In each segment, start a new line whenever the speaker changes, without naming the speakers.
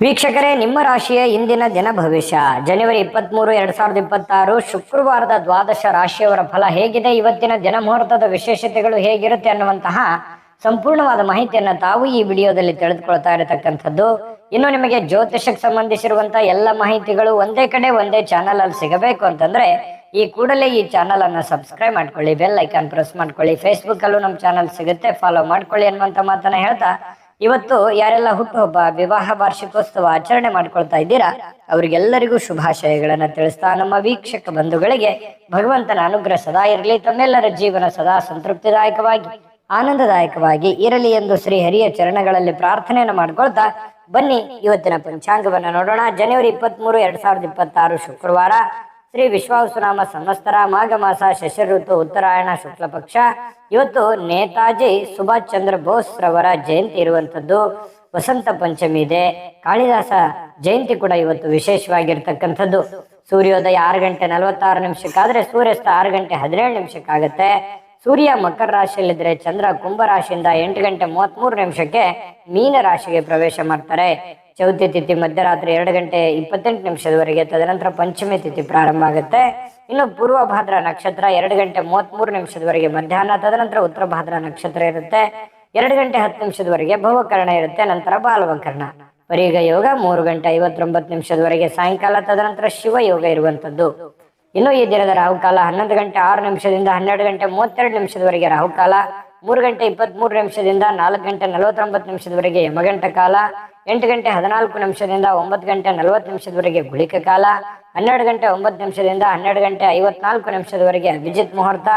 ವೀಕ್ಷಕರೇ, ನಿಮ್ಮ ರಾಶಿಯ ಇಂದಿನ ದಿನ ಭವಿಷ್ಯ ಜನವರಿ 23, 2026 ಶುಕ್ರವಾರದ ದ್ವಾದಶ ರಾಶಿಯವರ ಫಲ ಹೇಗಿದೆ, ಇವತ್ತಿನ ದಿನ ಮುಹೂರ್ತದ ವಿಶೇಷತೆಗಳು ಹೇಗಿರುತ್ತೆ ಅನ್ನುವಂತಹ ಸಂಪೂರ್ಣವಾದ ಮಾಹಿತಿಯನ್ನು ತಾವು ಈ ವಿಡಿಯೋದಲ್ಲಿ ತಿಳಿದುಕೊಳ್ತಾ ಇರತಕ್ಕಂಥದ್ದು. ಇನ್ನು ನಿಮಗೆ ಜ್ಯೋತಿಷಕ್ಕೆ ಸಂಬಂಧಿಸಿರುವಂತಹ ಎಲ್ಲ ಮಾಹಿತಿಗಳು ಒಂದೇ ಕಡೆ ಒಂದೇ ಚಾನಲ್ ಅಲ್ಲಿ ಸಿಗಬೇಕು ಅಂತಂದ್ರೆ ಈ ಕೂಡಲೇ ಈ ಚಾನಲ್ ಅನ್ನು ಸಬ್ಸ್ಕ್ರೈಬ್ ಮಾಡ್ಕೊಳ್ಳಿ, ಬೆಲ್ ಐಕಾನ್ ಪ್ರೆಸ್ ಮಾಡ್ಕೊಳ್ಳಿ. ಫೇಸ್ಬುಕ್ ಅಲ್ಲೂ ನಮ್ಮ ಚಾನಲ್ ಸಿಗುತ್ತೆ, ಫಾಲೋ ಮಾಡ್ಕೊಳ್ಳಿ ಅನ್ನುವಂತ ಮಾತನ್ನ ಹೇಳ್ತಾ, ಇವತ್ತು ಯಾರೆಲ್ಲ ಹುಟ್ಟುಹಬ್ಬ, ವಿವಾಹ ವಾರ್ಷಿಕೋತ್ಸವ ಆಚರಣೆ ಮಾಡ್ಕೊಳ್ತಾ ಇದ್ದೀರಾ ಅವರಿಗೆಲ್ಲರಿಗೂ ಶುಭಾಶಯಗಳನ್ನ ತಿಳಿಸ್ತಾ, ನಮ್ಮ ವೀಕ್ಷಕ ಬಂಧುಗಳಿಗೆ ಭಗವಂತನ ಅನುಗ್ರಹ ಸದಾ ಇರಲಿ, ತಮ್ಮೆಲ್ಲರ ಜೀವನ ಸದಾ ಸಂತೃಪ್ತಿದಾಯಕವಾಗಿ ಆನಂದದಾಯಕವಾಗಿ ಇರಲಿ ಎಂದು ಶ್ರೀ ಹರಿಯ ಚರಣಗಳಲ್ಲಿ ಪ್ರಾರ್ಥನೆಯನ್ನು ಮಾಡ್ಕೊಳ್ತಾ ಬನ್ನಿ ಇವತ್ತಿನ ಪಂಚಾಂಗವನ್ನ ನೋಡೋಣ. ಜನವರಿ 23, 2026 ಶುಕ್ರವಾರ, ಶ್ರೀ ವಿಶ್ವಾವಸುನಾಮ ಸಂವತ್ಸರ, ಮಾಘ ಮಾಸ, ಶಶಿ ಋತು, ಉತ್ತರಾಯಣ, ಶುಕ್ಲ ಪಕ್ಷ. ಇವತ್ತು ನೇತಾಜಿ ಸುಭಾಷ್ ಚಂದ್ರ ಬೋಸ್ ರವರ ಜಯಂತಿ ಇರುವಂತದ್ದು. ವಸಂತ ಪಂಚಮಿ ಇದೆ, ಕಾಳಿದಾಸ ಜಯಂತಿ ಕೂಡ ಇವತ್ತು ವಿಶೇಷವಾಗಿರ್ತಕ್ಕಂಥದ್ದು. ಸೂರ್ಯೋದಯ 6 ಗಂಟೆ 46 ನಿಮಿಷಕ್ಕಾದ್ರೆ ಸೂರ್ಯಾಸ್ತ 6 ಗಂಟೆ 17 ನಿಮಿಷಕ್ಕಾಗತ್ತೆ. ಸೂರ್ಯ ಮಕರ ರಾಶಿಯಲ್ಲಿದ್ರೆ ಚಂದ್ರ ಕುಂಭ ರಾಶಿಯಿಂದ 8 ಗಂಟೆ 33 ನಿಮಿಷಕ್ಕೆ ಮೀನ ರಾಶಿಗೆ ಪ್ರವೇಶ ಮಾಡ್ತಾರೆ. ಚೌತಿ ತಿಥಿ ಮಧ್ಯರಾತ್ರಿ 2 ಗಂಟೆ 28 ನಿಮಿಷದವರೆಗೆ, ತದನಂತರ ಪಂಚಮಿ ತಿಥಿ ಪ್ರಾರಂಭ ಆಗುತ್ತೆ. ಇನ್ನು ಪೂರ್ವ ಭಾದ್ರ ನಕ್ಷತ್ರ 2 ಗಂಟೆ 33 ನಿಮಿಷದವರೆಗೆ ಮಧ್ಯಾಹ್ನ, ತದನಂತರ ಉತ್ತರ ಭಾದ್ರ ನಕ್ಷತ್ರ ಇರುತ್ತೆ 2 ಗಂಟೆ 10 ನಿಮಿಷದವರೆಗೆ ಭವಕರ್ಣ ಇರುತ್ತೆ, ನಂತರ ಬಾಲವಕರ್ಣ. ಪರಿಗ ಯೋಗ 3 ಗಂಟೆ 59 ನಿಮಿಷದವರೆಗೆ ಸಾಯಂಕಾಲ, ತದನಂತರ ಶಿವ ಯೋಗ ಇರುವಂತದ್ದು. ಇನ್ನು ಈ ದಿನದ ರಾಹುಕಾಲ 11 ಗಂಟೆ 6 ನಿಮಿಷದಿಂದ 12 ಗಂಟೆ 32 ನಿಮಿಷದವರೆಗೆ ರಾಹುಕಾಲ, 3 ಗಂಟೆ 23 ನಿಮಿಷದಿಂದ 4 ಗಂಟೆ 49 ನಿಮಿಷದವರೆಗೆ ಯಮಗಂಟ ಕಾಲ, 8 ಗಂಟೆ 14 ನಿಮಿಷದಿಂದ 9 ಗಂಟೆ 40 ನಿಮಿಷದವರೆಗೆ ಗುಳಿಕ ಕಾಲ, 12 ಗಂಟೆ 9 ನಿಮಿಷದಿಂದ 12 ಗಂಟೆ 54 ನಿಮಿಷದವರೆಗೆ ಅಭಿಜಿತ್ ಮುಹೂರ್ತ,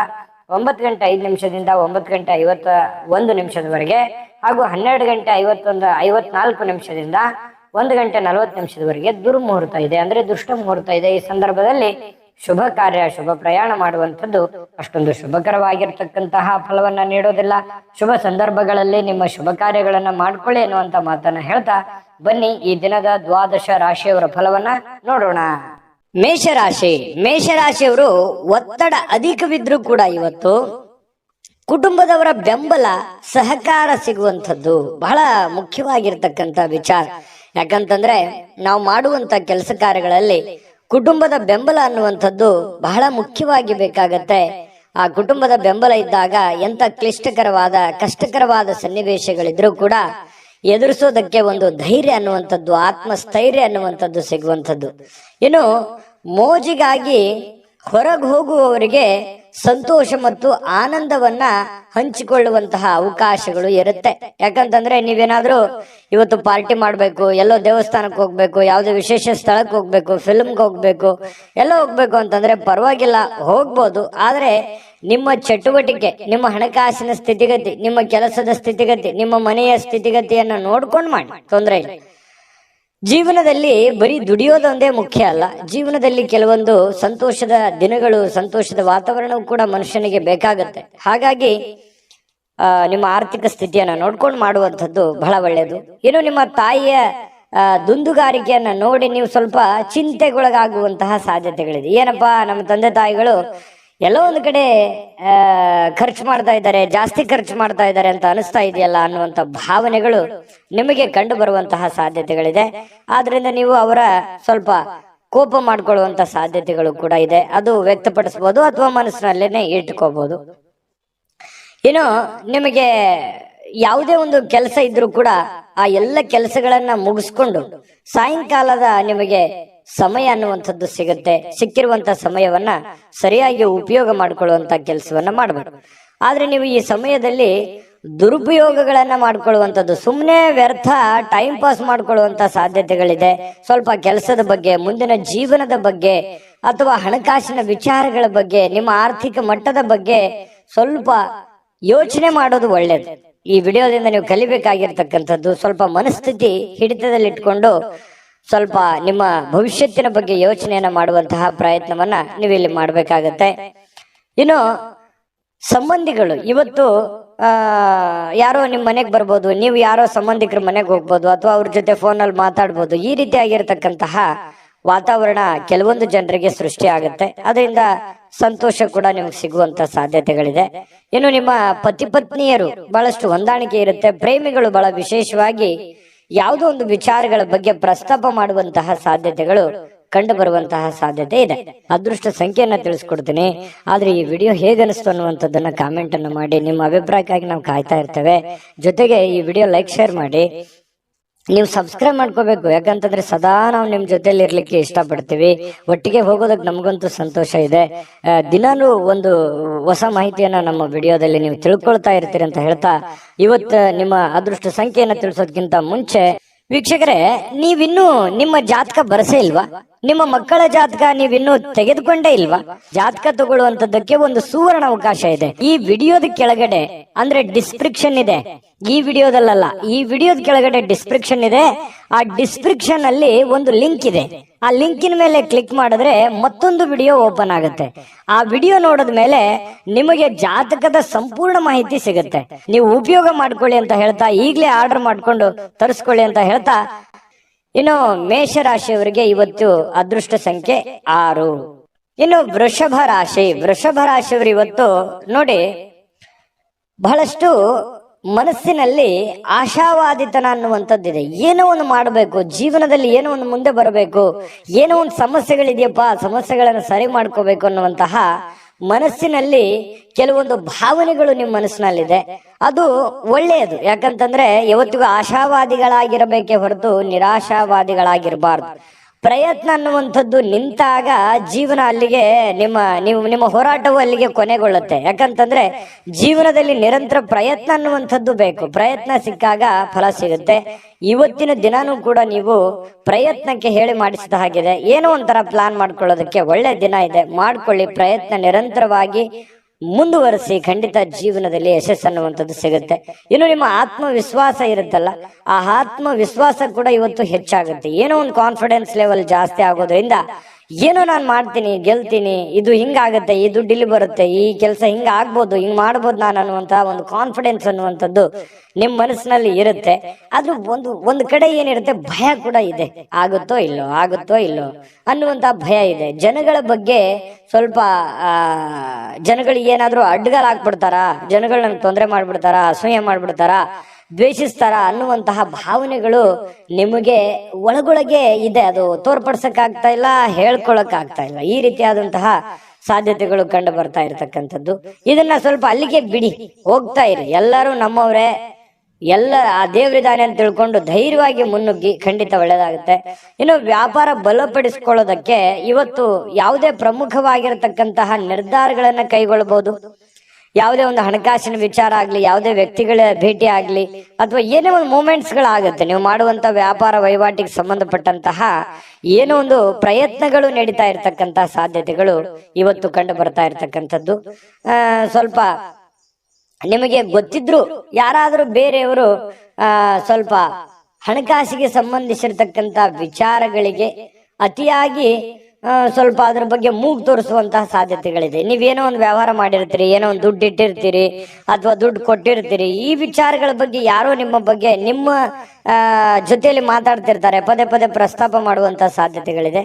9 ಗಂಟೆ 5 ನಿಮಿಷದಿಂದ 9 ಗಂಟೆ 51 ನಿಮಿಷದವರೆಗೆ, ಹಾಗೂ 12 ಗಂಟೆ 54 ನಿಮಿಷದಿಂದ 1 ಗಂಟೆ 40 ನಿಮಿಷದವರೆಗೆ ದುರ್ಮುಹೂರ್ತ ಇದೆ, ಅಂದ್ರೆ ದುಷ್ಟ ಮುಹೂರ್ತ ಇದೆ. ಈ ಸಂದರ್ಭದಲ್ಲಿ ಶುಭ ಕಾರ್ಯ, ಶುಭ ಪ್ರಯಾಣ ಮಾಡುವಂಥದ್ದು ಅಷ್ಟೊಂದು ಶುಭಕರವಾಗಿರ್ತಕ್ಕಂತಹ ಫಲವನ್ನ ನೀಡೋದಿಲ್ಲ. ಶುಭ ಸಂದರ್ಭಗಳಲ್ಲಿ ನಿಮ್ಮ ಶುಭ ಕಾರ್ಯಗಳನ್ನ ಮಾಡ್ಕೊಳ್ಳಿ ಅನ್ನುವಂತ ಮಾತನ್ನ ಹೇಳ್ತಾ ಬನ್ನಿ ಈ ದಿನದ ದ್ವಾದಶ ರಾಶಿಯವರ ಫಲವನ್ನ ನೋಡೋಣ. ಮೇಷರಾಶಿಯವರು ಒತ್ತಡ ಅಧಿಕವಿದ್ರೂ ಕೂಡ ಇವತ್ತು ಕುಟುಂಬದವರ ಬೆಂಬಲ, ಸಹಕಾರ ಸಿಗುವಂಥದ್ದು ಬಹಳ ಮುಖ್ಯವಾಗಿರ್ತಕ್ಕಂಥ ವಿಚಾರ. ಯಾಕಂತಂದ್ರೆ ನಾವು ಮಾಡುವಂತ ಕೆಲಸ ಕಾರ್ಯಗಳಲ್ಲಿ ಕುಟುಂಬದ ಬೆಂಬಲ ಅನ್ನುವಂಥದ್ದು ಬಹಳ ಮುಖ್ಯವಾಗಿ ಬೇಕಾಗತ್ತೆ. ಆ ಕುಟುಂಬದ ಬೆಂಬಲ ಇದ್ದಾಗ ಎಂತ ಕ್ಲಿಷ್ಟಕರವಾದ, ಕಷ್ಟಕರವಾದ ಸನ್ನಿವೇಶಗಳಿದ್ರೂ ಕೂಡ ಎದುರಿಸೋದಕ್ಕೆ ಒಂದು ಧೈರ್ಯ ಅನ್ನುವಂಥದ್ದು, ಆತ್ಮಸ್ಥೈರ್ಯ ಅನ್ನುವಂಥದ್ದು ಸಿಗುವಂಥದ್ದು. ಇನ್ನು ಮೋಜಿಗಾಗಿ ಹೊರಗೆ ಹೋಗುವವರಿಗೆ ಸಂತೋಷ ಮತ್ತು ಆನಂದವನ್ನ ಹಂಚಿಕೊಳ್ಳುವಂತಹ ಅವಕಾಶಗಳು ಇರುತ್ತೆ. ಯಾಕಂತಂದ್ರೆ ನೀವೇನಾದ್ರೂ ಇವತ್ತು ಪಾರ್ಟಿ ಮಾಡ್ಬೇಕು, ಎಲ್ಲೋ ದೇವಸ್ಥಾನಕ್ಕೆ ಹೋಗ್ಬೇಕು, ಯಾವುದೇ ವಿಶೇಷ ಸ್ಥಳಕ್ಕೆ ಹೋಗ್ಬೇಕು, ಫಿಲ್ಮ್ಗೆ ಹೋಗ್ಬೇಕು, ಎಲ್ಲೋ ಹೋಗ್ಬೇಕು ಅಂತಂದ್ರೆ ಪರವಾಗಿಲ್ಲ, ಹೋಗ್ಬೋದು. ಆದ್ರೆ ನಿಮ್ಮ ಚಟುವಟಿಕೆ, ನಿಮ್ಮ ಹಣಕಾಸಿನ ಸ್ಥಿತಿಗತಿ, ನಿಮ್ಮ ಕೆಲಸದ ಸ್ಥಿತಿಗತಿ, ನಿಮ್ಮ ಮನೆಯ ಸ್ಥಿತಿಗತಿಯನ್ನ ನೋಡ್ಕೊಂಡು ಮಾಡಿ, ತೊಂದರೆ ಇಲ್ಲ. ಜೀವನದಲ್ಲಿ ಬರೀ ದುಡಿಯೋದೊಂದೇ ಮುಖ್ಯ ಅಲ್ಲ, ಜೀವನದಲ್ಲಿ ಕೆಲವೊಂದು ಸಂತೋಷದ ದಿನಗಳು, ಸಂತೋಷದ ವಾತಾವರಣವು ಕೂಡ ಮನುಷ್ಯನಿಗೆ ಬೇಕಾಗತ್ತೆ. ಹಾಗಾಗಿ ನಿಮ್ಮ ಆರ್ಥಿಕ ಸ್ಥಿತಿಯನ್ನ ನೋಡ್ಕೊಂಡು ಮಾಡುವಂಥದ್ದು ಬಹಳ ಒಳ್ಳೆಯದು. ಇನ್ನು ನಿಮ್ಮ ತಾಯಿಯ ದುಂದುಗಾರಿಕೆಯನ್ನ ನೋಡಿ ನೀವು ಸ್ವಲ್ಪ ಚಿಂತೆಗೊಳಗಾಗುವಂತಹ ಸಾಧ್ಯತೆಗಳಿದೆ. ಏನಪ್ಪಾ, ನಮ್ಮ ತಂದೆ ತಾಯಿಗಳು ಎಲ್ಲೋ ಒಂದು ಕಡೆ ಖರ್ಚು ಮಾಡ್ತಾ ಇದ್ದಾರೆ, ಜಾಸ್ತಿ ಖರ್ಚು ಮಾಡ್ತಾ ಇದ್ದಾರೆ ಅಂತ ಅನಿಸ್ತಾ ಇದೆಯಲ್ಲ ಅನ್ನುವಂಥ ಭಾವನೆಗಳು ನಿಮಗೆ ಕಂಡು ಬರುವಂತಹ ಸಾಧ್ಯತೆಗಳಿದೆ. ಆದ್ರಿಂದ ನೀವು ಅವರ ಸ್ವಲ್ಪ ಕೋಪ ಮಾಡ್ಕೊಳ್ಳುವಂತ ಸಾಧ್ಯತೆಗಳು ಕೂಡ ಇದೆ. ಅದು ವ್ಯಕ್ತಪಡಿಸಬಹುದು ಅಥವಾ ಮನಸ್ಸಿನಲ್ಲೇನೆ ಇಟ್ಕೋಬಹುದು. ಇನ್ನು ನಿಮಗೆ ಯಾವುದೇ ಒಂದು ಕೆಲಸ ಇದ್ರೂ ಕೂಡ ಆ ಎಲ್ಲ ಕೆಲಸಗಳನ್ನ ಮುಗಿಸ್ಕೊಂಡು ಸಾಯಂಕಾಲದ ನಿಮಗೆ ಸಮಯ ಅನ್ನುವಂಥದ್ದು ಸಿಗುತ್ತೆ. ಸಿಕ್ಕಿರುವಂತ ಸಮಯವನ್ನ ಸರಿಯಾಗಿ ಉಪಯೋಗ ಮಾಡಿಕೊಳ್ಳುವಂತ ಕೆಲಸವನ್ನ ಮಾಡಬೇಕು. ಆದ್ರೆ ನೀವು ಈ ಸಮಯದಲ್ಲಿ ದುರುಪಯೋಗಗಳನ್ನ ಮಾಡ್ಕೊಳ್ಳುವಂಥದ್ದು, ಸುಮ್ಮನೆ ವ್ಯರ್ಥ ಟೈಮ್ ಪಾಸ್ ಮಾಡ್ಕೊಳ್ಳುವಂತ ಸಾಧ್ಯತೆಗಳಿದೆ. ಸ್ವಲ್ಪ ಕೆಲಸದ ಬಗ್ಗೆ, ಮುಂದಿನ ಜೀವನದ ಬಗ್ಗೆ, ಅಥವಾ ಹಣಕಾಸಿನ ವಿಚಾರಗಳ ಬಗ್ಗೆ, ನಿಮ್ಮ ಆರ್ಥಿಕ ಮಟ್ಟದ ಬಗ್ಗೆ ಸ್ವಲ್ಪ ಯೋಚನೆ ಮಾಡೋದು ಒಳ್ಳೇದು. ಈ ವಿಡಿಯೋದಿಂದ ನೀವು ಕಲಿಬೇಕಾಗಿರ್ತಕ್ಕಂಥದ್ದು ಸ್ವಲ್ಪ ಮನಸ್ಥಿತಿ ಹಿಡಿತದಲ್ಲಿಟ್ಕೊಂಡು ಸ್ವಲ್ಪ ನಿಮ್ಮ ಭವಿಷ್ಯತ್ತಿನ ಬಗ್ಗೆ ಯೋಚನೆಯನ್ನ ಮಾಡುವಂತಹ ಪ್ರಯತ್ನವನ್ನ ನೀವಿಲ್ಲಿ ಮಾಡ್ಬೇಕಾಗತ್ತೆ. ಇನ್ನು ಸಂಬಂಧಿಗಳು ಇವತ್ತು ಯಾರೋ ನಿಮ್ಮ ಮನೆಗೆ ಬರ್ಬೋದು, ನೀವು ಯಾರೋ ಸಂಬಂಧಿಕರ ಮನೆಗೆ ಹೋಗ್ಬೋದು, ಅಥವಾ ಅವ್ರ ಜೊತೆ ಫೋನಲ್ಲಿ ಮಾತಾಡ್ಬೋದು. ಈ ರೀತಿಯಾಗಿರ್ತಕ್ಕಂತಹ ವಾತಾವರಣ ಕೆಲವೊಂದು ಜನರಿಗೆ ಸೃಷ್ಟಿ ಆಗುತ್ತೆ. ಅದರಿಂದ ಸಂತೋಷ ಕೂಡ ನಿಮ್ಗೆ ಸಿಗುವಂತ ಸಾಧ್ಯತೆಗಳಿದೆ. ಇನ್ನು ನಿಮ್ಮ ಪತಿ ಪತ್ನಿಯರು ಬಹಳಷ್ಟು ಹೊಂದಾಣಿಕೆ ಇರುತ್ತೆ. ಪ್ರೇಮಿಗಳು ಬಹಳ ವಿಶೇಷವಾಗಿ ಯಾವುದೋ ಒಂದು ವಿಚಾರಗಳ ಬಗ್ಗೆ ಪ್ರಸ್ತಾಪ ಮಾಡುವಂತಹ ಸಾಧ್ಯತೆಗಳು ಕಂಡು ಬರುವಂತಹ ಸಾಧ್ಯತೆ ಇದೆ. ಅದೃಷ್ಟ ಸಂಖ್ಯೆಯನ್ನ ತಿಳಿಸ್ಕೊಡ್ತೀನಿ. ಆದ್ರೆ ಈ ವಿಡಿಯೋ ಹೇಗನಿಸ್ತು ಅನ್ನುವಂಥದ್ದನ್ನ ಕಾಮೆಂಟ್ ಅನ್ನು ಮಾಡಿ. ನಿಮ್ಮ ಅಭಿಪ್ರಾಯಕ್ಕಾಗಿ ನಾವು ಕಾಯ್ತಾ ಇರ್ತೇವೆ. ಜೊತೆಗೆ ಈ ವಿಡಿಯೋ ಲೈಕ್ ಶೇರ್ ಮಾಡಿ. ನೀವು ಸಬ್ಸ್ಕ್ರೈಬ್ ಮಾಡ್ಕೋಬೇಕು, ಯಾಕಂತಂದ್ರೆ ಸದಾ ನಾವು ನಿಮ್ ಜೊತೆಲಿ ಇರ್ಲಿಕ್ಕೆ ಇಷ್ಟಪಡ್ತೀವಿ. ಒಟ್ಟಿಗೆ ಹೋಗೋದಕ್ಕೆ ನಮಗಂತೂ ಸಂತೋಷ ಇದೆ. ದಿನಾನು ಒಂದು ಹೊಸ ಮಾಹಿತಿಯನ್ನ ನಮ್ಮ ವಿಡಿಯೋದಲ್ಲಿ ನೀವು ತಿಳ್ಕೊಳ್ತಾ ಇರ್ತೀರಿ ಅಂತ ಹೇಳ್ತಾ, ಇವತ್ತು ನಿಮ್ಮ ಅದೃಷ್ಟ ಸಂಖ್ಯೆಯನ್ನ ತಿಳಿಸೋದಕ್ಕಿಂತ ಮುಂಚೆ ವೀಕ್ಷಕರೇ, ನೀವಿನ್ನೂ ನಿಮ್ಮ ಜಾತಕ ಬರಸೇ ಇಲ್ವಾ? ನಿಮ್ಮ ಮಕ್ಕಳ ಜಾತಕ ನೀವಿನ್ನೂ ತೆಗೆದುಕೊಂಡೇ ಇಲ್ವಾ? ಜಾತಕ ತಗೊಳ್ಳುವಂತದ್ದಕ್ಕೆ ಒಂದು ಸುವರ್ಣ ಅವಕಾಶ ಇದೆ. ಈ ವಿಡಿಯೋದ ಕೆಳಗಡೆ ಅಂದ್ರೆ ಡಿಸ್ಕ್ರಿಪ್ಷನ್ ಇದೆ. ಈ ವಿಡಿಯೋದಲ್ಲ, ಈ ವಿಡಿಯೋದ ಕೆಳಗಡೆ ಡಿಸ್ಕ್ರಿಪ್ಷನ್ ಇದೆ. ಆ ಡಿಸ್ಕ್ರಿಪ್ಷನ್ ಅಲ್ಲಿ ಒಂದು ಲಿಂಕ್ ಇದೆ. ಆ ಲಿಂಕಿನ ಮೇಲೆ ಕ್ಲಿಕ್ ಮಾಡಿದ್ರೆ ಮತ್ತೊಂದು ವಿಡಿಯೋ ಓಪನ್ ಆಗುತ್ತೆ. ಆ ವಿಡಿಯೋ ನೋಡಿದ ಮೇಲೆ ನಿಮಗೆ ಜಾತಕದ ಸಂಪೂರ್ಣ ಮಾಹಿತಿ ಸಿಗುತ್ತೆ. ನೀವು ಉಪಯೋಗ ಮಾಡ್ಕೊಳ್ಳಿ ಅಂತ ಹೇಳ್ತಾ, ಈಗಲೇ ಆರ್ಡರ್ ಮಾಡ್ಕೊಂಡು ತರಿಸ್ಕೊಳ್ಳಿ ಅಂತ ಹೇಳ್ತಾ, ಇನ್ನು ಮೇಷರಾಶಿಯವರಿಗೆ ಇವತ್ತು ಅದೃಷ್ಟ ಸಂಖ್ಯೆ 6. ಇನ್ನು ವೃಷಭ ರಾಶಿಯವರು ಇವತ್ತು ನೋಡಿ, ಬಹಳಷ್ಟು ಮನಸ್ಸಿನಲ್ಲಿ ಆಶಾವಾದಿತನ ಅನ್ನುವಂಥದ್ದಿದೆ. ಏನೋ ಒಂದು ಮಾಡಬೇಕು, ಜೀವನದಲ್ಲಿ ಏನೋ ಒಂದು ಮುಂದೆ ಬರಬೇಕು, ಏನೋ ಒಂದು ಸಮಸ್ಯೆಗಳಿದೆಯಪ್ಪ, ಸಮಸ್ಯೆಗಳನ್ನು ಸರಿ ಮಾಡ್ಕೋಬೇಕು ಅನ್ನುವಂತಹ ಮನಸ್ಸಿನಲ್ಲಿ ಕೆಲವೊಂದು ಭಾವನೆಗಳು ನಿಮ್ಮ ಮನಸ್ಸಿನಲ್ಲಿದೆ. ಅದು ಒಳ್ಳೆಯದು. ಯಾಕಂತಂದ್ರೆ ಯಾವತ್ತಿಗೂ ಆಶಾವಾದಿಗಳಾಗಿರಬೇಕೇ ಹೊರತು ನಿರಾಶಾವಾದಿಗಳಾಗಿರಬಾರ್ದು. ಪ್ರಯತ್ನ ಅನ್ನುವಂಥದ್ದು ನಿಂತಾಗ ಜೀವನ ಅಲ್ಲಿಗೆ ನಿಮ್ಮ ಹೋರಾಟವು ಅಲ್ಲಿಗೆ ಕೊನೆಗೊಳ್ಳುತ್ತೆ. ಯಾಕಂತಂದ್ರೆ ಜೀವನದಲ್ಲಿ ನಿರಂತರ ಪ್ರಯತ್ನ ಅನ್ನುವಂಥದ್ದು ಬೇಕು. ಪ್ರಯತ್ನ ಸಿಕ್ಕಾಗ ಫಲ ಸಿಗುತ್ತೆ. ಇವತ್ತಿನ ದಿನಾನೂ ಕೂಡ ನೀವು ಪ್ರಯತ್ನಕ್ಕೆ ಹೇಳಿ ಮಾಡಿಸಿದ ಹಾಗಿದೆ. ಏನೋ ಒಂಥರ ಪ್ಲಾನ್ ಮಾಡ್ಕೊಳ್ಳೋದಕ್ಕೆ ಒಳ್ಳೆ ದಿನ ಇದೆ. ಮಾಡ್ಕೊಳ್ಳಿ, ಪ್ರಯತ್ನ ನಿರಂತರವಾಗಿ ಮುಂದುವರಿಸಿ, ಖಂಡಿತ ಜೀವನದಲ್ಲಿ ಯಶಸ್ಸು ಅನ್ನುವಂಥದ್ದು ಸಿಗುತ್ತೆ. ಇನ್ನು ನಿಮ್ಮ ಆತ್ಮವಿಶ್ವಾಸ ಇರುತ್ತಲ್ಲ, ಆ ಆತ್ಮವಿಶ್ವಾಸ ಕೂಡ ಇವತ್ತು ಹೆಚ್ಚಾಗುತ್ತೆ. ಏನೋ ಒಂದು ಕಾನ್ಫಿಡೆನ್ಸ್ ಲೆವೆಲ್ ಜಾಸ್ತಿ ಆಗೋದ್ರಿಂದ ಏನೋ ನಾನು ಮಾಡ್ತೀನಿ, ಗೆಲ್ತೀನಿ, ಇದು ಹಿಂಗಾಗತ್ತೆ, ಈ ದುಡ್ಡು ಇಲ್ಲಿ ಬರುತ್ತೆ, ಈ ಕೆಲಸ ಹಿಂಗ ಆಗ್ಬೋದು, ಹಿಂಗ್ ಮಾಡ್ಬೋದು ನಾನು ಅನ್ನುವಂತಹ ಒಂದು ಕಾನ್ಫಿಡೆನ್ಸ್ ಅನ್ನುವಂಥದ್ದು ನಿಮ್ಮ ಮನಸ್ಸಿನಲ್ಲಿ ಇರುತ್ತೆ. ಆದ್ರೂ ಒಂದು ಕಡೆ ಏನಿರುತ್ತೆ, ಭಯ ಕೂಡ ಇದೆ. ಆಗುತ್ತೋ ಇಲ್ಲೋ ಅನ್ನುವಂತಹ ಭಯ ಇದೆ. ಜನಗಳ ಬಗ್ಗೆ ಸ್ವಲ್ಪ ಜನಗಳಿಗೆ ಏನಾದ್ರೂ ಅಡ್ಡಗಾಲ ಹಾಕ್ಬಿಡ್ತಾರ, ಜನಗಳು ನನಗೆ ತೊಂದರೆ ಮಾಡ್ಬಿಡ್ತಾರ, ಅಸೂಯೆ ಮಾಡ್ಬಿಡ್ತಾರ, ದ್ವೇಷಿಸ್ತಾರ ಅನ್ನುವಂತಹ ಭಾವನೆಗಳು ನಿಮಗೆ ಒಳಗೊಳಗೆ ಇದೆ. ಅದು ತೋರ್ಪಡಿಸಕ್ ಆಗ್ತಾ ಇಲ್ಲ, ಹೇಳ್ಕೊಳಕ್ ಆಗ್ತಾ ಇಲ್ಲ. ಈ ರೀತಿಯಾದಂತಹ ಸಾಧ್ಯತೆಗಳು ಕಂಡು ಬರ್ತಾ ಇರತಕ್ಕಂಥದ್ದು. ಇದನ್ನ ಸ್ವಲ್ಪ ಅಲ್ಲಿಗೆ ಬಿಡಿ, ಹೋಗ್ತಾ ಇರಿ. ಎಲ್ಲರೂ ನಮ್ಮವರೇ, ಎಲ್ಲ ಆ ದೇವರಿದಾನೆ ಅಂತ ತಿಳ್ಕೊಂಡು ಧೈರ್ಯವಾಗಿ ಮುನ್ನುಗ್ಗಿ, ಖಂಡಿತ ಒಳ್ಳೇದಾಗುತ್ತೆ. ಇನ್ನು ವ್ಯಾಪಾರ ಬಲಪಡಿಸ್ಕೊಳ್ಳೋದಕ್ಕೆ ಇವತ್ತು ಯಾವುದೇ ಪ್ರಮುಖವಾಗಿರತಕ್ಕಂತಹ ನಿರ್ಧಾರಗಳನ್ನ ಕೈಗೊಳ್ಳಬಹುದು. ಯಾವುದೇ ಒಂದು ಹಣಕಾಸಿನ ವಿಚಾರ ಆಗ್ಲಿ, ಯಾವುದೇ ವ್ಯಕ್ತಿಗಳ ಭೇಟಿ ಆಗ್ಲಿ, ಅಥವಾ ಏನೇ ಒಂದು ಮೂಮೆಂಟ್ಸ್ ಗಳಾಗುತ್ತೆ. ನೀವು ಮಾಡುವಂತ ವ್ಯಾಪಾರ ವಹಿವಾಟಿಗೆ ಸಂಬಂಧಪಟ್ಟಂತಹ ಏನೋ ಒಂದು ಪ್ರಯತ್ನಗಳು ನಡೀತಾ ಇರತಕ್ಕಂತಹ ಸಾಧ್ಯತೆಗಳು ಇವತ್ತು ಕಂಡು ಬರ್ತಾ ಇರತಕ್ಕಂಥದ್ದು. ಸ್ವಲ್ಪ ನಿಮಗೆ ಗೊತ್ತಿದ್ರು ಯಾರಾದರೂ ಬೇರೆಯವರು ಸ್ವಲ್ಪ ಹಣಕಾಸಿಗೆ ಸಂಬಂಧಿಸಿರ್ತಕ್ಕಂಥ ವಿಚಾರಗಳಿಗೆ ಅತಿಯಾಗಿ ಸ್ವಲ್ಪ ಅದ್ರ ಬಗ್ಗೆ ಮೂಗು ತೋರಿಸುವಂತಹ ಸಾಧ್ಯತೆಗಳಿದೆ. ನೀವೇನೋ ಒಂದು ವ್ಯವಹಾರ ಮಾಡಿರ್ತೀರಿ, ಏನೋ ಒಂದು ದುಡ್ಡು ಇಟ್ಟಿರ್ತೀರಿ ಅಥವಾ ದುಡ್ಡು ಕೊಟ್ಟಿರ್ತೀರಿ, ಈ ವಿಚಾರಗಳ ಬಗ್ಗೆ ಯಾರೋ ನಿಮ್ಮ ಬಗ್ಗೆ ನಿಮ್ಮ ಜೊತೆಯಲ್ಲಿ ಮಾತಾಡ್ತಿರ್ತಾರೆ, ಪದೇ ಪದೇ ಪ್ರಸ್ತಾಪ ಮಾಡುವಂತಹ ಸಾಧ್ಯತೆಗಳಿದೆ.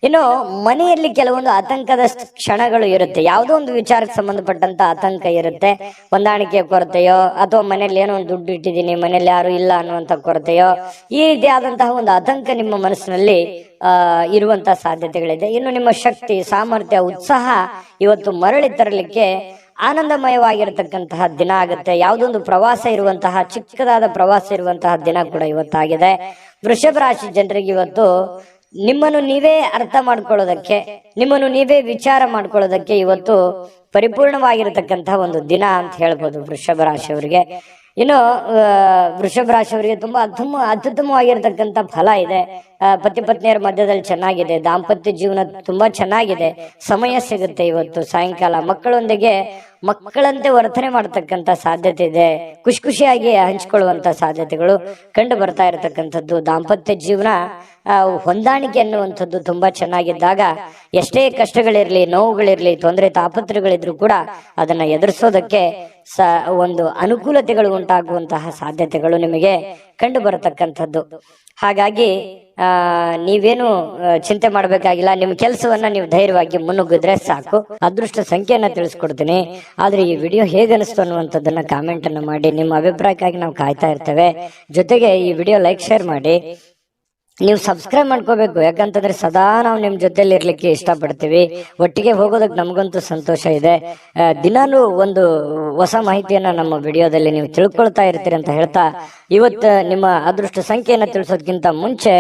ಇನ್ನು ಮನೆಯಲ್ಲಿ ಕೆಲವೊಂದು ಆತಂಕದ ಕ್ಷಣಗಳು ಇರುತ್ತೆ. ಯಾವುದೋ ಒಂದು ವಿಚಾರಕ್ಕೆ ಸಂಬಂಧಪಟ್ಟಂತ ಆತಂಕ ಇರುತ್ತೆ. ಹೊಂದಾಣಿಕೆ ಕೊರತೆಯೋ, ಅಥವಾ ಮನೇಲಿ ಏನೋ ಒಂದು ದುಡ್ಡು ಇಟ್ಟಿದ್ದೀನಿ, ಮನೇಲಿ ಯಾರು ಇಲ್ಲ ಅನ್ನುವಂತ ಕೊರತೆಯೋ, ಈ ರೀತಿಯಾದಂತಹ ಒಂದು ಆತಂಕ ನಿಮ್ಮ ಮನಸ್ಸಿನಲ್ಲಿ ಇರುವಂತಹ ಸಾಧ್ಯತೆಗಳಿದೆ. ಇನ್ನು ನಿಮ್ಮ ಶಕ್ತಿ, ಸಾಮರ್ಥ್ಯ, ಉತ್ಸಾಹ ಇವತ್ತು ಮರಳಿ ತರಲಿಕ್ಕೆ ಆನಂದಮಯವಾಗಿರತಕ್ಕಂತಹ ದಿನ ಆಗುತ್ತೆ. ಯಾವುದೊಂದು ಪ್ರವಾಸ ಇರುವಂತಹ, ಚಿಕ್ಕದಾದ ಪ್ರವಾಸ ಇರುವಂತಹ ದಿನ ಕೂಡ ಇವತ್ತಾಗಿದೆ. ವೃಷಭ ರಾಶಿ ಜನರಿಗೆ ಇವತ್ತು ನಿಮ್ಮನ್ನು ನೀವೇ ಅರ್ಥ ಮಾಡ್ಕೊಳ್ಳೋದಕ್ಕೆ, ನಿಮ್ಮನ್ನು ನೀವೇ ವಿಚಾರ ಮಾಡ್ಕೊಳ್ಳೋದಕ್ಕೆ ಇವತ್ತು ಪರಿಪೂರ್ಣವಾಗಿರತಕ್ಕಂತಹ ಒಂದು ದಿನ ಅಂತ ಹೇಳ್ಬೋದು ವೃಷಭ ರಾಶಿಯವರಿಗೆ. ಇನ್ನು ವೃಷಭ ರಾಶಿಯವರಿಗೆ ತುಂಬಾ ಅತ್ಯುತ್ತಮವಾಗಿರತಕ್ಕಂಥ ಫಲ ಇದೆ. ಪತಿ ಪತ್ನಿಯರ ಮಧ್ಯದಲ್ಲಿ ಚೆನ್ನಾಗಿದೆ. ದಾಂಪತ್ಯ ಜೀವನ ತುಂಬಾ ಚೆನ್ನಾಗಿದೆ. ಸಮಯ ಸಿಗುತ್ತೆ ಇವತ್ತು ಸಾಯಂಕಾಲ. ಮಕ್ಕಳೊಂದಿಗೆ ಮಕ್ಕಳಂತೆ ವರ್ತನೆ ಮಾಡತಕ್ಕಂತ ಸಾಧ್ಯತೆ ಇದೆ. ಖುಷಿಯಾಗಿ ಹಂಚಿಕೊಳ್ಳುವಂತ ಸಾಧ್ಯತೆಗಳು ಕಂಡು ಬರ್ತಾ ಇರತಕ್ಕಂಥದ್ದು. ದಾಂಪತ್ಯ ಜೀವನ ಹೊಂದಾಣಿಕೆ ಅನ್ನುವಂಥದ್ದು ತುಂಬಾ ಚೆನ್ನಾಗಿದ್ದಾಗ ಎಷ್ಟೇ ಕಷ್ಟಗಳಿರ್ಲಿ, ನೋವುಗಳಿರ್ಲಿ, ತೊಂದರೆ ತಾಪತ್ರಗಳಿದ್ರು ಕೂಡ ಅದನ್ನ ಎದುರಿಸೋದಕ್ಕೆ ಒಂದು ಅನುಕೂಲತೆಗಳು ಉಂಟಾಗುವಂತಹ ಸಾಧ್ಯತೆಗಳು ನಿಮಗೆ ಕಂಡು ಬರತಕ್ಕಂಥದ್ದು. ಹಾಗಾಗಿ ನೀವೇನು ಚಿಂತೆ ಮಾಡಬೇಕಾಗಿಲ್ಲ. ನಿಮ್ಮ ಕೆಲಸವನ್ನ ನೀವು ಧೈರ್ಯವಾಗಿ ಮುನ್ನುಗ್ಗಿದ್ರೆ ಸಾಕು. ಅದೃಷ್ಟ ಸಂಖ್ಯೆಯನ್ನ ತಿಳಿಸ್ಕೊಡ್ತೀನಿ. ಆದ್ರೆ ಈ ವಿಡಿಯೋ ಹೇಗೆ ಅನಿಸ್ತು ಅನ್ನುವಂಥದ್ದನ್ನ ಕಾಮೆಂಟ್ ಅನ್ನು ಮಾಡಿ. ನಿಮ್ಮ ಅಭಿಪ್ರಾಯಕ್ಕಾಗಿ ನಾವು ಕಾಯ್ತಾ ಇರ್ತೇವೆ. ಜೊತೆಗೆ ಈ ವಿಡಿಯೋ ಲೈಕ್ ಶೇರ್ ಮಾಡಿ. ನೀವು ಸಬ್ಸ್ಕ್ರೈಬ್ ಮಾಡ್ಕೋಬೇಕು, ಯಾಕಂತಂದ್ರೆ ಸದಾ ನಾವು ನಿಮ್ ಜೊತೆಲಿ ಇರ್ಲಿಕ್ಕೆ ಇಷ್ಟಪಡ್ತೀವಿ. ಒಟ್ಟಿಗೆ ಹೋಗೋದಕ್ಕೆ ನಮಗಂತೂ ಸಂತೋಷ ಇದೆ. ದಿನಾನು ಒಂದು ಹೊಸ ಮಾಹಿತಿಯನ್ನ ನಮ್ಮ ವಿಡಿಯೋದಲ್ಲಿ ನೀವು ತಿಳ್ಕೊಳ್ತಾ ಇರ್ತೀರಿ ಅಂತ ಹೇಳ್ತಾ, ಇವತ್ತು ನಿಮ್ಮ ಅದೃಷ್ಟ ಸಂಖ್ಯೆಯನ್ನ ತಿಳಿಸೋದಕ್ಕಿಂತ ಮುಂಚೆ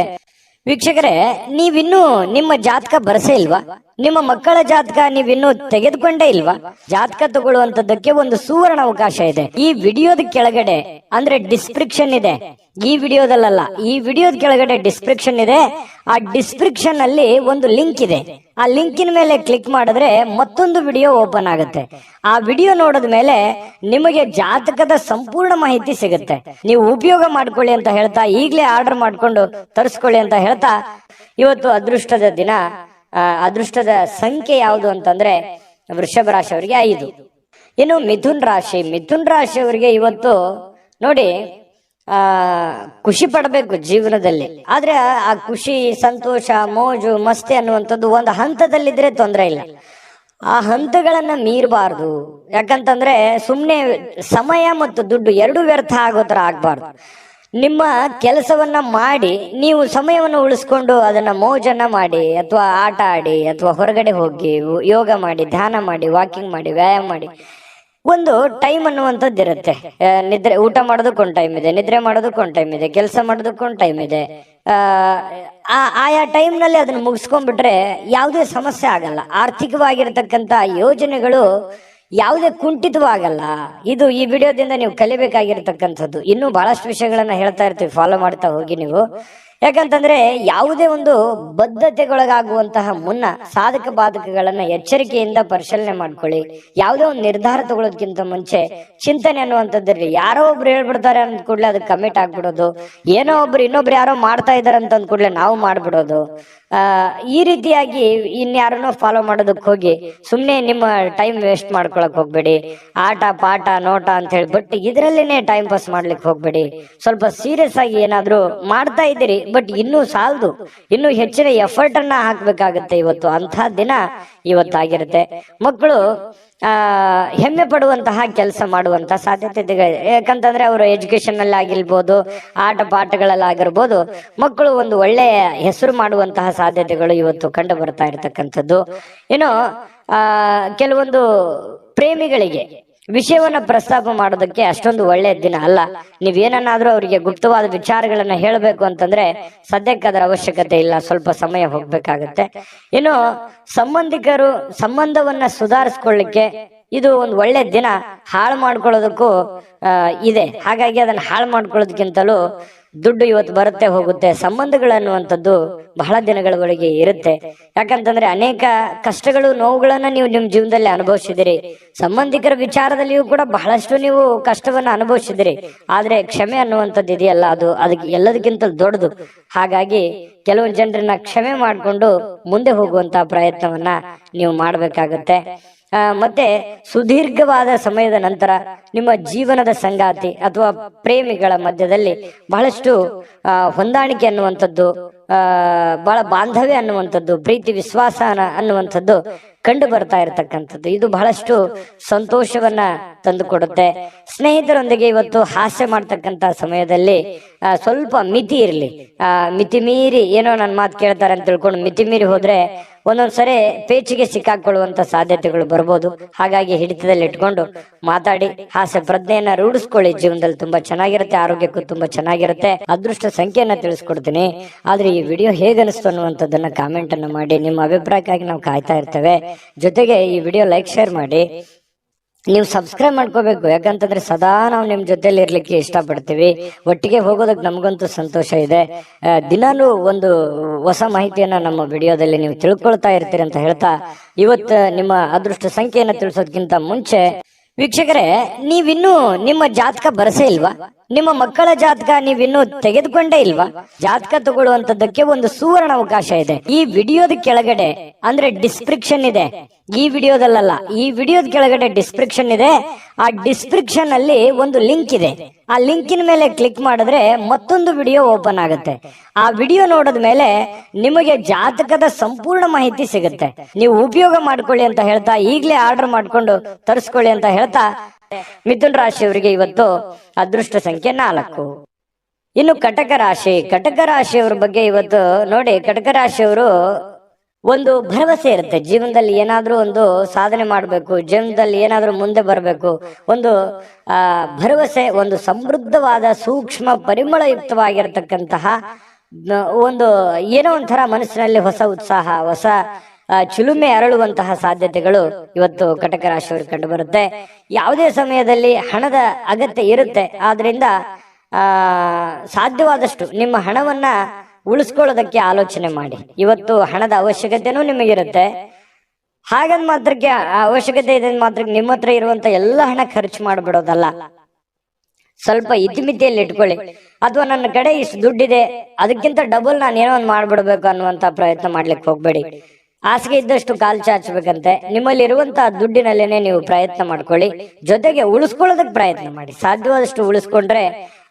ವೀಕ್ಷಕರೇ, ನೀವಿನ್ನೂ ನಿಮ್ಮ ಜಾತಕ ಬರಸೇ ಇಲ್ವಾ? ನಿಮ್ಮ ಮಕ್ಕಳ ಜಾತಕ ನೀವಿನ್ನೂ ತೆಗೆದುಕೊಂಡೇ ಇಲ್ವಾ? ಜಾತಕ ತಗೊಳ್ಳುವಂತದ್ದಕ್ಕೆ ಒಂದು ಸುವರ್ಣ ಅವಕಾಶ ಇದೆ. ಈ ವಿಡಿಯೋದ ಕೆಳಗಡೆ ಅಂದ್ರೆ ಡಿಸ್ಕ್ರಿಪ್ಷನ್ ಇದೆ. ಈ ವಿಡಿಯೋದಲ್ಲ, ಈ ವಿಡಿಯೋದ ಕೆಳಗಡೆ ಡಿಸ್ಕ್ರಿಪ್ಷನ್ ಇದೆ. ಆ ಡಿಸ್ಕ್ರಿಪ್ಷನ್ ಅಲ್ಲಿ ಒಂದು ಲಿಂಕ್ ಇದೆ. ಆ ಲಿಂಕಿನ ಮೇಲೆ ಕ್ಲಿಕ್ ಮಾಡಿದ್ರೆ ಮತ್ತೊಂದು ವಿಡಿಯೋ ಓಪನ್ ಆಗುತ್ತೆ. ಆ ವಿಡಿಯೋ ನೋಡಿದ ಮೇಲೆ ನಿಮಗೆ ಜಾತಕದ ಸಂಪೂರ್ಣ ಮಾಹಿತಿ ಸಿಗುತ್ತೆ. ನೀವು ಉಪಯೋಗ ಮಾಡ್ಕೊಳ್ಳಿ ಅಂತ ಹೇಳ್ತಾ, ಈಗಲೇ ಆರ್ಡರ್ ಮಾಡ್ಕೊಂಡು ತರಿಸ್ಕೊಳ್ಳಿ ಅಂತ ಹೇಳ್ತಾ, ಇವತ್ತು ಅದೃಷ್ಟದ ದಿನ. ಅದೃಷ್ಟದ ಸಂಖ್ಯೆ ಯಾವುದು ಅಂತಂದ್ರೆ ವೃಷಭ ರಾಶಿಯವರಿಗೆ 5. ಇನ್ನು ಮಿಥುನ್ ರಾಶಿಯವರಿಗೆ ಇವತ್ತು ನೋಡಿ, ಖುಷಿ ಪಡಬೇಕು ಜೀವನದಲ್ಲಿ. ಆದ್ರೆ ಆ ಖುಷಿ, ಸಂತೋಷ, ಮೋಜು, ಮಸ್ತಿ ಅನ್ನುವಂಥದ್ದು ಒಂದು ಹಂತದಲ್ಲಿದ್ರೆ ತೊಂದರೆ ಇಲ್ಲ. ಆ ಹಂತಗಳನ್ನ ಮೀರಬಾರ್ದು. ಯಾಕಂತಂದ್ರೆ ಸುಮ್ಮನೆ ಸಮಯ ಮತ್ತು ದುಡ್ಡು ಎರಡೂ ವ್ಯರ್ಥ ಆಗೋ ತರ ಆಗ್ಬಾರ್ದು. ನಿಮ್ಮ ಕೆಲಸವನ್ನ ಮಾಡಿ ನೀವು ಸಮಯವನ್ನು ಉಳಿಸ್ಕೊಂಡು ಅದನ್ನ ಮೋಜನ್ನ ಮಾಡಿ, ಅಥವಾ ಆಟ ಆಡಿ, ಅಥವಾ ಹೊರಗಡೆ ಹೋಗಿ ಯೋಗ ಮಾಡಿ, ಧ್ಯಾನ ಮಾಡಿ, ವಾಕಿಂಗ್ ಮಾಡಿ, ವ್ಯಾಯಾಮ ಮಾಡಿ. ಒಂದು ಟೈಮ್ ಅನ್ನುವಂಥದ್ದು ಇರುತ್ತೆ. ನಿದ್ರೆ, ಊಟ ಮಾಡೋದಕ್ಕೊಂದು ಟೈಮ್ ಇದೆ, ನಿದ್ರೆ ಮಾಡೋದಕ್ಕೊಂದು ಟೈಮ್ ಇದೆ, ಕೆಲಸ ಮಾಡೋದಕ್ಕೊಂದು ಟೈಮ್ ಇದೆ. ಆಯಾ ಟೈಮ್ ನಲ್ಲಿ ಅದನ್ನ ಮುಗಿಸ್ಕೊಂಡ್ಬಿಟ್ರೆ ಯಾವುದೇ ಸಮಸ್ಯೆ ಆಗಲ್ಲ. ಆರ್ಥಿಕವಾಗಿರತಕ್ಕಂತ ಯೋಜನೆಗಳು ಯಾವುದೇ ಕುಂಠಿತವಾಗಲ್ಲ. ಇದು ಈ ವಿಡಿಯೋದಿಂದ ನೀವು ಕಲಿಬೇಕಾಗಿರ್ತಕ್ಕಂಥದ್ದು. ಇನ್ನೂ ಬಹಳಷ್ಟು ವಿಷಯಗಳನ್ನ ಹೇಳ್ತಾ ಇರ್ತೀವಿ, ಫಾಲೋ ಮಾಡ್ತಾ ಹೋಗಿ ನೀವು. ಯಾಕಂತಂದ್ರೆ ಯಾವುದೇ ಒಂದು ಬದ್ಧತೆಗೊಳಗಾಗುವಂತಹ ಮುನ್ನ ಸಾಧಕ ಬಾಧಕಗಳನ್ನ ಎಚ್ಚರಿಕೆಯಿಂದ ಪರಿಶೀಲನೆ ಮಾಡ್ಕೊಳ್ಳಿ. ಯಾವುದೇ ಒಂದು ನಿರ್ಧಾರ ತಗೊಳ್ಳೋದಕ್ಕಿಂತ ಮುಂಚೆ ಚಿಂತನೆ ಅನ್ನುವಂಥದ್ದಿರಲಿ. ಯಾರೋ ಒಬ್ರು ಹೇಳ್ಬಿಡ್ತಾರೆ ಅಂದ ಕೂಡಲೇ ಅದಕ್ಕೆ ಕಮಿಟ್ ಆಗ್ಬಿಡೋದು, ಏನೋ ಒಬ್ರು ಇನ್ನೊಬ್ರು ಯಾರೋ ಮಾಡ್ತಾ ಇದಾರೆ ಅಂತ ಅಂದ ಕೂಡಲೇ ನಾವು ಮಾಡ್ಬಿಡೋದು, ಈ ರೀತಿಯಾಗಿ ಇನ್ಯಾರನ್ನೋ ಫಾಲೋ ಮಾಡೋದಕ್ಕೆ ಹೋಗಿ ಸುಮ್ನೆ ನಿಮ್ಮ ಟೈಮ್ ವೇಸ್ಟ್ ಮಾಡ್ಕೊಳಕ್ ಹೋಗ್ಬೇಡಿ. ಆಟ ಪಾಠ ನೋಟ ಅಂತ ಹೇಳಿ ಬಟ್ ಇದ್ರಲ್ಲೇನೆ ಟೈಮ್ ಪಾಸ್ ಮಾಡ್ಲಿಕ್ಕೆ ಹೋಗ್ಬೇಡಿ. ಸ್ವಲ್ಪ ಸೀರಿಯಸ್ ಆಗಿ ಏನಾದ್ರು ಮಾಡ್ತಾ ಇದ್ದೀರಿ, ಬಟ್ ಇನ್ನೂ ಸಾಲದು, ಇನ್ನೂ ಹೆಚ್ಚಿನ ಎಫರ್ಟ್ ಅನ್ನ ಹಾಕ್ಬೇಕಾಗತ್ತೆ. ಇವತ್ತು ಅಂಥ ದಿನ ಇವತ್ತಾಗಿರುತ್ತೆ. ಮಕ್ಕಳು ಹೆಮ್ಮೆ ಪಡುವಂತಹ ಕೆಲಸ ಮಾಡುವಂತಹ ಸಾಧ್ಯತೆ ಇದೆ. ಯಾಕಂತಂದ್ರೆ ಅವರು ಎಜುಕೇಶನ್ ಅಲ್ಲಿ ಆಗಿರ್ಬೋದು, ಆಟ ಪಾಠಗಳಲ್ಲಿ ಆಗಿರ್ಬೋದು, ಮಕ್ಕಳು ಒಂದು ಒಳ್ಳೆಯ ಹೆಸರು ಮಾಡುವಂತಹ ಸಾಧ್ಯತೆಗಳು ಇವತ್ತು ಕಂಡು ಬರ್ತಾ ಇರತಕ್ಕಂಥದ್ದು. ಇನ್ನು ಕೆಲವೊಂದು ಪ್ರೇಮಿಗಳಿಗೆ ವಿಷಯವನ್ನ ಪ್ರಸ್ತಾಪ ಮಾಡೋದಕ್ಕೆ ಅಷ್ಟೊಂದು ಒಳ್ಳೆಯ ದಿನ ಅಲ್ಲ. ನೀವೇನಾದ್ರೂ ಅವರಿಗೆ ಗುಪ್ತವಾದ ವಿಚಾರಗಳನ್ನ ಹೇಳಬೇಕು ಅಂತಂದ್ರೆ ಸದ್ಯಕ್ಕೆ ಅದರ ಅವಶ್ಯಕತೆ ಇಲ್ಲ, ಸ್ವಲ್ಪ ಸಮಯ ಹೋಗ್ಬೇಕಾಗತ್ತೆ. ಇನ್ನು ಸಂಬಂಧಿಕರು ಸಂಬಂಧವನ್ನ ಸುಧಾರಿಸ್ಕೊಳ್ಳಿಕ್ಕೆ ಇದು ಒಂದು ಒಳ್ಳೆ ದಿನ. ಹಾಳು ಮಾಡ್ಕೊಳ್ಳೋದಕ್ಕೂ ಇದೆ. ಹಾಗಾಗಿ ಅದನ್ನ ಹಾಳು ಮಾಡ್ಕೊಳ್ಳೋದಕ್ಕಿಂತಲೂ ದುಡ್ಡು ಇವತ್ತು ಬರುತ್ತೆ ಹೋಗುತ್ತೆ. ಸಂಬಂಧಗಳನ್ನುವಂಥದ್ದು ಬಹಳ ದಿನಗಳವರೆಗೆ ಇರುತ್ತೆ. ಯಾಕಂತಂದ್ರೆ ಅನೇಕ ಕಷ್ಟಗಳು, ನೋವುಗಳನ್ನ ನೀವು ನಿಮ್ಮ ಜೀವನದಲ್ಲಿ ಅನುಭವಿಸಿದಿರಿ. ಸಂಬಂಧಿಕರ ವಿಚಾರದಲ್ಲಿಯೂ ಕೂಡ ಬಹಳಷ್ಟು ನೀವು ಕಷ್ಟವನ್ನ ಅನುಭವಿಸಿದಿರಿ. ಆದ್ರೆ ಕ್ಷಮೆ ಅನ್ನುವಂಥದ್ದು ಇದೆಯಲ್ಲ, ಅದಕ್ಕೆ ಎಲ್ಲದಕ್ಕಿಂತ ದೊಡ್ಡದು. ಹಾಗಾಗಿ ಕೆಲವೊಂದು ಜನರನ್ನ ಕ್ಷಮೆ ಮಾಡಿಕೊಂಡು ಮುಂದೆ ಹೋಗುವಂತಹ ಪ್ರಯತ್ನವನ್ನ ನೀವು ಮಾಡ್ಬೇಕಾಗತ್ತೆ. ಮತ್ತೆ ಸುದೀರ್ಘವಾದ ಸಮಯದ ನಂತರ ನಿಮ್ಮ ಜೀವನದ ಸಂಗಾತಿ ಅಥವಾ ಪ್ರೇಮಿಗಳ ಮಧ್ಯದಲ್ಲಿ ಬಹಳಷ್ಟು ಹೊಂದಾಣಿಕೆ ಅನ್ನುವಂಥದ್ದು, ಬಹಳ ಬಾಂಧವ್ಯ ಅನ್ನುವಂಥದ್ದು, ಪ್ರೀತಿ ವಿಶ್ವಾಸ ಅನ್ನುವಂಥದ್ದು ಕಂಡು ಬರ್ತಾ ಇರತಕ್ಕಂಥದ್ದು. ಇದು ಬಹಳಷ್ಟು ಸಂತೋಷವನ್ನ ತಂದುಕೊಡುತ್ತೆ. ಸ್ನೇಹಿತರೊಂದಿಗೆ ಇವತ್ತು ಹಾಸ್ಯ ಮಾಡ್ತಕ್ಕಂಥ ಸಮಯದಲ್ಲಿ ಸ್ವಲ್ಪ ಮಿತಿ ಇರಲಿ. ಮಿತಿ ಮೀರಿ ಏನೋ ನನ್ನ ಮಾತು ಕೇಳ್ತಾರೆ ಅಂತ ತಿಳ್ಕೊಂಡು ಮಿತಿ ಮೀರಿ ಹೋದ್ರೆ ಒಂದೊಂದ್ಸರಿ ಪೇಚಿಗೆ ಸಿಕ್ಕಾಕೊಳ್ಳುವಂತ ಸಾಧ್ಯತೆಗಳು ಬರ್ಬೋದು. ಹಾಗಾಗಿ ಹಿಡಿತದಲ್ಲಿ ಇಟ್ಕೊಂಡು ಮಾತಾಡಿ ಹಾಸ್ಯ ಪ್ರಜ್ಞೆಯನ್ನ ರೂಢಿಸ್ಕೊಳ್ಳಿ. ಜೀವನದಲ್ಲಿ ತುಂಬಾ ಚೆನ್ನಾಗಿರುತ್ತೆ, ಆರೋಗ್ಯಕ್ಕೂ ತುಂಬಾ ಚೆನ್ನಾಗಿರುತ್ತೆ. ಅದೃಷ್ಟ ಸಂಖ್ಯೆಯನ್ನ ತಿಳಿಸ್ಕೊಡ್ತೀನಿ. ಆದ್ರೆ ಈ ವಿಡಿಯೋ ಹೇಗೆ ಅನಿಸ್ತು ಅನ್ನುವಂಥದ್ದನ್ನ ಕಾಮೆಂಟ್ ಅನ್ನು ಮಾಡಿ. ನಿಮ್ಮ ಅಭಿಪ್ರಾಯಕ್ಕಾಗಿ ನಾವು ಕಾಯ್ತಾ ಇರ್ತೇವೆ. ಜೊತೆಗೆ ಈ ವಿಡಿಯೋ ಲೈಕ್ ಶೇರ್ ಮಾಡಿ. ನೀವು ಸಬ್ಸ್ಕ್ರೈಬ್ ಮಾಡ್ಕೋಬೇಕು, ಯಾಕಂತಂದ್ರೆ ಸದಾ ನಾವು ನಿಮ್ ಜೊತೆಲಿ ಇರ್ಲಿಕ್ಕೆ ಇಷ್ಟಪಡ್ತೀವಿ. ಒಟ್ಟಿಗೆ ಹೋಗೋದಕ್ಕೆ ನಮಗಂತೂ ಸಂತೋಷ ಇದೆ. ದಿನಾನು ಒಂದು ಹೊಸ ಮಾಹಿತಿಯನ್ನ ನಮ್ಮ ವಿಡಿಯೋದಲ್ಲಿ ನೀವು ತಿಳ್ಕೊಳ್ತಾ ಇರ್ತೀರಿ ಅಂತ ಹೇಳ್ತಾ, ಇವತ್ತು ನಿಮ್ಮ ಅದೃಷ್ಟ ಸಂಖ್ಯೆಯನ್ನ ತಿಳಿಸೋದಕ್ಕಿಂತ ಮುಂಚೆ ವೀಕ್ಷಕರೇ, ನೀವಿನ್ನೂ ನಿಮ್ಮ ಜಾತಕ ಬರಸೇ ಇಲ್ವಾ? ನಿಮ್ಮ ಮಕ್ಕಳ ಜಾತಕ ನೀವಿನ್ನೂ ತೆಗೆದುಕೊಂಡೇ ಇಲ್ವಾ? ಜಾತಕ ತಗೊಳ್ಳುವಂತದ್ದಕ್ಕೆ ಒಂದು ಸುವರ್ಣ ಅವಕಾಶ ಇದೆ. ಈ ವಿಡಿಯೋದ ಕೆಳಗಡೆ ಅಂದ್ರೆ ಡಿಸ್ಕ್ರಿಪ್ಷನ್ ಇದೆ, ಈ ವಿಡಿಯೋದಲ್ಲ, ಈ ವಿಡಿಯೋದ ಕೆಳಗಡೆ ಡಿಸ್ಕ್ರಿಪ್ಷನ್ ಇದೆ. ಆ ಡಿಸ್ಕ್ರಿಪ್ಷನ್ ಅಲ್ಲಿ ಒಂದು ಲಿಂಕ್ ಇದೆ. ಆ ಲಿಂಕಿನ ಮೇಲೆ ಕ್ಲಿಕ್ ಮಾಡಿದ್ರೆ ಮತ್ತೊಂದು ವಿಡಿಯೋ ಓಪನ್ ಆಗುತ್ತೆ. ಆ ವಿಡಿಯೋ ನೋಡಿದ ಮೇಲೆ ನಿಮಗೆ ಜಾತಕದ ಸಂಪೂರ್ಣ ಮಾಹಿತಿ ಸಿಗುತ್ತೆ. ನೀವು ಉಪಯೋಗ ಮಾಡ್ಕೊಳ್ಳಿ ಅಂತ ಹೇಳ್ತಾ, ಈಗಲೇ ಆರ್ಡರ್ ಮಾಡ್ಕೊಂಡು ತರಿಸ್ಕೊಳ್ಳಿ ಅಂತ ಹೇಳ್ತಾ, ಮಿಥುನ ರಾಶಿಯವರಿಗೆ ಇವತ್ತು ಅದೃಷ್ಟ ಸಂಖ್ಯೆ 4. ಇನ್ನು ಕಟಕ ರಾಶಿಯವರ ಬಗ್ಗೆ ಇವತ್ತು ನೋಡಿ. ಕಟಕ ರಾಶಿಯವರು ಒಂದು ಭರವಸೆ ಇರುತ್ತೆ, ಜೀವನದಲ್ಲಿ ಏನಾದ್ರೂ ಒಂದು ಸಾಧನೆ ಮಾಡಬೇಕು, ಜೀವನದಲ್ಲಿ ಏನಾದ್ರೂ ಮುಂದೆ ಬರಬೇಕು, ಒಂದು ಭರವಸೆ, ಒಂದು ಸಮೃದ್ಧವಾದ ಸೂಕ್ಷ್ಮ ಪರಿಮಳಯುಕ್ತವಾಗಿರತಕ್ಕಂತಹ ಒಂದು ಏನೋ ಒಂಥರ ಮನಸ್ಸಿನಲ್ಲಿ ಹೊಸ ಉತ್ಸಾಹ, ಹೊಸ ಚಿಲುಮೆ ಅರಳುವಂತಹ ಸಾಧ್ಯತೆಗಳು ಇವತ್ತು ಕಟಕ ರಾಶಿಯವರಿಗೆ ಕಂಡು ಬರುತ್ತೆ. ಯಾವುದೇ ಸಮಯದಲ್ಲಿ ಹಣದ ಅಗತ್ಯ ಇರುತ್ತೆ, ಆದ್ರಿಂದ ಸಾಧ್ಯವಾದಷ್ಟು ನಿಮ್ಮ ಹಣವನ್ನ ಉಳಿಸ್ಕೊಳ್ಳೋದಕ್ಕೆ ಆಲೋಚನೆ ಮಾಡಿ. ಇವತ್ತು ಹಣದ ಅವಶ್ಯಕತೆನೂ ನಿಮಗಿರುತ್ತೆ, ಹಾಗಂದ್ ಮಾತ್ರಕ್ಕೆ ಅವಶ್ಯಕತೆ ಇದೆ ಮಾತ್ರಕ್ಕೆ ನಿಮ್ಮ ಹತ್ರ ಇರುವಂತ ಎಲ್ಲ ಹಣ ಖರ್ಚು ಮಾಡಿಬಿಡೋದಲ್ಲ. ಸ್ವಲ್ಪ ಇತಿಮಿತಿಯಲ್ಲಿ ಇಟ್ಕೊಳ್ಳಿ. ಅಥವಾ ನನ್ನ ಕಡೆ ಇಷ್ಟು ದುಡ್ಡಿದೆ, ಅದಕ್ಕಿಂತ ಡಬಲ್ ನಾನು ಏನೋ ಒಂದು ಮಾಡ್ಬಿಡ್ಬೇಕು ಅನ್ನುವಂತ ಪ್ರಯತ್ನ ಮಾಡ್ಲಿಕ್ಕೆ ಹೋಗ್ಬೇಡಿ. ಹಾಸಿಗೆ ಇದ್ದಷ್ಟು ಕಾಲು ಚಾಚಬೇಕಂತೆ. ನಿಮ್ಮಲ್ಲಿ ಇರುವಂತಹ ದುಡ್ಡಿನಲ್ಲೇನೆ ನೀವು ಪ್ರಯತ್ನ ಮಾಡ್ಕೊಳ್ಳಿ, ಜೊತೆಗೆ ಉಳಿಸ್ಕೊಳ್ಳೋದಕ್ಕೆ ಪ್ರಯತ್ನ ಮಾಡಿ. ಸಾಧ್ಯವಾದಷ್ಟು ಉಳಿಸ್ಕೊಂಡ್ರೆ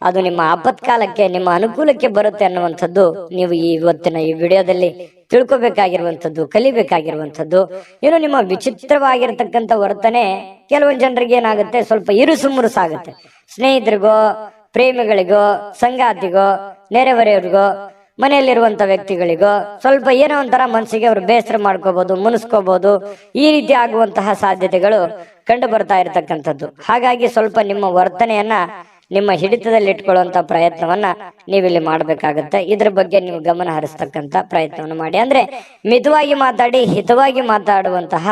ಅದು ನಿಮ್ಮ ಆಪತ್ಕಾಲಕ್ಕೆ, ನಿಮ್ಮ ಅನುಕೂಲಕ್ಕೆ ಬರುತ್ತೆ ಅನ್ನುವಂಥದ್ದು ನೀವು ಇವತ್ತಿನ ಈ ವಿಡಿಯೋದಲ್ಲಿ ತಿಳ್ಕೊಬೇಕಾಗಿರುವಂಥದ್ದು, ಕಲಿಬೇಕಾಗಿರುವಂಥದ್ದು. ಏನು ನಿಮ್ಮ ವಿಚಿತ್ರವಾಗಿರ್ತಕ್ಕಂಥ ವರ್ತನೆ ಕೆಲವೊಂದು ಜನರಿಗೆ ಏನಾಗುತ್ತೆ, ಸ್ವಲ್ಪ ಇರುಸು ಮುರುಸಾಗುತ್ತೆ. ಸ್ನೇಹಿತರಿಗೋ, ಪ್ರೇಮಿಗಳಿಗೋ, ಸಂಗಾತಿಗೋ, ನೆರೆಹೊರೆಯವ್ರಿಗೋ, ಮನೆಯಲ್ಲಿರುವಂತ ವ್ಯಕ್ತಿಗಳಿಗೋ ಸ್ವಲ್ಪ ಏನೋ ಒಂಥರ ಮನಸ್ಸಿಗೆ ಅವರು ಬೇಸರ ಮಾಡ್ಕೋಬಹುದು, ಮುನಿಸ್ಕೋಬಹುದು. ಈ ರೀತಿ ಆಗುವಂತಹ ಸಾಧ್ಯತೆಗಳು ಕಂಡು ಬರ್ತಾ ಇರತಕ್ಕಂಥದ್ದು. ಹಾಗಾಗಿ ಸ್ವಲ್ಪ ನಿಮ್ಮ ವರ್ತನೆಯನ್ನ ನಿಮ್ಮ ಹಿಡಿತದಲ್ಲಿ ಇಟ್ಕೊಳ್ಳುವಂತ ಪ್ರಯತ್ನವನ್ನ ನೀವಿಲ್ಲಿ ಮಾಡ್ಬೇಕಾಗತ್ತೆ. ಇದ್ರ ಬಗ್ಗೆ ನೀವು ಗಮನ ಹರಿಸ್ತಕ್ಕಂತ ಪ್ರಯತ್ನವನ್ನು ಮಾಡಿ. ಅಂದ್ರೆ ಮಿತವಾಗಿ ಮಾತಾಡಿ, ಹಿತವಾಗಿ ಮಾತಾಡುವಂತಹ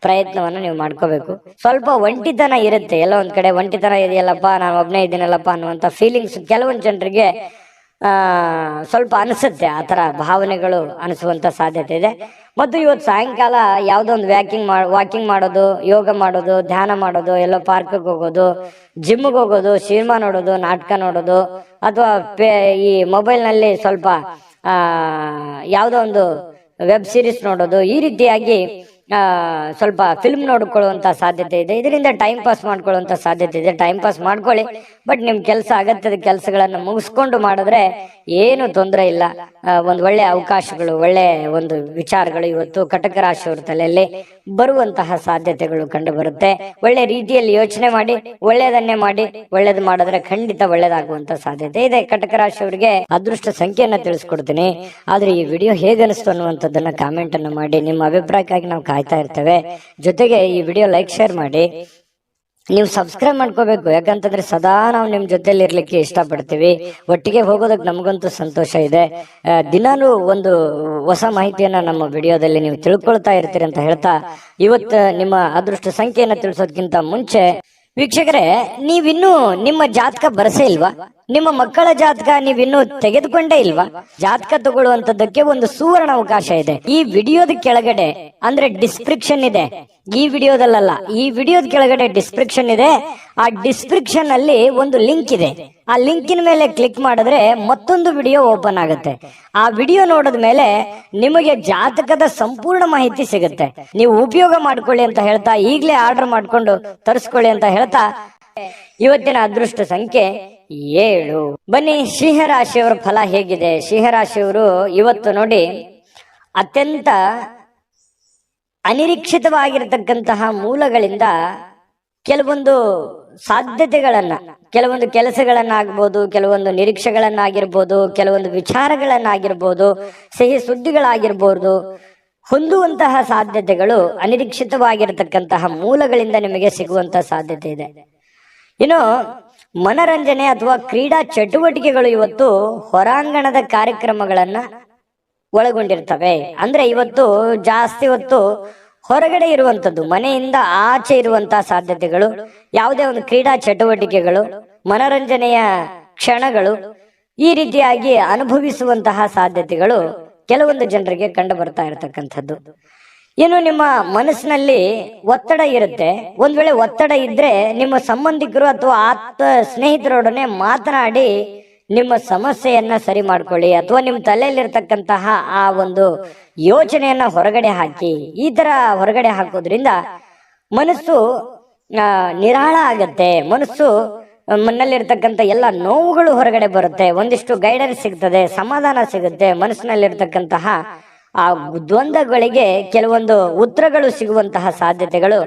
ಪ್ರಯತ್ನವನ್ನ ನೀವು ಮಾಡ್ಕೋಬೇಕು. ಸ್ವಲ್ಪ ಒಂಟಿತನ ಇರುತ್ತೆ, ಎಲ್ಲ ಒಂದ್ ಕಡೆ ಒಂಟಿತನ ಇದೆಯಲ್ಲಪ್ಪ, ನಾನು ಒಬ್ನೇ ಇದ್ದೀನಲ್ಲಪ್ಪ ಅನ್ನುವಂತ ಫೀಲಿಂಗ್ಸ್ ಕೆಲವೊಂದು ಜನರಿಗೆ ಸ್ವಲ್ಪ ಅನಿಸುತ್ತೆ. ಆ ತರ ಭಾವನೆಗಳು ಅನಿಸುವಂತ ಸಾಧ್ಯತೆ ಇದೆ. ಮತ್ತು ಇವತ್ತು ಸಾಯಂಕಾಲ ಯಾವುದೋ ಒಂದು ವಾಕಿಂಗ್ ಮಾಡೋದು, ಯೋಗ ಮಾಡೋದು, ಧ್ಯಾನ ಮಾಡೋದು, ಎಲ್ಲೋ ಪಾರ್ಕ್ಗೆ ಹೋಗೋದು, ಜಿಮ್ಗೆ ಹೋಗೋದು, ಸಿನಿಮಾ ನೋಡೋದು, ನಾಟಕ ನೋಡೋದು, ಅಥವಾ ಈ ಮೊಬೈಲ್ನಲ್ಲಿ ಸ್ವಲ್ಪ ಯಾವುದೋ ಒಂದು ವೆಬ್ ಸೀರೀಸ್ ನೋಡೋದು, ಈ ರೀತಿಯಾಗಿ ಸ್ವಲ್ಪ ಫಿಲ್ಮ್ ನೋಡ್ಕೊಳ್ಳುವಂತ ಸಾಧ್ಯತೆ ಇದೆ. ಇದರಿಂದ ಟೈಮ್ ಪಾಸ್ ಮಾಡ್ಕೊಳ್ಳುವಂತ ಸಾಧ್ಯತೆ ಇದೆ. ಟೈಮ್ ಪಾಸ್ ಮಾಡ್ಕೊಳ್ಳಿ, ಬಟ್ ನಿಮ್ ಕೆಲಸ, ಅಗತ್ಯದ ಕೆಲಸಗಳನ್ನ ಮುಗಿಸ್ಕೊಂಡು ಮಾಡಿದ್ರೆ ಏನು ತೊಂದರೆ ಇಲ್ಲ. ಒಂದು ಒಳ್ಳೆ ಅವಕಾಶಗಳು, ಒಳ್ಳೆ ಒಂದು ವಿಚಾರಗಳು ಇವತ್ತು ಕಟಕ ರಾಶಿಯವರ ತಲೆಯಲ್ಲಿ ಬರುವಂತಹ ಸಾಧ್ಯತೆಗಳು ಕಂಡು ಬರುತ್ತೆ. ಒಳ್ಳೆ ರೀತಿಯಲ್ಲಿ ಯೋಚನೆ ಮಾಡಿ, ಒಳ್ಳೆಯದನ್ನೇ ಮಾಡಿ, ಒಳ್ಳೇದು ಮಾಡಿದ್ರೆ ಖಂಡಿತ ಒಳ್ಳೇದಾಗುವಂತ ಸಾಧ್ಯತೆ ಇದೆ. ಕಟಕ ರಾಶಿಯವರಿಗೆ ಅದೃಷ್ಟ ಸಂಖ್ಯೆಯನ್ನ ತಿಳಿಸ್ಕೊಡ್ತೀನಿ. ಆದ್ರೆ ಈ ವಿಡಿಯೋ ಹೇಗನಿಸ್ತು ಅನ್ನುವಂಥದ್ದನ್ನ ಕಾಮೆಂಟ್ ಅನ್ನು ಮಾಡಿ. ನಿಮ್ಮ ಅಭಿಪ್ರಾಯಕ್ಕಾಗಿ ನಾವು ಕಾಯ್ತಾ ಇರ್ತೇವೆ. ಜೊತೆಗೆ ಈ ವಿಡಿಯೋ ಲೈಕ್, ಶೇರ್ ಮಾಡಿ. ನೀವು ಸಬ್ಸ್ಕ್ರೈಬ್ ಮಾಡ್ಕೋಬೇಕು, ಯಾಕಂತಂದ್ರೆ ಸದಾ ನಾವು ನಿಮ್ ಜೊತೆಲಿ ಇರ್ಲಿಕ್ಕೆ ಇಷ್ಟಪಡ್ತೀವಿ. ಒಟ್ಟಿಗೆ ಹೋಗೋದಕ್ಕೆ ನಮಗಂತೂ ಸಂತೋಷ ಇದೆ. ದಿನಾನು ಒಂದು ಹೊಸ ಮಾಹಿತಿಯನ್ನ ನಮ್ಮ ವಿಡಿಯೋದಲ್ಲಿ ನೀವು ತಿಳ್ಕೊಳ್ತಾ ಇರ್ತೀರಿ ಅಂತ ಹೇಳ್ತಾ, ಇವತ್ತು ನಿಮ್ಮ ಅದೃಷ್ಟ ಸಂಖ್ಯೆಯನ್ನ ತಿಳಿಸೋದಕ್ಕಿಂತ ಮುಂಚೆ ವೀಕ್ಷಕರೇ, ನೀವಿನ್ನೂ ನಿಮ್ಮ ಜಾತಕ ಬರಸೇ ಇಲ್ವಾ? ನಿಮ್ಮ ಮಕ್ಕಳ ಜಾತಕ ನೀವಿನ್ನೂ ತೆಗೆದುಕೊಂಡೇ ಇಲ್ವಾ? ಜಾತಕ ತಗೊಳ್ಳುವಂತದ್ದಕ್ಕೆ ಒಂದು ಸುವರ್ಣ ಅವಕಾಶ ಇದೆ. ಈ ವಿಡಿಯೋದ ಕೆಳಗಡೆ ಅಂದ್ರೆ ಡಿಸ್ಕ್ರಿಪ್ಷನ್ ಇದೆ, ಈ ವಿಡಿಯೋದಲ್ಲ, ಈ ವಿಡಿಯೋದ ಕೆಳಗಡೆ ಡಿಸ್ಕ್ರಿಪ್ಷನ್ ಇದೆ. ಆ ಡಿಸ್ಕ್ರಿಪ್ಷನ್ ಅಲ್ಲಿ ಒಂದು ಲಿಂಕ್ ಇದೆ. ಆ ಲಿಂಕಿನ ಮೇಲೆ ಕ್ಲಿಕ್ ಮಾಡಿದ್ರೆ ಮತ್ತೊಂದು ವಿಡಿಯೋ ಓಪನ್ ಆಗುತ್ತೆ. ಆ ವಿಡಿಯೋ ನೋಡಿದ ಮೇಲೆ ನಿಮಗೆ ಜಾತಕದ ಸಂಪೂರ್ಣ ಮಾಹಿತಿ ಸಿಗುತ್ತೆ. ನೀವು ಉಪಯೋಗ ಮಾಡ್ಕೊಳ್ಳಿ ಅಂತ ಹೇಳ್ತಾ, ಈಗಲೇ ಆರ್ಡರ್ ಮಾಡ್ಕೊಂಡು ತರಿಸ್ಕೊಳ್ಳಿ ಅಂತ ಹೇಳ್ತಾ, ಇವತ್ತಿನ ಅದೃಷ್ಟ ಸಂಖ್ಯೆ 7. ಬನ್ನಿ, ಸಿಂಹರಾಶಿಯವರ ಫಲ ಹೇಗಿದೆ. ಸಿಂಹರಾಶಿಯವರು ಇವತ್ತು ನೋಡಿ, ಅತ್ಯಂತ ಅನಿರೀಕ್ಷಿತವಾಗಿರತಕ್ಕಂತಹ ಮೂಲಗಳಿಂದ ಕೆಲವೊಂದು ಸಾಧ್ಯತೆಗಳನ್ನ, ಕೆಲವೊಂದು ಕೆಲಸಗಳನ್ನಾಗಬಹುದು, ಕೆಲವೊಂದು ನಿರೀಕ್ಷೆಗಳನ್ನಾಗಿರ್ಬೋದು, ಕೆಲವೊಂದು ವಿಚಾರಗಳನ್ನಾಗಿರ್ಬೋದು, ಸಿಹಿ ಸುದ್ದಿಗಳಾಗಿರ್ಬೋದು, ಹೊಂದುವಂತಹ ಸಾಧ್ಯತೆಗಳು ಅನಿರೀಕ್ಷಿತವಾಗಿರತಕ್ಕಂತಹ ಮೂಲಗಳಿಂದ ನಿಮಗೆ ಸಿಗುವಂತಹ ಸಾಧ್ಯತೆ ಇದೆ. ಇನ್ನು ಮನರಂಜನೆ ಅಥವಾ ಕ್ರೀಡಾ ಚಟುವಟಿಕೆಗಳು ಇವತ್ತು ಹೊರಾಂಗಣದ ಕಾರ್ಯಕ್ರಮಗಳನ್ನ ಒಳಗೊಂಡಿರ್ತವೆ. ಅಂದ್ರೆ ಇವತ್ತು ಜಾಸ್ತಿ ಹೊತ್ತು ಹೊರಗಡೆ ಇರುವಂತದ್ದು, ಮನೆಯಿಂದ ಆಚೆ ಇರುವಂತಹ ಸಾಧ್ಯತೆಗಳು, ಯಾವುದೇ ಒಂದು ಕ್ರೀಡಾ ಚಟುವಟಿಕೆಗಳು, ಮನರಂಜನೆಯ ಕ್ಷಣಗಳು, ಈ ರೀತಿಯಾಗಿ ಅನುಭವಿಸುವಂತಹ ಸಾಧ್ಯತೆಗಳು ಕೆಲವೊಂದು ಜನರಿಗೆ ಕಂಡು ಬರ್ತಾ ಇರತಕ್ಕಂಥದ್ದು. ಏನು ನಿಮ್ಮ ಮನಸ್ಸಿನಲ್ಲಿ ಒತ್ತಡ ಇರುತ್ತೆ. ಒಂದ್ ವೇಳೆ ಒತ್ತಡ ಇದ್ರೆ ನಿಮ್ಮ ಸಂಬಂಧಿಕರು ಅಥವಾ ಆಪ್ತ ಸ್ನೇಹಿತರೊಡನೆ ಮಾತನಾಡಿ ನಿಮ್ಮ ಸಮಸ್ಯೆಯನ್ನ ಸರಿ ಮಾಡ್ಕೊಳ್ಳಿ, ಅಥವಾ ನಿಮ್ಮ ತಲೆಯಲ್ಲಿರ್ತಕ್ಕಂತಹ ಆ ಒಂದು ಯೋಚನೆಯನ್ನ ಹೊರಗಡೆ ಹಾಕಿ. ಈ ತರ ಹೊರಗಡೆ ಹಾಕೋದ್ರಿಂದ ಮನಸ್ಸು ನಿರಾಳ ಆಗತ್ತೆ. ಮನಸ್ಸು ಮನಲ್ಲಿರ್ತಕ್ಕಂಥ ಎಲ್ಲ ನೋವುಗಳು ಹೊರಗಡೆ ಬರುತ್ತೆ. ಒಂದಿಷ್ಟು ಗೈಡೆನ್ಸ್ ಸಿಗ್ತದೆ, ಸಮಾಧಾನ ಸಿಗುತ್ತೆ. ಮನಸ್ಸಿನಲ್ಲಿರ್ತಕ್ಕಂತಹ ಆ ದ್ವಂದ್ವಗಳಿಗೆ ಕೆಲವೊಂದು ಉತ್ತರಗಳು ಸಿಗುವಂತಹ ಸಾಧ್ಯತೆಗಳು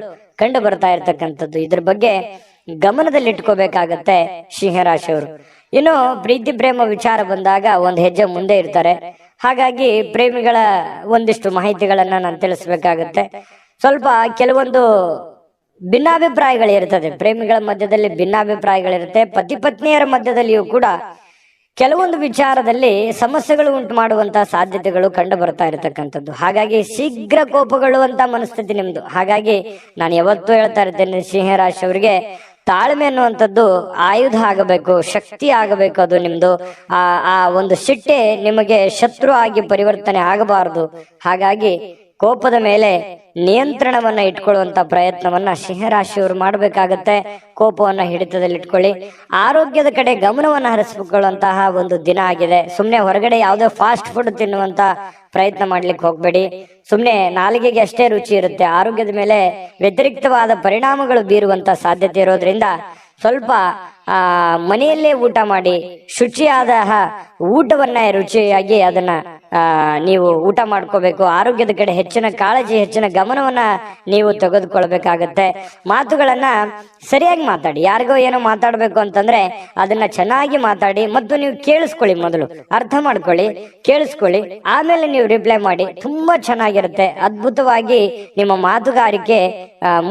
ಕಂಡು ಬರ್ತಾ ಇರ್ತಕ್ಕಂಥದ್ದು. ಇದ್ರ ಬಗ್ಗೆ ಗಮನದಲ್ಲಿಟ್ಕೋಬೇಕಾಗತ್ತೆ ಸಿಂಹರಾಶಿಯವರು. ಇನ್ನು ಪ್ರೀತಿ ಪ್ರೇಮ ವಿಚಾರ ಬಂದಾಗ ಒಂದು ಹೆಜ್ಜೆ ಮುಂದೆ ಇರ್ತಾರೆ. ಹಾಗಾಗಿ ಪ್ರೇಮಿಗಳ ಒಂದಿಷ್ಟು ಮಾಹಿತಿಗಳನ್ನ ನಾನು ತಿಳಿಸ್ಬೇಕಾಗತ್ತೆ. ಸ್ವಲ್ಪ ಕೆಲವೊಂದು ಭಿನ್ನಾಭಿಪ್ರಾಯಗಳಿರ್ತದೆ. ಪ್ರೇಮಿಗಳ ಮಧ್ಯದಲ್ಲಿ ಭಿನ್ನಾಭಿಪ್ರಾಯಗಳಿರುತ್ತೆ. ಪತಿ ಪತ್ನಿಯರ ಮಧ್ಯದಲ್ಲಿಯೂ ಕೂಡ ಕೆಲವೊಂದು ವಿಚಾರದಲ್ಲಿ ಸಮಸ್ಯೆಗಳು ಉಂಟು ಮಾಡುವಂತಹ ಸಾಧ್ಯತೆಗಳು ಕಂಡು ಬರ್ತಾ ಇರತಕ್ಕಂಥದ್ದು. ಹಾಗಾಗಿ ಶೀಘ್ರ ಕೋಪಗೊಳ್ಳುವಂತ ಮನಸ್ಥಿತಿ ನಿಮ್ದು. ಹಾಗಾಗಿ ನಾನು ಯಾವತ್ತೂ ಹೇಳ್ತಾ ಇರ್ತೇನೆ, ಸಿಂಹರಾಶಿಯವರಿಗೆ ತಾಳ್ಮೆ ಅನ್ನುವಂಥದ್ದು ಆಯುಧ ಆಗಬೇಕು, ಶಕ್ತಿ ಆಗಬೇಕು. ಅದು ನಿಮ್ದು ಆ ಒಂದು ಸಿಟ್ಟೆ ನಿಮಗೆ ಶತ್ರು ಆಗಿ ಪರಿವರ್ತನೆ ಆಗಬಾರದು. ಹಾಗಾಗಿ ಕೋಪದ ಮೇಲೆ ನಿಯಂತ್ರಣವನ್ನ ಇಟ್ಕೊಳ್ಳುವಂತ ಪ್ರಯತ್ನವನ್ನ ಸಿಂಹರಾಶಿಯವರು ಮಾಡಬೇಕಾಗತ್ತೆ. ಕೋಪವನ್ನ ಹಿಡಿತದಲ್ಲಿ ಇಟ್ಕೊಳ್ಳಿ. ಆರೋಗ್ಯದ ಕಡೆ ಗಮನವನ್ನ ಹರಿಸಿಕೊಳ್ಳುವಂತಹ ಒಂದು ದಿನ ಆಗಿದೆ. ಸುಮ್ನೆ ಹೊರಗಡೆ ಯಾವುದೇ ಫಾಸ್ಟ್ ಫುಡ್ ತಿನ್ನುವಂತ ಪ್ರಯತ್ನ ಮಾಡ್ಲಿಕ್ಕೆ ಹೋಗ್ಬೇಡಿ. ಸುಮ್ನೆ ನಾಲಿಗೆಗೆ ಅಷ್ಟೇ ರುಚಿ ಇರುತ್ತೆ, ಆರೋಗ್ಯದ ಮೇಲೆ ವ್ಯತಿರಿಕ್ತವಾದ ಪರಿಣಾಮಗಳು ಬೀರುವಂತ ಸಾಧ್ಯತೆ ಇರೋದ್ರಿಂದ ಸ್ವಲ್ಪ ಮನೆಯಲ್ಲೇ ಊಟ ಮಾಡಿ ಶುಚಿಯಾದ ಊಟವನ್ನ ರುಚಿಯಾಗಿ ಅದನ್ನ ನೀವು ಊಟ ಮಾಡ್ಕೋಬೇಕು. ಆರೋಗ್ಯದ ಕಡೆ ಹೆಚ್ಚಿನ ಕಾಳಜಿ, ಹೆಚ್ಚಿನ ಗಮನವನ್ನ ನೀವು ತೆಗೆದುಕೊಳ್ಬೇಕಾಗತ್ತೆ. ಮಾತುಗಳನ್ನ ಸರಿಯಾಗಿ ಮಾತಾಡಿ. ಯಾರಿಗೋ ಏನೋ ಮಾತಾಡ್ಬೇಕು ಅಂತಂದ್ರೆ ಅದನ್ನ ಚೆನ್ನಾಗಿ ಮಾತಾಡಿ ಮತ್ತು ನೀವು ಕೇಳಿಸ್ಕೊಳ್ಳಿ. ಮೊದಲು ಅರ್ಥ ಮಾಡ್ಕೊಳ್ಳಿ, ಕೇಳಿಸ್ಕೊಳ್ಳಿ, ಆಮೇಲೆ ನೀವು ರಿಪ್ಲೈ ಮಾಡಿ. ತುಂಬಾ ಚೆನ್ನಾಗಿರುತ್ತೆ. ಅದ್ಭುತವಾಗಿ ನಿಮ್ಮ ಮಾತುಗಾರಿಕೆ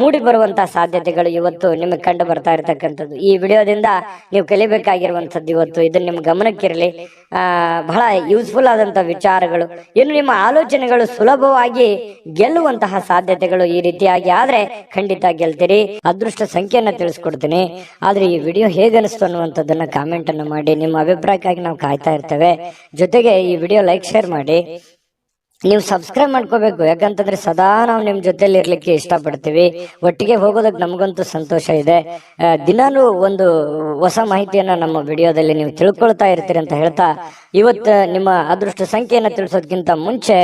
ಮೂಡಿ ಬರುವಂತಹ ಸಾಧ್ಯತೆಗಳು ಇವತ್ತು ನಿಮಗೆ ಕಂಡು ಬರ್ತಾ ಇರತಕ್ಕಂಥದ್ದು. ಈ ವಿಡಿಯೋದಿಂದ ನೀವು ಕಲಿಬೇಕಾಗಿರುವಂತದ್ದು ಇವತ್ತು ಇದನ್ನ ನಿಮ್ಮ ಗಮನಕ್ಕಿರಲಿ. ಬಹಳ ಯೂಸ್ಫುಲ್ ಆದಂತಹ ವಿಚಾರಗಳು. ಇನ್ನು ನಿಮ್ಮ ಆಲೋಚನೆಗಳು ಸುಲಭವಾಗಿ ಗೆಲ್ಲುವಂತಹ ಸಾಧ್ಯತೆಗಳು ಈ ರೀತಿಯಾಗಿ ಆದ್ರೆ ಖಂಡಿತ ಗೆಲ್ತೀರಿ. ಅದೃಷ್ಟ ಸಂಖ್ಯೆಯನ್ನ ತಿಳಿಸ್ಕೊಡ್ತೀನಿ. ಆದ್ರೆ ಈ ವಿಡಿಯೋ ಹೇಗನಿಸ್ತು ಅನ್ನುವಂಥದ್ದನ್ನ ಕಾಮೆಂಟ್ ಅನ್ನು ಮಾಡಿ. ನಿಮ್ಮ ಅಭಿಪ್ರಾಯಕ್ಕಾಗಿ ನಾವು ಕಾಯ್ತಾ ಇರ್ತೇವೆ. ಜೊತೆಗೆ ಈ ವಿಡಿಯೋ ಲೈಕ್, ಶೇರ್ ಮಾಡಿ. ನೀವು ಸಬ್ಸ್ಕ್ರೈಬ್ ಮಾಡ್ಕೋಬೇಕು. ಯಾಕಂತಂದ್ರೆ ಸದಾ ನಾವು ನಿಮ್ ಜೊತೆಲಿ ಇರ್ಲಿಕ್ಕೆ ಇಷ್ಟಪಡ್ತೀವಿ. ಒಟ್ಟಿಗೆ ಹೋಗೋದಕ್ಕೆ ನಮಗಂತೂ ಸಂತೋಷ ಇದೆ. ದಿನಾನು ಒಂದು ಹೊಸ ಮಾಹಿತಿಯನ್ನ ನಮ್ಮ ವಿಡಿಯೋದಲ್ಲಿ ನೀವು ತಿಳ್ಕೊಳ್ತಾ ಇರ್ತೀರಿ ಅಂತ ಹೇಳ್ತಾ, ಇವತ್ತು ನಿಮ್ಮ ಅದೃಷ್ಟ ಸಂಖ್ಯೆಯನ್ನ ತಿಳಿಸೋದಕ್ಕಿಂತ ಮುಂಚೆ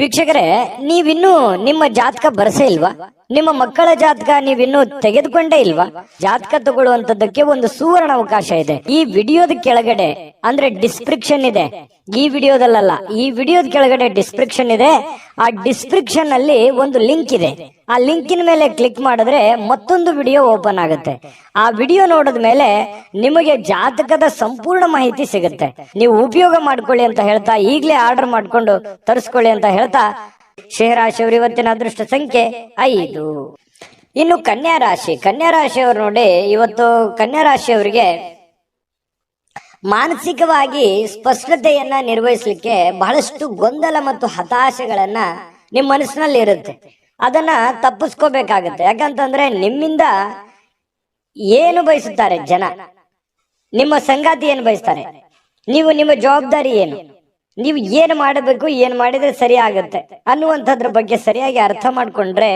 ವೀಕ್ಷಕರೇ, ನೀವಿನ್ನೂ ನಿಮ್ಮ ಜಾತಕ ಬರಸೇ ಇಲ್ವಾ? ನಿಮ್ಮ ಮಕ್ಕಳ ಜಾತಕ ನೀವಿನ್ನೂ ತೆಗೆದುಕೊಂಡೇ ಇಲ್ವಾ? ಜಾತಕ ತಗೊಳ್ಳುವಂತದ್ದಕ್ಕೆ ಒಂದು ಸುವರ್ಣ ಅವಕಾಶ ಇದೆ. ಈ ವಿಡಿಯೋದ ಕೆಳಗಡೆ ಅಂದ್ರೆ ಡಿಸ್ಕ್ರಿಪ್ಷನ್ ಇದೆ. ಈ ವಿಡಿಯೋದಲ್ಲ, ಈ ವಿಡಿಯೋದ ಕೆಳಗಡೆ ಡಿಸ್ಕ್ರಿಪ್ಷನ್ ಇದೆ. ಆ ಡಿಸ್ಕ್ರಿಪ್ಷನ್ ಅಲ್ಲಿ ಒಂದು ಲಿಂಕ್ ಇದೆ. ಆ ಲಿಂಕಿನ ಮೇಲೆ ಕ್ಲಿಕ್ ಮಾಡಿದ್ರೆ ಮತ್ತೊಂದು ವಿಡಿಯೋ ಓಪನ್ ಆಗುತ್ತೆ. ಆ ವಿಡಿಯೋ ನೋಡಿದ ಮೇಲೆ ನಿಮಗೆ ಜಾತಕದ ಸಂಪೂರ್ಣ ಮಾಹಿತಿ ಸಿಗುತ್ತೆ. ನೀವು ಉಪಯೋಗ ಮಾಡ್ಕೊಳ್ಳಿ ಅಂತ ಹೇಳ್ತಾ, ಈಗಲೇ ಆರ್ಡರ್ ಮಾಡ್ಕೊಂಡು ತರಿಸ್ಕೊಳ್ಳಿ ಅಂತ ಹೇಳ್ತಾ, ಸಿಂಹರಾಶಿಯವರು ಇವತ್ತಿನ ಅದೃಷ್ಟ ಸಂಖ್ಯೆ 5. ಇನ್ನು ಕನ್ಯಾ ರಾಶಿ. ಕನ್ಯಾ ರಾಶಿಯವರು ನೋಡಿ, ಇವತ್ತು ಕನ್ಯಾ ರಾಶಿಯವರಿಗೆ ಮಾನಸಿಕವಾಗಿ ಸ್ಪಷ್ಟತೆಯನ್ನ ನಿರ್ವಹಿಸಲಿಕ್ಕೆ ಬಹಳಷ್ಟು ಗೊಂದಲ ಮತ್ತು ಹತಾಶೆಗಳನ್ನ ನಿಮ್ಮ ಮನಸ್ಸಿನಲ್ಲಿ ಇರುತ್ತೆ. ಅದನ್ನ ತಪ್ಪಿಸ್ಕೋಬೇಕಾಗತ್ತೆ. ಯಾಕಂತಂದ್ರೆ ನಿಮ್ಮಿಂದ ಏನು ಬಯಸುತ್ತಾರೆ ಜನ, ನಿಮ್ಮ ಸಂಗಾತಿ ಏನು ಬಯಸ್ತಾರೆ, ನೀವು ನಿಮ್ಮ ಜವಾಬ್ದಾರಿ ಏನು, ನೀವು ಏನು ಮಾಡಬೇಕು, ಏನು ಮಾಡಿದ್ರೆ ಸರಿ ಆಗತ್ತೆ ಅನ್ನುವಂಥದ್ರ ಬಗ್ಗೆ ಸರಿಯಾಗಿ ಅರ್ಥ ಮಾಡ್ಕೊಂಡ್ರೆ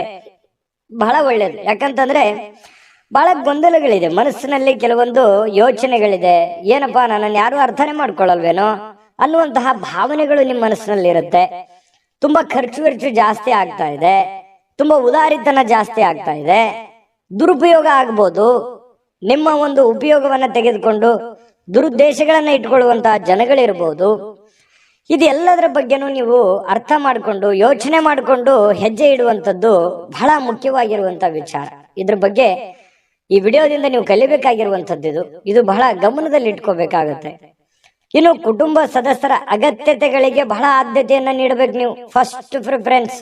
ಬಹಳ ಒಳ್ಳೇದು. ಯಾಕಂತಂದ್ರೆ ಬಹಳ ಗೊಂದಲಗಳಿದೆ ಮನಸ್ಸಿನಲ್ಲಿ, ಕೆಲವೊಂದು ಯೋಚನೆಗಳಿದೆ. ಏನಪ್ಪಾ, ನನ್ನನ್ನು ಯಾರು ಅರ್ಥನೇ ಮಾಡ್ಕೊಳ್ಳಲ್ವೇನೋ ಅನ್ನುವಂತಹ ಭಾವನೆಗಳು ನಿಮ್ಮ ಮನಸ್ಸಿನಲ್ಲಿ ಇರುತ್ತೆ. ತುಂಬಾ ಖರ್ಚು ಜಾಸ್ತಿ ಆಗ್ತಾ ಇದೆ, ತುಂಬಾ ಉದಾರಿತನ ಜಾಸ್ತಿ ಆಗ್ತಾ ಇದೆ, ದುರುಪಯೋಗ ಆಗ್ಬೋದು. ನಿಮ್ಮ ಒಂದು ಉಪಯೋಗವನ್ನ ತೆಗೆದುಕೊಂಡು ದುರುದ್ದೇಶಗಳನ್ನ ಇಟ್ಕೊಳ್ಳುವಂತಹ ಜನಗಳಿರ್ಬೋದು. ಇದೆಲ್ಲದರ ಬಗ್ಗೆನೂ ನೀವು ಅರ್ಥ ಮಾಡಿಕೊಂಡು ಯೋಚನೆ ಮಾಡಿಕೊಂಡು ಹೆಜ್ಜೆ ಇಡುವಂಥದ್ದು ಬಹಳ ಮುಖ್ಯವಾಗಿರುವಂತಹ ವಿಚಾರ. ಇದ್ರ ಬಗ್ಗೆ ಈ ವಿಡಿಯೋದಿಂದ ನೀವು ಕಲಿಬೇಕಾಗಿರುವಂಥದ್ದು ಇದು ಬಹಳ ಗಮನದಲ್ಲಿ ಇಟ್ಕೋಬೇಕಾಗತ್ತೆ. ಇನ್ನು ಕುಟುಂಬ ಸದಸ್ಯರ ಅಗತ್ಯತೆಗಳಿಗೆ ಬಹಳ ಆದ್ಯತೆಯನ್ನ ನೀಡಬೇಕು. ನೀವು ಫಸ್ಟ್ ಪ್ರಿಫರೆನ್ಸ್.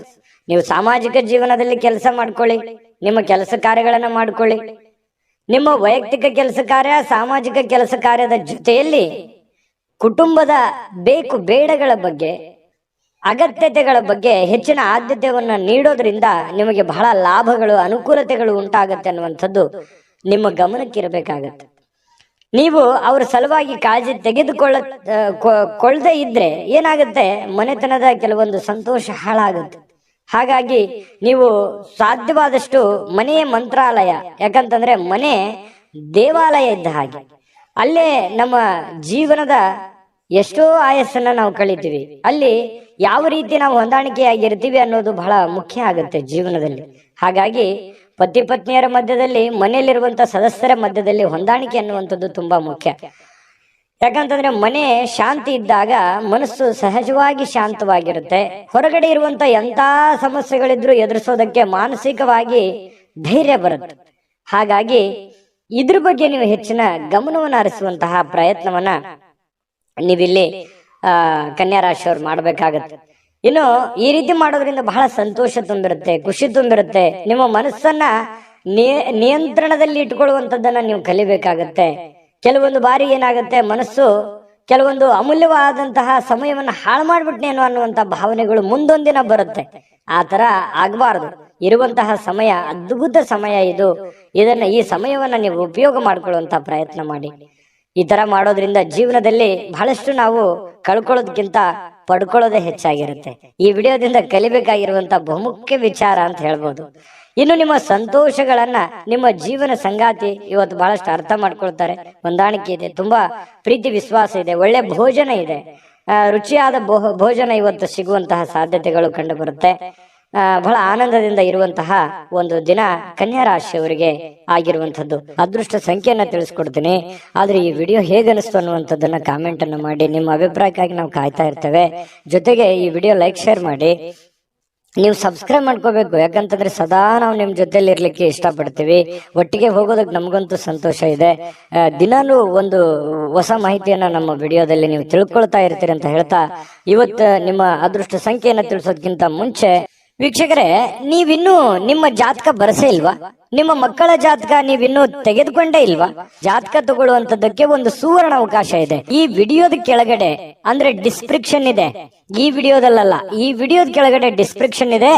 ನೀವು ಸಾಮಾಜಿಕ ಜೀವನದಲ್ಲಿ ಕೆಲಸ ಮಾಡ್ಕೊಳ್ಳಿ, ನಿಮ್ಮ ಕೆಲಸ ಕಾರ್ಯಗಳನ್ನ ಮಾಡ್ಕೊಳ್ಳಿ. ನಿಮ್ಮ ವೈಯಕ್ತಿಕ ಕೆಲಸ ಕಾರ್ಯ, ಸಾಮಾಜಿಕ ಕೆಲಸ ಕಾರ್ಯದ ಜೊತೆಯಲ್ಲಿ ಕುಟುಂಬದ ಬೇಕು ಬೇಡಗಳ ಬಗ್ಗೆ, ಅಗತ್ಯತೆಗಳ ಬಗ್ಗೆ ಹೆಚ್ಚಿನ ಆದ್ಯತೆಯನ್ನ ನೀಡೋದ್ರಿಂದ ನಿಮಗೆ ಬಹಳ ಲಾಭಗಳು, ಅನುಕೂಲತೆಗಳು ಉಂಟಾಗತ್ತೆ ಅನ್ನುವಂಥದ್ದು ನಿಮ್ಮ ಗಮನಕ್ಕಿರಬೇಕಾಗತ್ತೆ. ನೀವು ಅವರ ಸಲುವಾಗಿ ಕಾಳಜಿ ತೆಗೆದುಕೊಳ್ಳದೆ ಇದ್ರೆ ಏನಾಗುತ್ತೆ, ಮನೆತನದ ಕೆಲವೊಂದು ಸಂತೋಷ ಹಾಳಾಗುತ್ತೆ. ಹಾಗಾಗಿ ನೀವು ಸಾಧ್ಯವಾದಷ್ಟು ಮನೆಯ ಮಂತ್ರಾಲಯ, ಯಾಕಂತಂದ್ರೆ ಮನೆ ದೇವಾಲಯ ಇದ್ದ ಹಾಗೆ. ಅಲ್ಲೇ ನಮ್ಮ ಜೀವನದ ಎಷ್ಟೋ ಆಯಸ್ಸನ್ನ ನಾವು ಕಳಿತೀವಿ. ಅಲ್ಲಿ ಯಾವ ರೀತಿ ನಾವು ಹೊಂದಾಣಿಕೆಯಾಗಿರ್ತೀವಿ ಅನ್ನೋದು ಬಹಳ ಮುಖ್ಯ ಆಗುತ್ತೆ ಜೀವನದಲ್ಲಿ. ಹಾಗಾಗಿ ಪತಿ ಪತ್ನಿಯರ ಮಧ್ಯದಲ್ಲಿ, ಮನೆಯಲ್ಲಿರುವಂತ ಸದಸ್ಯರ ಮಧ್ಯದಲ್ಲಿ ಹೊಂದಾಣಿಕೆ ಅನ್ನುವಂಥದ್ದು ತುಂಬಾ ಮುಖ್ಯ. ಯಾಕಂತಂದ್ರೆ ಮನೆ ಶಾಂತಿ ಇದ್ದಾಗ ಮನಸ್ಸು ಸಹಜವಾಗಿ ಶಾಂತವಾಗಿರುತ್ತೆ. ಹೊರಗಡೆ ಇರುವಂತ ಎಂತ ಸಮಸ್ಯೆಗಳಿದ್ರು ಎದುರಿಸೋದಕ್ಕೆ ಮಾನಸಿಕವಾಗಿ ಧೈರ್ಯ ಬರುತ್ತೆ. ಹಾಗಾಗಿ ಇದ್ರ ಬಗ್ಗೆ ನೀವು ಹೆಚ್ಚಿನ ಗಮನವನ್ನು ಹರಿಸುವಂತಹ ಪ್ರಯತ್ನವನ್ನ ನೀವಿಲ್ಲಿ ಕನ್ಯಾ ರಾಶಿಯವ್ರು ಮಾಡ್ಬೇಕಾಗತ್ತೆ. ಇನ್ನು ಈ ರೀತಿ ಮಾಡೋದ್ರಿಂದ ಬಹಳ ಸಂತೋಷ ತುಂಬಿರುತ್ತೆ, ಖುಷಿ ತುಂಬಿರುತ್ತೆ. ನಿಮ್ಮ ಮನಸ್ಸನ್ನ ನಿಯಂತ್ರಣದಲ್ಲಿ ಇಟ್ಕೊಳ್ಳುವಂಥದ್ದನ್ನ ನೀವು ಕಲಿಬೇಕಾಗತ್ತೆ. ಕೆಲವೊಂದು ಬಾರಿ ಏನಾಗುತ್ತೆ, ಮನಸ್ಸು ಕೆಲವೊಂದು ಅಮೂಲ್ಯವಾದಂತಹ ಸಮಯವನ್ನ ಹಾಳು ಮಾಡ್ಬಿಟ್ನೇನೋ ಅನ್ನುವಂತಹ ಭಾವನೆಗಳು ಮುಂದೊಂದಿನ ಬರುತ್ತೆ. ಆ ತರ ಆಗಬಾರದು. ಇರುವಂತಹ ಸಮಯ ಅದ್ಭುತ ಸಮಯ ಇದು. ಈ ಸಮಯವನ್ನ ನೀವು ಉಪಯೋಗ ಮಾಡ್ಕೊಳ್ಳುವಂತ ಪ್ರಯತ್ನ ಮಾಡಿ. ಈ ತರ ಮಾಡೋದ್ರಿಂದ ಜೀವನದಲ್ಲಿ ಬಹಳಷ್ಟು ನಾವು ಕಳ್ಕೊಳ್ಳೋದಕ್ಕಿಂತ ಪಡ್ಕೊಳ್ಳೋದೇ ಹೆಚ್ಚಾಗಿರುತ್ತೆ. ಈ ವಿಡಿಯೋದಿಂದ ಕಲಿಬೇಕಾಗಿರುವಂತ ಬಹುಮುಖ್ಯ ವಿಚಾರ ಅಂತ ಹೇಳ್ಬೋದು. ಇನ್ನು ನಿಮ್ಮ ಸಂತೋಷಗಳನ್ನ ನಿಮ್ಮ ಜೀವನ ಸಂಗಾತಿ ಇವತ್ತು ಬಹಳಷ್ಟು ಅರ್ಥ ಮಾಡ್ಕೊಳ್ತಾರೆ. ಹೊಂದಾಣಿಕೆ ಇದೆ, ತುಂಬಾ ಪ್ರೀತಿ ವಿಶ್ವಾಸ ಇದೆ, ಒಳ್ಳೆ ಭೋಜನ ಇದೆ, ರುಚಿಯಾದ ಭೋಜನ ಇವತ್ತು ಸಿಗುವಂತಹ ಸಾಧ್ಯತೆಗಳು ಕಂಡು ಬರುತ್ತೆ. ಬಹಳ ಆನಂದದಿಂದ ಇರುವಂತಹ ಒಂದು ದಿನ ಕನ್ಯಾ ರಾಶಿಯವರಿಗೆ ಆಗಿರುವಂತದ್ದು. ಅದೃಷ್ಟ ಸಂಖ್ಯೆಯನ್ನ ತಿಳಿಸ್ಕೊಡ್ತೀನಿ. ಆದ್ರೆ ಈ ವಿಡಿಯೋ ಹೇಗೆ ಅನಿಸ್ತು ಅನ್ನುವಂಥದ್ದನ್ನ ಕಾಮೆಂಟ್ ಅನ್ನು ಮಾಡಿ. ನಿಮ್ಮ ಅಭಿಪ್ರಾಯಕ್ಕಾಗಿ ನಾವು ಕಾಯ್ತಾ ಇರ್ತೇವೆ. ಜೊತೆಗೆ ಈ ವಿಡಿಯೋ ಲೈಕ್ ಶೇರ್ ಮಾಡಿ. ನೀವು ಸಬ್ಸ್ಕ್ರೈಬ್ ಮಾಡ್ಕೋಬೇಕು. ಯಾಕಂತಂದ್ರೆ ಸದಾ ನಾವು ನಿಮ್ ಜೊತೆಲಿ ಇರ್ಲಿಕ್ಕೆ ಇಷ್ಟಪಡ್ತೀವಿ. ಒಟ್ಟಿಗೆ ಹೋಗೋದಕ್ಕೆ ನಮಗಂತೂ ಸಂತೋಷ ಇದೆ. ದಿನಾಲೂ ಒಂದು ಹೊಸ ಮಾಹಿತಿಯನ್ನ ನಮ್ಮ ವಿಡಿಯೋದಲ್ಲಿ ನೀವು ತಿಳ್ಕೊಳ್ತಾ ಇರ್ತೀರಿ ಅಂತ ಹೇಳ್ತಾ, ಇವತ್ತು ನಿಮ್ಮ ಅದೃಷ್ಟ ಸಂಖ್ಯೆಯನ್ನ ತಿಳಿಸೋದಕ್ಕಿಂತ ಮುಂಚೆ ವೀಕ್ಷಕರೇ, ನೀವಿನ್ನೂ ನಿಮ್ಮ ಜಾತಕ ಬರಸೇ ಇಲ್ವಾ? ನಿಮ್ಮ ಮಕ್ಕಳ ಜಾತಕ ನೀವಿನ್ನೂ ತೆಗೆದುಕೊಂಡೇ ಇಲ್ವಾ? ಜಾತಕ ತಗೊಳ್ಳುವಂತದ್ದಕ್ಕೆ ಒಂದು ಸುವರ್ಣ ಅವಕಾಶ ಇದೆ. ಈ ವಿಡಿಯೋದ ಕೆಳಗಡೆ ಅಂದ್ರೆ ಡಿಸ್ಕ್ರಿಪ್ಷನ್ ಇದೆ. ಈ ವಿಡಿಯೋದಲ್ಲ, ಈ ವಿಡಿಯೋದ ಕೆಳಗಡೆ ಡಿಸ್ಕ್ರಿಪ್ಷನ್ ಇದೆ.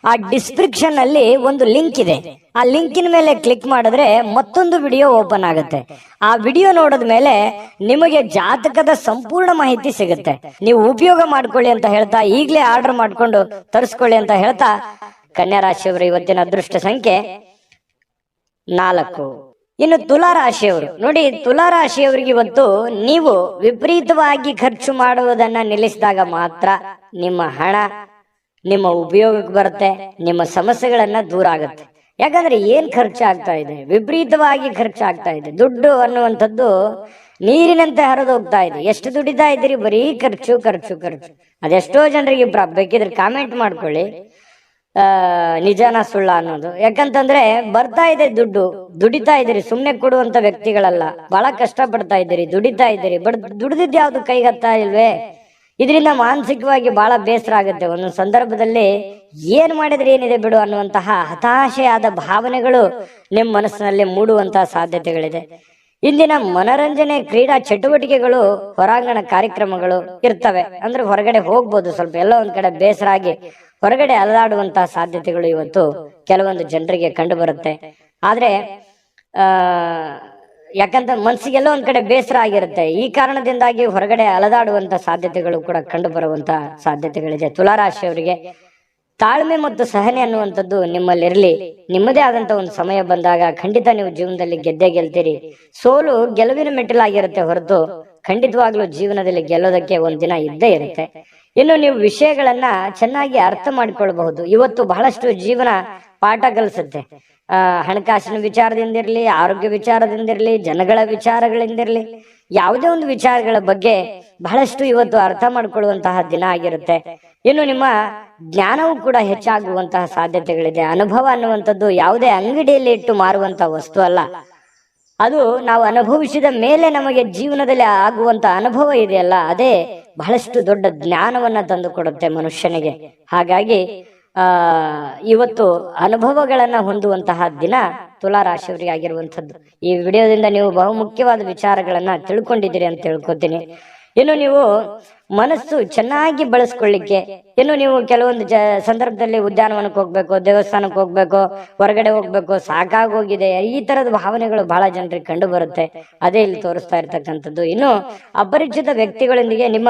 ಆ ಡಿಸ್ಕ್ರಿಪ್ಷನ್ ಅಲ್ಲಿ ಒಂದು ಲಿಂಕ್ ಇದೆ. ಆ ಲಿಂಕಿನ ಮೇಲೆ ಕ್ಲಿಕ್ ಮಾಡಿದ್ರೆ ಮತ್ತೊಂದು ವಿಡಿಯೋ ಓಪನ್ ಆಗುತ್ತೆ. ಆ ವಿಡಿಯೋ ನೋಡಿದ ಮೇಲೆ ನಿಮಗೆ ಜಾತಕದ ಸಂಪೂರ್ಣ ಮಾಹಿತಿ ಸಿಗುತ್ತೆ. ನೀವು ಉಪಯೋಗ ಮಾಡ್ಕೊಳ್ಳಿ ಅಂತ ಹೇಳ್ತಾ, ಈಗಲೇ ಆರ್ಡರ್ ಮಾಡ್ಕೊಂಡು ತರಿಸ್ಕೊಳ್ಳಿ ಅಂತ ಹೇಳ್ತಾ, ಕನ್ಯಾ ರಾಶಿಯವರ ಇವತ್ತಿನ ಅದೃಷ್ಟ ಸಂಖ್ಯೆ 4. ಇನ್ನು ತುಲಾ ರಾಶಿಯವರು ನೋಡಿ, ತುಲಾ ರಾಶಿಯವರಿಗೆ ಇವತ್ತು ನೀವು ವಿಪರೀತವಾಗಿ ಖರ್ಚು ಮಾಡುವುದನ್ನ ನಿಲ್ಲಿಸಿದಾಗ ಮಾತ್ರ ನಿಮ್ಮ ಹಣ ನಿಮ್ಮ ಉಪಯೋಗಕ್ಕೆ ಬರುತ್ತೆ, ನಿಮ್ಮ ಸಮಸ್ಯೆಗಳನ್ನ ದೂರ ಆಗುತ್ತೆ. ಯಾಕಂದ್ರೆ ಏನ್ ಖರ್ಚಾಗ್ತಾ ಇದೆ, ವಿಪರೀತವಾಗಿ ಖರ್ಚಾಗ್ತಾ ಇದೆ. ದುಡ್ಡು ಅನ್ನುವಂಥದ್ದು ನೀರಿನಂತೆ ಹರಿದು ಹೋಗ್ತಾ ಇದೆ. ಎಷ್ಟು ದುಡಿತಾ ಇದ್ದೀರಿ, ಬರೀ ಖರ್ಚು ಖರ್ಚು ಖರ್ಚು. ಅದೆಷ್ಟೋ ಜನರಿಗೆ ಬೇಕಿದ್ರೆ ಕಾಮೆಂಟ್ ಮಾಡ್ಕೊಳ್ಳಿ, ನಿಜಾನ ಸುಳ್ಳ ಅನ್ನೋದು. ಯಾಕಂತಂದ್ರೆ ಬರ್ತಾ ಇದೆ ದುಡ್ಡು, ದುಡಿತಾ ಇದ್ದೀರಿ, ಸುಮ್ನೆ ಕೊಡುವಂತ ವ್ಯಕ್ತಿಗಳಲ್ಲ. ಬಹಳ ಕಷ್ಟ ಪಡ್ತಾ ಇದ್ದೀರಿ, ದುಡಿತಾ ಇದ್ದೀರಿ, ಬಟ್ ದುಡಿದಿದ್ ಯಾವ್ದು ಕೈಗತ್ತಾ ಇಲ್ವೇ? ಇದರಿಂದ ಮಾನಸಿಕವಾಗಿ ಬಹಳ ಬೇಸರ ಆಗುತ್ತೆ. ಒಂದೊಂದು ಸಂದರ್ಭದಲ್ಲಿ ಏನ್ ಮಾಡಿದ್ರೆ ಏನಿದೆ ಬಿಡು ಅನ್ನುವಂತಹ ಹತಾಶೆಯಾದ ಭಾವನೆಗಳು ನಿಮ್ಮ ಮನಸ್ಸಿನಲ್ಲಿ ಮೂಡುವಂತಹ ಸಾಧ್ಯತೆಗಳಿದೆ. ಇಂದಿನ ಮನರಂಜನೆ ಕ್ರೀಡಾ ಚಟುವಟಿಕೆಗಳು, ಹೊರಾಂಗಣ ಕಾರ್ಯಕ್ರಮಗಳು ಇರ್ತವೆ. ಅಂದ್ರೆ ಹೊರಗಡೆ ಹೋಗ್ಬೋದು, ಸ್ವಲ್ಪ ಎಲ್ಲ ಒಂದ್ ಕಡೆ ಬೇಸರ ಆಗಿ ಹೊರಗಡೆ ಅಲದಾಡುವಂತಹ ಸಾಧ್ಯತೆಗಳು ಇವತ್ತು ಕೆಲವೊಂದು ಜನರಿಗೆ ಕಂಡು ಬರುತ್ತೆ. ಆದ್ರೆ ಯಾಕಂತ ಮನಸ್ಸಿಗೆಲ್ಲ ಒಂದ್ ಕಡೆ ಬೇಸರ ಆಗಿರುತ್ತೆ. ಈ ಕಾರಣದಿಂದಾಗಿ ಹೊರಗಡೆ ಅಲದಾಡುವಂತ ಸಾಧ್ಯತೆಗಳು ಕೂಡ ಕಂಡು ಬರುವಂತ ಸಾಧ್ಯತೆಗಳಿದೆ. ತುಲಾರಾಶಿಯವರಿಗೆ ತಾಳ್ಮೆ ಮತ್ತು ಸಹನೆ ಅನ್ನುವಂಥದ್ದು ನಿಮ್ಮಲ್ಲಿರ್ಲಿ. ನಿಮ್ಮದೇ ಆದಂತ ಒಂದು ಸಮಯ ಬಂದಾಗ ಖಂಡಿತ ನೀವು ಜೀವನದಲ್ಲಿ ಗೆದ್ದೇ ಗೆಲ್ತೀರಿ. ಸೋಲು ಗೆಲುವಿನ ಮೆಟ್ಟಿಲಾಗಿರುತ್ತೆ ಹೊರತು ಖಂಡಿತವಾಗ್ಲೂ ಜೀವನದಲ್ಲಿ ಗೆಲ್ಲೋದಕ್ಕೆ ಒಂದಿನ ಇದ್ದೇ ಇರುತ್ತೆ. ಇನ್ನು ನೀವು ವಿಷಯಗಳನ್ನ ಚೆನ್ನಾಗಿ ಅರ್ಥ ಮಾಡಿಕೊಳ್ಬಹುದು. ಇವತ್ತು ಬಹಳಷ್ಟು ಜೀವನ ಪಾಠ ಕಲಿಸುತ್ತೆ. ಹಣಕಾಸಿನ ವಿಚಾರದಿಂದಿರ್ಲಿ, ಆರೋಗ್ಯ ವಿಚಾರದಿಂದಿರ್ಲಿ, ಜನಗಳ ವಿಚಾರಗಳಿಂದಿರ್ಲಿ, ಯಾವುದೇ ಒಂದು ವಿಚಾರಗಳ ಬಗ್ಗೆ ಬಹಳಷ್ಟು ಇವತ್ತು ಅರ್ಥ ಮಾಡಿಕೊಳ್ಳುವಂತಹ ದಿನ ಆಗಿರುತ್ತೆ. ಇನ್ನು ನಿಮ್ಮ ಜ್ಞಾನವೂ ಕೂಡ ಹೆಚ್ಚಾಗುವಂತಹ ಸಾಧ್ಯತೆಗಳಿದೆ. ಅನುಭವ ಅನ್ನುವಂಥದ್ದು ಯಾವುದೇ ಅಂಗಡಿಯಲ್ಲಿ ಇಟ್ಟು ಮಾರುವಂತಹ ವಸ್ತು ಅಲ್ಲ. ಅದು ನಾವು ಅನುಭವಿಸಿದ ಮೇಲೆ ನಮಗೆ ಜೀವನದಲ್ಲಿ ಆಗುವಂತ ಅನುಭವ ಇದೆಯಲ್ಲ, ಅದೇ ಬಹಳಷ್ಟು ದೊಡ್ಡ ಜ್ಞಾನವನ್ನ ತಂದು ಕೊಡುತ್ತೆ ಮನುಷ್ಯನಿಗೆ. ಹಾಗಾಗಿ ಇವತ್ತು ಅನುಭವಗಳನ್ನ ಹೊಂದುವಂತಹ ದಿನ ತುಲಾ ರಾಶಿಯವರಿಗೆ ಆಗಿರುವಂಥದ್ದು. ಈ ವಿಡಿಯೋದಿಂದ ನೀವು ಬಹುಮುಖ್ಯವಾದ ವಿಚಾರಗಳನ್ನ ತಿಳ್ಕೊಂಡಿದ್ದೀರಿ ಅಂತ ತಿಳ್ಕೊತೀನಿ. ಇನ್ನು ನೀವು ಮನಸ್ಸು ಚೆನ್ನಾಗಿ ಬಳಸ್ಕೊಳ್ಳಿಕ್ಕೆ, ಇನ್ನು ನೀವು ಕೆಲವೊಂದು ಸಂದರ್ಭದಲ್ಲಿ ಉದ್ಯಾನವನಕ್ಕೆ ಹೋಗ್ಬೇಕು, ದೇವಸ್ಥಾನಕ್ಕೆ ಹೋಗ್ಬೇಕು, ಹೊರಗಡೆ ಹೋಗ್ಬೇಕು, ಸಾಕಾಗೋಗಿದೆ, ಈ ತರದ ಭಾವನೆಗಳು ಬಹಳ ಜನರಿಗೆ ಕಂಡು ಬರುತ್ತೆ. ಅದೇ ಇಲ್ಲಿ ತೋರಿಸ್ತಾ ಇರ್ತಕ್ಕಂಥದ್ದು. ಇನ್ನು ಅಪರಿಚಿತ ವ್ಯಕ್ತಿಗಳೊಂದಿಗೆ ನಿಮ್ಮ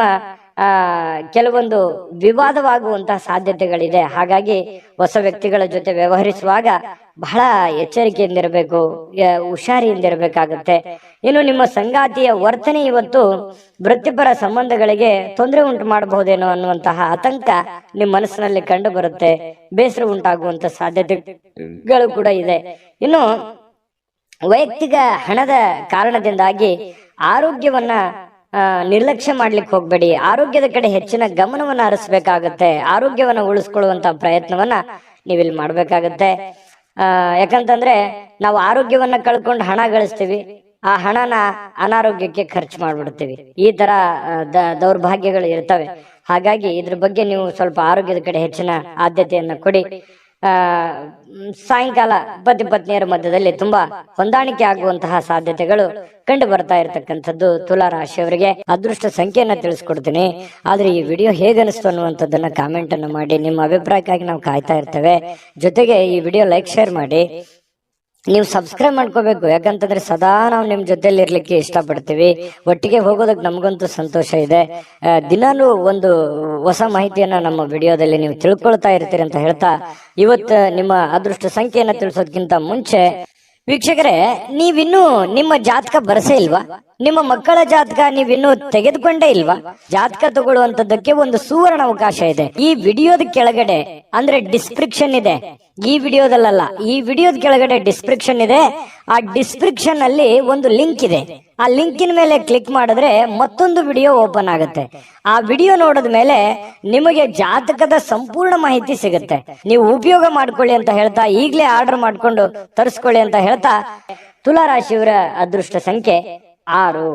ಕೆಲವೊಂದು ವಿವಾದವಾಗುವಂತಹ ಸಾಧ್ಯತೆಗಳಿದೆ. ಹಾಗಾಗಿ ಹೊಸ ವ್ಯಕ್ತಿಗಳ ಜೊತೆ ವ್ಯವಹರಿಸುವಾಗ ಬಹಳ ಎಚ್ಚರಿಕೆಯಿಂದಿರಬೇಕು, ಹುಷಾರಿಯಿಂದಿರಬೇಕಾಗುತ್ತೆ. ಇನ್ನು ನಿಮ್ಮ ಸಂಗಾತಿಯ ವರ್ತನೆ ಇವತ್ತು ವೃತ್ತಿಪರ ಸಂಬಂಧಗಳಿಗೆ ತೊಂದರೆ ಉಂಟು ಮಾಡಬಹುದೇನೋ ಅನ್ನುವಂತಹ ಆತಂಕ ನಿಮ್ಮ ಮನಸ್ಸಿನಲ್ಲಿ ಕಂಡು ಬರುತ್ತೆ. ಬೇಸರ ಉಂಟಾಗುವಂತ ಸಾಧ್ಯತೆಗಳು ಕೂಡ ಇದೆ. ಇನ್ನು ವೈಯಕ್ತಿಕ ಹಣದ ಕಾರಣದಿಂದಾಗಿ ಆರೋಗ್ಯವನ್ನ ನಿರ್ಲಕ್ಷ್ಯ ಮಾಡ್ಲಿಕ್ಕೆ ಹೋಗ್ಬೇಡಿ. ಆರೋಗ್ಯದ ಕಡೆ ಹೆಚ್ಚಿನ ಗಮನವನ್ನ ಹರಿಸ್ಬೇಕಾಗತ್ತೆ. ಆರೋಗ್ಯವನ್ನ ಉಳಿಸ್ಕೊಳ್ಳುವಂತ ಪ್ರಯತ್ನವನ್ನ ನೀವಿಲ್ಲಿ ಮಾಡ್ಬೇಕಾಗತ್ತೆ. ಯಾಕಂತಂದ್ರೆ ನಾವು ಆರೋಗ್ಯವನ್ನ ಕಳ್ಕೊಂಡು ಹಣ ಗಳಿಸ್ತೀವಿ, ಆ ಹಣನ ಅನಾರೋಗ್ಯಕ್ಕೆ ಖರ್ಚು ಮಾಡ್ಬಿಡ್ತೀವಿ. ಈ ತರ ದೌರ್ಭಾಗ್ಯಗಳು ಇರ್ತವೆ. ಹಾಗಾಗಿ ಇದ್ರ ಬಗ್ಗೆ ನೀವು ಸ್ವಲ್ಪ ಆರೋಗ್ಯದ ಕಡೆ ಹೆಚ್ಚಿನ ಆದ್ಯತೆಯನ್ನ ಕೊಡಿ. ಸಾಯಂಕಾಲ ಪತಿ ಪತ್ನಿಯರ ಮಧ್ಯದಲ್ಲಿ ತುಂಬಾ ಹೊಂದಾಣಿಕೆ ಆಗುವಂತಹ ಸಾಧ್ಯತೆಗಳು ಕಂಡು ಬರ್ತಾ ಇರತಕ್ಕಂಥದ್ದು ತುಲಾ ರಾಶಿಯವರಿಗೆ. ಅದೃಷ್ಟ ಸಂಖ್ಯೆಯನ್ನ ತಿಳಿಸ್ಕೊಡ್ತೀನಿ. ಆದ್ರೆ ಈ ವಿಡಿಯೋ ಹೇಗನಿಸ್ತು ಅನ್ನುವಂಥದ್ದನ್ನ ಕಾಮೆಂಟ್ ಅನ್ನು ಮಾಡಿ. ನಿಮ್ಮ ಅಭಿಪ್ರಾಯಕ್ಕಾಗಿ ನಾವು ಕಾಯ್ತಾ ಇರ್ತೇವೆ. ಜೊತೆಗೆ ಈ ವಿಡಿಯೋ ಲೈಕ್ ಶೇರ್ ಮಾಡಿ. ನೀವು ಸಬ್ಸ್ಕ್ರೈಬ್ ಮಾಡ್ಕೋಬೇಕು. ಯಾಕಂತಂದ್ರೆ ಸದಾ ನಾವು ನಿಮ್ ಜೊತೆಲಿ ಇರ್ಲಿಕ್ಕೆ ಇಷ್ಟಪಡ್ತೀವಿ. ಒಟ್ಟಿಗೆ ಹೋಗೋದಕ್ಕೆ ನಮಗಂತೂ ಸಂತೋಷ ಇದೆ. ದಿನಾಲೂ ಒಂದು ಹೊಸ ಮಾಹಿತಿಯನ್ನ ನಮ್ಮ ವಿಡಿಯೋದಲ್ಲಿ ನೀವು ತಿಳ್ಕೊಳ್ತಾ ಇರ್ತೀರಿ ಅಂತ ಹೇಳ್ತಾ, ಇವತ್ತು ನಿಮ್ಮ ಅದೃಷ್ಟ ಸಂಖ್ಯೆಯನ್ನ ತಿಳಿಸೋದಕ್ಕಿಂತ ಮುಂಚೆ ವೀಕ್ಷಕರೇ, ನೀವಿನ್ನೂ ನಿಮ್ಮ ಜಾತಕ ಬರಸೇ ಇಲ್ವಾ? ನಿಮ್ಮ ಮಕ್ಕಳ ಜಾತಕ ನೀವಿನ್ನೂ ತೆಗೆದುಕೊಂಡೇ ಇಲ್ವಾ? ಜಾತಕ ತಗೊಳ್ಳುವಂತದ್ದಕ್ಕೆ ಒಂದು ಸುವರ್ಣ ಅವಕಾಶ ಇದೆ. ಈ ವಿಡಿಯೋದ ಕೆಳಗಡೆ ಅಂದ್ರೆ ಡಿಸ್ಕ್ರಿಪ್ಷನ್ ಇದೆ. ಈ ವಿಡಿಯೋದಲ್ಲ, ಈ ವಿಡಿಯೋದ ಕೆಳಗಡೆ ಡಿಸ್ಕ್ರಿಪ್ಷನ್ ಇದೆ. ಆ ಡಿಸ್ಕ್ರಿಪ್ಷನ್ ಅಲ್ಲಿ ಒಂದು ಲಿಂಕ್ ಇದೆ. ಆ ಲಿಂಕಿನ ಮೇಲೆ ಕ್ಲಿಕ್ ಮಾಡಿದ್ರೆ ಮತ್ತೊಂದು ವಿಡಿಯೋ ಓಪನ್ ಆಗುತ್ತೆ. ಆ ವಿಡಿಯೋ ನೋಡಿದ ಮೇಲೆ ನಿಮಗೆ ಜಾತಕದ ಸಂಪೂರ್ಣ ಮಾಹಿತಿ ಸಿಗುತ್ತೆ. ನೀವು ಉಪಯೋಗ ಮಾಡ್ಕೊಳ್ಳಿ ಅಂತ ಹೇಳ್ತಾ, ಈಗಲೇ ಆರ್ಡರ್ ಮಾಡ್ಕೊಂಡು ತರಿಸ್ಕೊಳ್ಳಿ ಅಂತ ಹೇಳ್ತಾ, ತುಲಾ ರಾಶಿಯವರ ಅದೃಷ್ಟ ಸಂಖ್ಯೆ 6.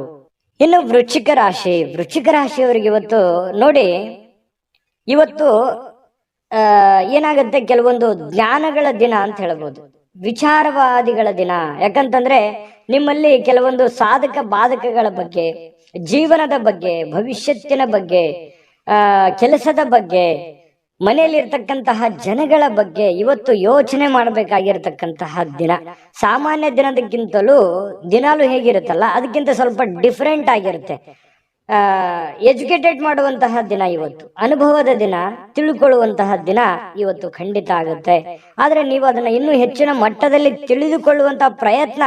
ಇನ್ನು ವೃಶ್ಚಿಕ ರಾಶಿ. ವೃಶ್ಚಿಕ ರಾಶಿಯವರಿಗೆ ಇವತ್ತು ನೋಡಿ, ಇವತ್ತು ಏನಾಗುತ್ತೆ, ಕೆಲವೊಂದು ಜ್ಞಾನಗಳ ದಿನ ಅಂತ ಹೇಳ್ಬೋದು, ವಿಚಾರವಾದಿಗಳ ದಿನ. ಯಾಕಂತಂದ್ರೆ ನಿಮ್ಮಲ್ಲಿ ಕೆಲವೊಂದು ಸಾಧಕ ಬಾಧಕಗಳ ಬಗ್ಗೆ, ಜೀವನದ ಬಗ್ಗೆ, ಭವಿಷ್ಯತ್ತಿನ ಬಗ್ಗೆ, ಕೆಲಸದ ಬಗ್ಗೆ, ಮನೆಯಲ್ಲಿರ್ತಕ್ಕಂತಹ ಜನಗಳ ಬಗ್ಗೆ ಇವತ್ತು ಯೋಚನೆ ಮಾಡಬೇಕಾಗಿರ್ತಕ್ಕಂತಹ ದಿನ. ಸಾಮಾನ್ಯ ದಿನದಕ್ಕಿಂತಲೂ ದಿನಾಲು ಹೇಗಿರುತ್ತಲ್ಲ ಅದಕ್ಕಿಂತ ಸ್ವಲ್ಪ ಡಿಫ್ರೆಂಟ್ ಆಗಿರುತ್ತೆ. ಎಜುಕೇಟೆಡ್ ಮಾಡುವಂತಹ ದಿನ ಇವತ್ತು, ಅನುಭವದ ದಿನ, ತಿಳ್ಕೊಳ್ಳುವಂತಹ ದಿನ ಇವತ್ತು ಖಂಡಿತ ಆಗುತ್ತೆ. ಆದ್ರೆ ನೀವು ಅದನ್ನ ಇನ್ನೂ ಹೆಚ್ಚಿನ ಮಟ್ಟದಲ್ಲಿ ತಿಳಿದುಕೊಳ್ಳುವಂತಹ ಪ್ರಯತ್ನ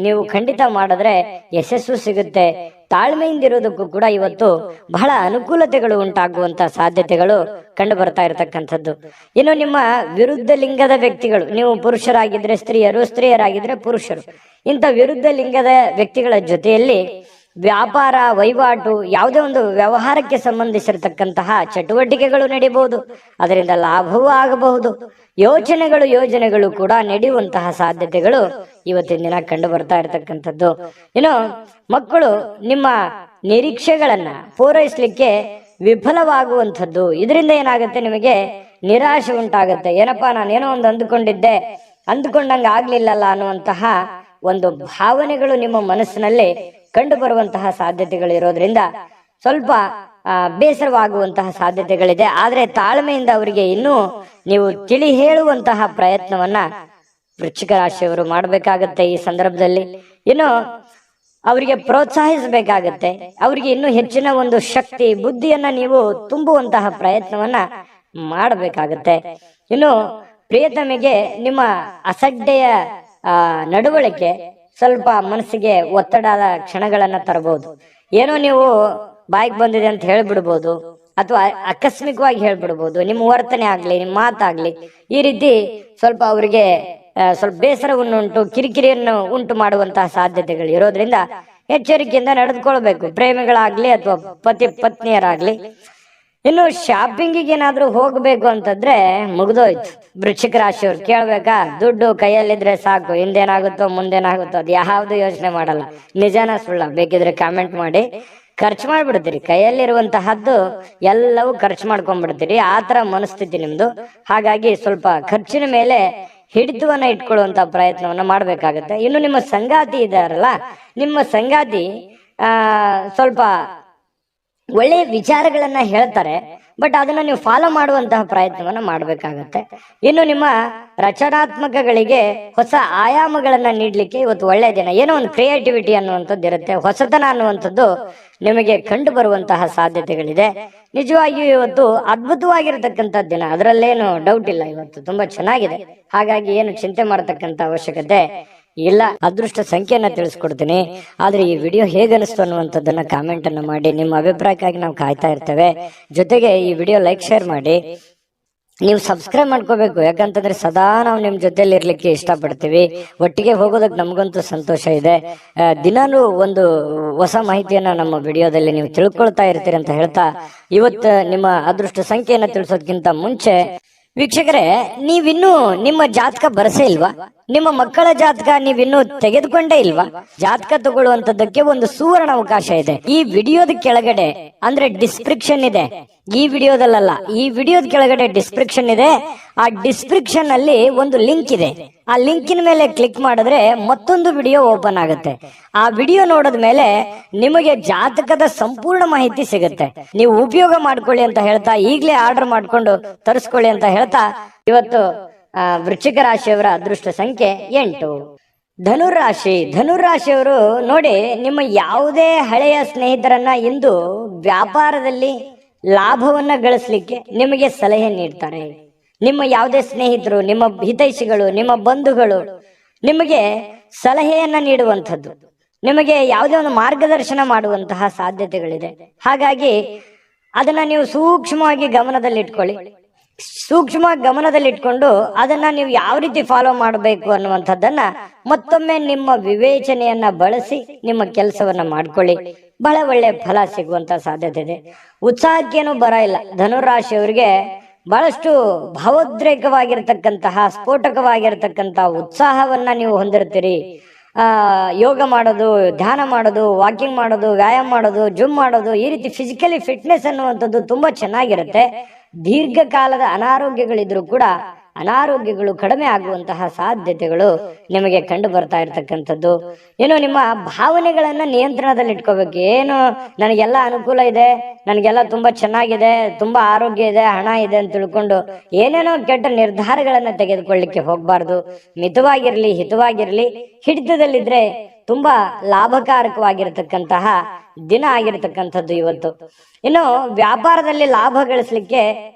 ನೀವು ಖಂಡಿತ ಮಾಡಿದ್ರೆ ಯಶಸ್ಸು ಸಿಗುತ್ತೆ. ತಾಳ್ಮೆಯಿಂದಿರೋದಕ್ಕೂ ಕೂಡ ಇವತ್ತು ಬಹಳ ಅನುಕೂಲತೆಗಳು ಉಂಟಾಗುವಂತ ಸಾಧ್ಯತೆಗಳು ಕಂಡು ಬರ್ತಾ ಇರತಕ್ಕಂಥದ್ದು. ಇನ್ನು ನಿಮ್ಮ ವಿರುದ್ಧ ಲಿಂಗದ ವ್ಯಕ್ತಿಗಳು, ನೀವು ಪುರುಷರಾಗಿದ್ರೆ ಸ್ತ್ರೀಯರು, ಸ್ತ್ರೀಯರಾಗಿದ್ರೆ ಪುರುಷರು, ಇಂಥ ವಿರುದ್ಧ ಲಿಂಗದ ವ್ಯಕ್ತಿಗಳ ಜೊತೆಯಲ್ಲಿ ವ್ಯಾಪಾರ ವಹಿವಾಟು, ಯಾವುದೇ ಒಂದು ವ್ಯವಹಾರಕ್ಕೆ ಸಂಬಂಧಿಸಿರತಕ್ಕಂತಹ ಚಟುವಟಿಕೆಗಳು ನಡೀಬಹುದು. ಅದರಿಂದ ಲಾಭವೂ ಆಗಬಹುದು. ಯೋಜನೆಗಳು ಕೂಡ ನಡೆಯುವಂತಹ ಸಾಧ್ಯತೆಗಳು ಇವತ್ತಿನ ದಿನ ಕಂಡು ಬರ್ತಾ ಇರತಕ್ಕಂಥದ್ದು. ಇನ್ನು ಮಕ್ಕಳು ನಿಮ್ಮ ನಿರೀಕ್ಷೆಗಳನ್ನ ಪೂರೈಸಲಿಕ್ಕೆ ವಿಫಲವಾಗುವಂಥದ್ದು. ಇದರಿಂದ ಏನಾಗುತ್ತೆ, ನಿಮಗೆ ನಿರಾಶೆ ಉಂಟಾಗುತ್ತೆ. ಏನಪ್ಪಾ, ನಾನೇನೋ ಒಂದು ಅಂದುಕೊಂಡಂಗ ಆಗ್ಲಿಲ್ಲಲ್ಲ ಅನ್ನುವಂತಹ ಒಂದು ಭಾವನೆಗಳು ನಿಮ್ಮ ಮನಸ್ಸಿನಲ್ಲಿ ಕಂಡು ಬರುವಂತಹ ಸಾಧ್ಯತೆಗಳು ಇರೋದ್ರಿಂದ ಸ್ವಲ್ಪ ಬೇಸರವಾಗುವಂತಹ ಸಾಧ್ಯತೆಗಳಿದೆ. ಆದ್ರೆ ತಾಳ್ಮೆಯಿಂದ ಅವರಿಗೆ ಇನ್ನೂ ನೀವು ತಿಳಿ ಹೇಳುವಂತಹ ಪ್ರಯತ್ನವನ್ನ ವೃಶ್ಚಿಕ ರಾಶಿಯವರು ಮಾಡಬೇಕಾಗತ್ತೆ. ಈ ಸಂದರ್ಭದಲ್ಲಿ ಇನ್ನು ಅವರಿಗೆ ಪ್ರೋತ್ಸಾಹಿಸಬೇಕಾಗತ್ತೆ. ಅವರಿಗೆ ಇನ್ನೂ ಹೆಚ್ಚಿನ ಒಂದು ಶಕ್ತಿ, ಬುದ್ಧಿಯನ್ನ ನೀವು ತುಂಬುವಂತಹ ಪ್ರಯತ್ನವನ್ನ ಮಾಡಬೇಕಾಗತ್ತೆ. ಇನ್ನು ಪ್ರಿಯತಮೆಗೆ ನಿಮ್ಮ ಅಸಡ್ಡೆಯ ನಡವಳಿಕೆ ಸ್ವಲ್ಪ ಮನಸ್ಸಿಗೆ ಒತ್ತಡದ ಕ್ಷಣಗಳನ್ನ ತರಬಹುದು. ಏನೋ ನೀವು ಬಾಯಿಗೆ ಬಂದಿದೆ ಅಂತ ಹೇಳ್ಬಿಡ್ಬೋದು, ಅಥವಾ ಆಕಸ್ಮಿಕವಾಗಿ ಹೇಳ್ಬಿಡ್ಬೋದು. ನಿಮ್ಮ ವರ್ತನೆ ಆಗ್ಲಿ, ನಿಮ್ಮ ಮಾತಾಗ್ಲಿ ಈ ರೀತಿ ಸ್ವಲ್ಪ ಅವರಿಗೆ ಸ್ವಲ್ಪ ಬೇಸರವನ್ನುಂಟು, ಕಿರಿಕಿರಿಯನ್ನು ಉಂಟು ಮಾಡುವಂತಹ ಸಾಧ್ಯತೆಗಳು ಇರೋದ್ರಿಂದ ಎಚ್ಚರಿಕೆಯಿಂದ ನಡೆದುಕೊಳ್ಬೇಕು, ಪ್ರೇಮಿಗಳಾಗ್ಲಿ ಅಥವಾ ಪತಿ ಪತ್ನಿಯರಾಗ್ಲಿ. ಇನ್ನು ಶಾಪಿಂಗಿಗೆ ಏನಾದ್ರೂ ಹೋಗ್ಬೇಕು ಅಂತಂದ್ರೆ ಮುಗ್ದೋಯ್ತು. ವೃಶ್ಚಿಕ ರಾಶಿಯವ್ರು ಕೇಳ್ಬೇಕಾ, ದುಡ್ಡು ಕೈಯಲ್ಲಿದ್ರೆ ಸಾಕು, ಹಿಂದೇನಾಗುತ್ತೋ ಮುಂದೇನಾಗುತ್ತೋ ಅದು ಯಾವ್ದು ಯೋಚನೆ ಮಾಡಲ್ಲ. ನಿಜಾನ ಸುಳ್ಳ ಬೇಕಿದ್ರೆ ಕಾಮೆಂಟ್ ಮಾಡಿ. ಖರ್ಚು ಮಾಡ್ಬಿಡ್ತೀರಿ, ಕೈಯಲ್ಲಿರುವಂತಹದ್ದು ಎಲ್ಲವೂ ಖರ್ಚು ಮಾಡ್ಕೊಂಡ್ಬಿಡ್ತೀರಿ. ಆ ತರ ಮನಸ್ಥಿತಿ ನಿಮ್ದು. ಹಾಗಾಗಿ ಸ್ವಲ್ಪ ಖರ್ಚಿನ ಮೇಲೆ ಹಿಡಿತವನ್ನ ಇಟ್ಕೊಳ್ಳುವಂತ ಪ್ರಯತ್ನವನ್ನ ಮಾಡ್ಬೇಕಾಗತ್ತೆ. ಇನ್ನು ನಿಮ್ಮ ಸಂಗಾತಿ ಇದಾರಲ್ಲ, ನಿಮ್ಮ ಸಂಗಾತಿ ಸ್ವಲ್ಪ ಒಳ್ಳೆಯ ವಿಚಾರಗಳನ್ನ ಹೇಳ್ತಾರೆ. ಬಟ್ ಅದನ್ನ ನೀವು ಫಾಲೋ ಮಾಡುವಂತಹ ಪ್ರಯತ್ನವನ್ನ ಮಾಡಬೇಕಾಗತ್ತೆ. ಇನ್ನು ನಿಮ್ಮ ರಚನಾತ್ಮಕಗಳಿಗೆ ಹೊಸ ಆಯಾಮಗಳನ್ನ ನೀಡ್ಲಿಕ್ಕೆ ಇವತ್ತು ಒಳ್ಳೆಯ ದಿನ. ಏನೋ ಒಂದು ಕ್ರಿಯೇಟಿವಿಟಿ ಅನ್ನುವಂಥದ್ದು ಇರುತ್ತೆ, ಹೊಸತನ ಅನ್ನುವಂಥದ್ದು ನಿಮಗೆ ಕಂಡು ಬರುವಂತಹ ಸಾಧ್ಯತೆಗಳಿದೆ. ನಿಜವಾಗಿಯೂ ಇವತ್ತು ಅದ್ಭುತವಾಗಿರತಕ್ಕಂಥ ದಿನ, ಅದರಲ್ಲೇನು ಡೌಟ್ ಇಲ್ಲ. ಇವತ್ತು ತುಂಬಾ ಚೆನ್ನಾಗಿದೆ, ಹಾಗಾಗಿ ಏನು ಚಿಂತೆ ಮಾಡತಕ್ಕಂತ ಅವಶ್ಯಕತೆ ಇಲ್ಲ. ಅದೃಷ್ಟ ಸಂಖ್ಯೆಯನ್ನ ತಿಳಿಸ್ಕೊಡ್ತೀನಿ, ಆದ್ರೆ ಈ ವಿಡಿಯೋ ಹೇಗೆ ಅನಿಸ್ತು ಅನ್ನುವಂಥದ್ದನ್ನ ಕಾಮೆಂಟ್ ಅನ್ನು ಮಾಡಿ. ನಿಮ್ಮ ಅಭಿಪ್ರಾಯಕ್ಕಾಗಿ ನಾವು ಕಾಯ್ತಾ ಇರ್ತೇವೆ. ಜೊತೆಗೆ ಈ ವಿಡಿಯೋ ಲೈಕ್ ಶೇರ್ ಮಾಡಿ. ನೀವು ಸಬ್ಸ್ಕ್ರೈಬ್ ಮಾಡ್ಕೋಬೇಕು, ಯಾಕಂತಂದ್ರೆ ಸದಾ ನಾವು ನಿಮ್ ಜೊತೆಲಿ ಇರ್ಲಿಕ್ಕೆ ಇಷ್ಟಪಡ್ತೀವಿ. ಒಟ್ಟಿಗೆ ಹೋಗೋದಕ್ಕೆ ನಮಗಂತೂ ಸಂತೋಷ ಇದೆ. ದಿನಾನು ಒಂದು ಹೊಸ ಮಾಹಿತಿಯನ್ನ ನಮ್ಮ ವಿಡಿಯೋದಲ್ಲಿ ನೀವು ತಿಳ್ಕೊಳ್ತಾ ಇರ್ತೀರಿ ಅಂತ ಹೇಳ್ತಾ, ಇವತ್ತು ನಿಮ್ಮ ಅದೃಷ್ಟ ಸಂಖ್ಯೆಯನ್ನ ತಿಳಿಸೋದಕ್ಕಿಂತ ಮುಂಚೆ ವೀಕ್ಷಕರೇ, ನೀವಿನ್ನೂ ನಿಮ್ಮ ಜಾತಕ ಬರಸೇ ಇಲ್ವಾ? ನಿಮ್ಮ ಮಕ್ಕಳ ಜಾತಕ ನೀವಿನ್ನೂ ತೆಗೆದುಕೊಂಡೇ ಇಲ್ವಾ? ಜಾತಕ ತಗೊಳ್ಳುವಂತದ್ದಕ್ಕೆ ಒಂದು ಸುವರ್ಣ ಅವಕಾಶ ಇದೆ. ಈ ವಿಡಿಯೋದ ಕೆಳಗಡೆ ಅಂದ್ರೆ ಡಿಸ್ಕ್ರಿಪ್ಷನ್ ಇದೆ, ಈ ವಿಡಿಯೋದಲ್ಲ, ಈ ವಿಡಿಯೋದ ಕೆಳಗಡೆ ಡಿಸ್ಕ್ರಿಪ್ಷನ್ ಇದೆ. ಆ ಡಿಸ್ಕ್ರಿಪ್ಷನ್ ಅಲ್ಲಿ ಒಂದು ಲಿಂಕ್ ಇದೆ. ಆ ಲಿಂಕಿನ ಮೇಲೆ ಕ್ಲಿಕ್ ಮಾಡಿದ್ರೆ ಮತ್ತೊಂದು ವಿಡಿಯೋ ಓಪನ್ ಆಗುತ್ತೆ. ಆ ವಿಡಿಯೋ ನೋಡಿದ ಮೇಲೆ ನಿಮಗೆ ಜಾತಕದ ಸಂಪೂರ್ಣ ಮಾಹಿತಿ ಸಿಗುತ್ತೆ. ನೀವು ಉಪಯೋಗ ಮಾಡ್ಕೊಳ್ಳಿ ಅಂತ ಹೇಳ್ತಾ, ಈಗಲೇ ಆರ್ಡರ್ ಮಾಡ್ಕೊಂಡು ತರಿಸ್ಕೊಳ್ಳಿ ಅಂತ ಹೇಳ್ತಾ, ಇವತ್ತು ವೃಶ್ಚಿಕ ರಾಶಿಯವರ ಅದೃಷ್ಟ ಸಂಖ್ಯೆ 8. ಧನುರಾಶಿಯವರು ನೋಡಿ, ನಿಮ್ಮ ಯಾವುದೇ ಹಳೆಯ ಸ್ನೇಹಿತರನ್ನ ಇಂದು ವ್ಯಾಪಾರದಲ್ಲಿ ಲಾಭವನ್ನ ಗಳಿಸ್ಲಿಕ್ಕೆ ನಿಮಗೆ ಸಲಹೆ ನೀಡ್ತಾರೆ. ನಿಮ್ಮ ಯಾವುದೇ ಸ್ನೇಹಿತರು, ನಿಮ್ಮ ಹಿತೈಷಿಗಳು, ನಿಮ್ಮ ಬಂಧುಗಳು ನಿಮಗೆ ಸಲಹೆಯನ್ನ ನೀಡುವಂಥದ್ದು, ನಿಮಗೆ ಯಾವುದೇ ಒಂದು ಮಾರ್ಗದರ್ಶನ ಮಾಡುವಂತಹ ಸಾಧ್ಯತೆಗಳಿದೆ. ಹಾಗಾಗಿ ಅದನ್ನ ನೀವು ಸೂಕ್ಷ್ಮವಾಗಿ ಗಮನದಲ್ಲಿಟ್ಕೊಳ್ಳಿ. ಗಮನದಲ್ಲಿಟ್ಕೊಂಡು ಅದನ್ನ ನೀವು ಯಾವ ರೀತಿ ಫಾಲೋ ಮಾಡಬೇಕು ಅನ್ನುವಂಥದ್ದನ್ನ ಮತ್ತೊಮ್ಮೆ ನಿಮ್ಮ ವಿವೇಚನೆಯನ್ನ ಬಳಸಿ ನಿಮ್ಮ ಕೆಲಸವನ್ನ ಮಾಡ್ಕೊಳ್ಳಿ. ಬಹಳ ಒಳ್ಳೆ ಫಲ ಸಿಗುವಂತ ಸಾಧ್ಯತೆ ಇದೆ. ಉತ್ಸಾಹಕ್ಕೇನು ಬರ ಇಲ್ಲ. ಧನುರಾಶಿಯವರಿಗೆ ಬಹಳಷ್ಟು ಭಾವೋದ್ರೇಕವಾಗಿರ್ತಕ್ಕಂತಹ, ಸ್ಫೋಟಕವಾಗಿರ್ತಕ್ಕಂತಹ ಉತ್ಸಾಹವನ್ನ ನೀವು ಹೊಂದಿರ್ತೀರಿ. ಯೋಗ ಮಾಡೋದು, ಧ್ಯಾನ ಮಾಡೋದು, ವಾಕಿಂಗ್ ಮಾಡೋದು, ವ್ಯಾಯಾಮ ಮಾಡೋದು, ಜಿಮ್ ಮಾಡೋದು, ಈ ರೀತಿ ಫಿಸಿಕಲಿ ಫಿಟ್ನೆಸ್ ಅನ್ನುವಂಥದ್ದು ತುಂಬಾ ಚೆನ್ನಾಗಿರುತ್ತೆ. ದೀರ್ಘಕಾಲದ ಅನಾರೋಗ್ಯಗಳಿದ್ರು ಕೂಡ ಅನಾರೋಗ್ಯಗಳು ಕಡಿಮೆ ಆಗುವಂತಹ ಸಾಧ್ಯತೆಗಳು ನಿಮಗೆ ಕಂಡು ಬರ್ತಾ ಇರ್ತಕ್ಕಂಥದ್ದು. ಏನು, ನಿಮ್ಮ ಭಾವನೆಗಳನ್ನ ನಿಯಂತ್ರಣದಲ್ಲಿ ಇಟ್ಕೋಬೇಕು. ಏನು, ನನಗೆಲ್ಲ ಅನುಕೂಲ ಇದೆ, ನನಗೆಲ್ಲ ತುಂಬಾ ಚೆನ್ನಾಗಿದೆ, ತುಂಬಾ ಆರೋಗ್ಯ ಇದೆ, ಹಣ ಇದೆ ಅಂತ ತಿಳ್ಕೊಂಡು ಏನೇನೋ ಕೆಟ್ಟ ನಿರ್ಧಾರಗಳನ್ನ ತೆಗೆದುಕೊಳ್ಳಿಕ್ಕೆ ಹೋಗ್ಬಾರ್ದು. ಮಿತವಾಗಿರ್ಲಿ, ಹಿತವಾಗಿರ್ಲಿ. ಹಿಡಿತದಲ್ಲಿದ್ರೆ ತುಂಬಾ ಲಾಭಕಾರಕವಾಗಿರತಕ್ಕಂತಹ ದಿನ ಆಗಿರತಕ್ಕಂಥದ್ದು ಇವತ್ತು. ಇನ್ನು ವ್ಯಾಪಾರದಲ್ಲಿ ಲಾಭ ಗಳಿಸ್ಲಿಕ್ಕೆ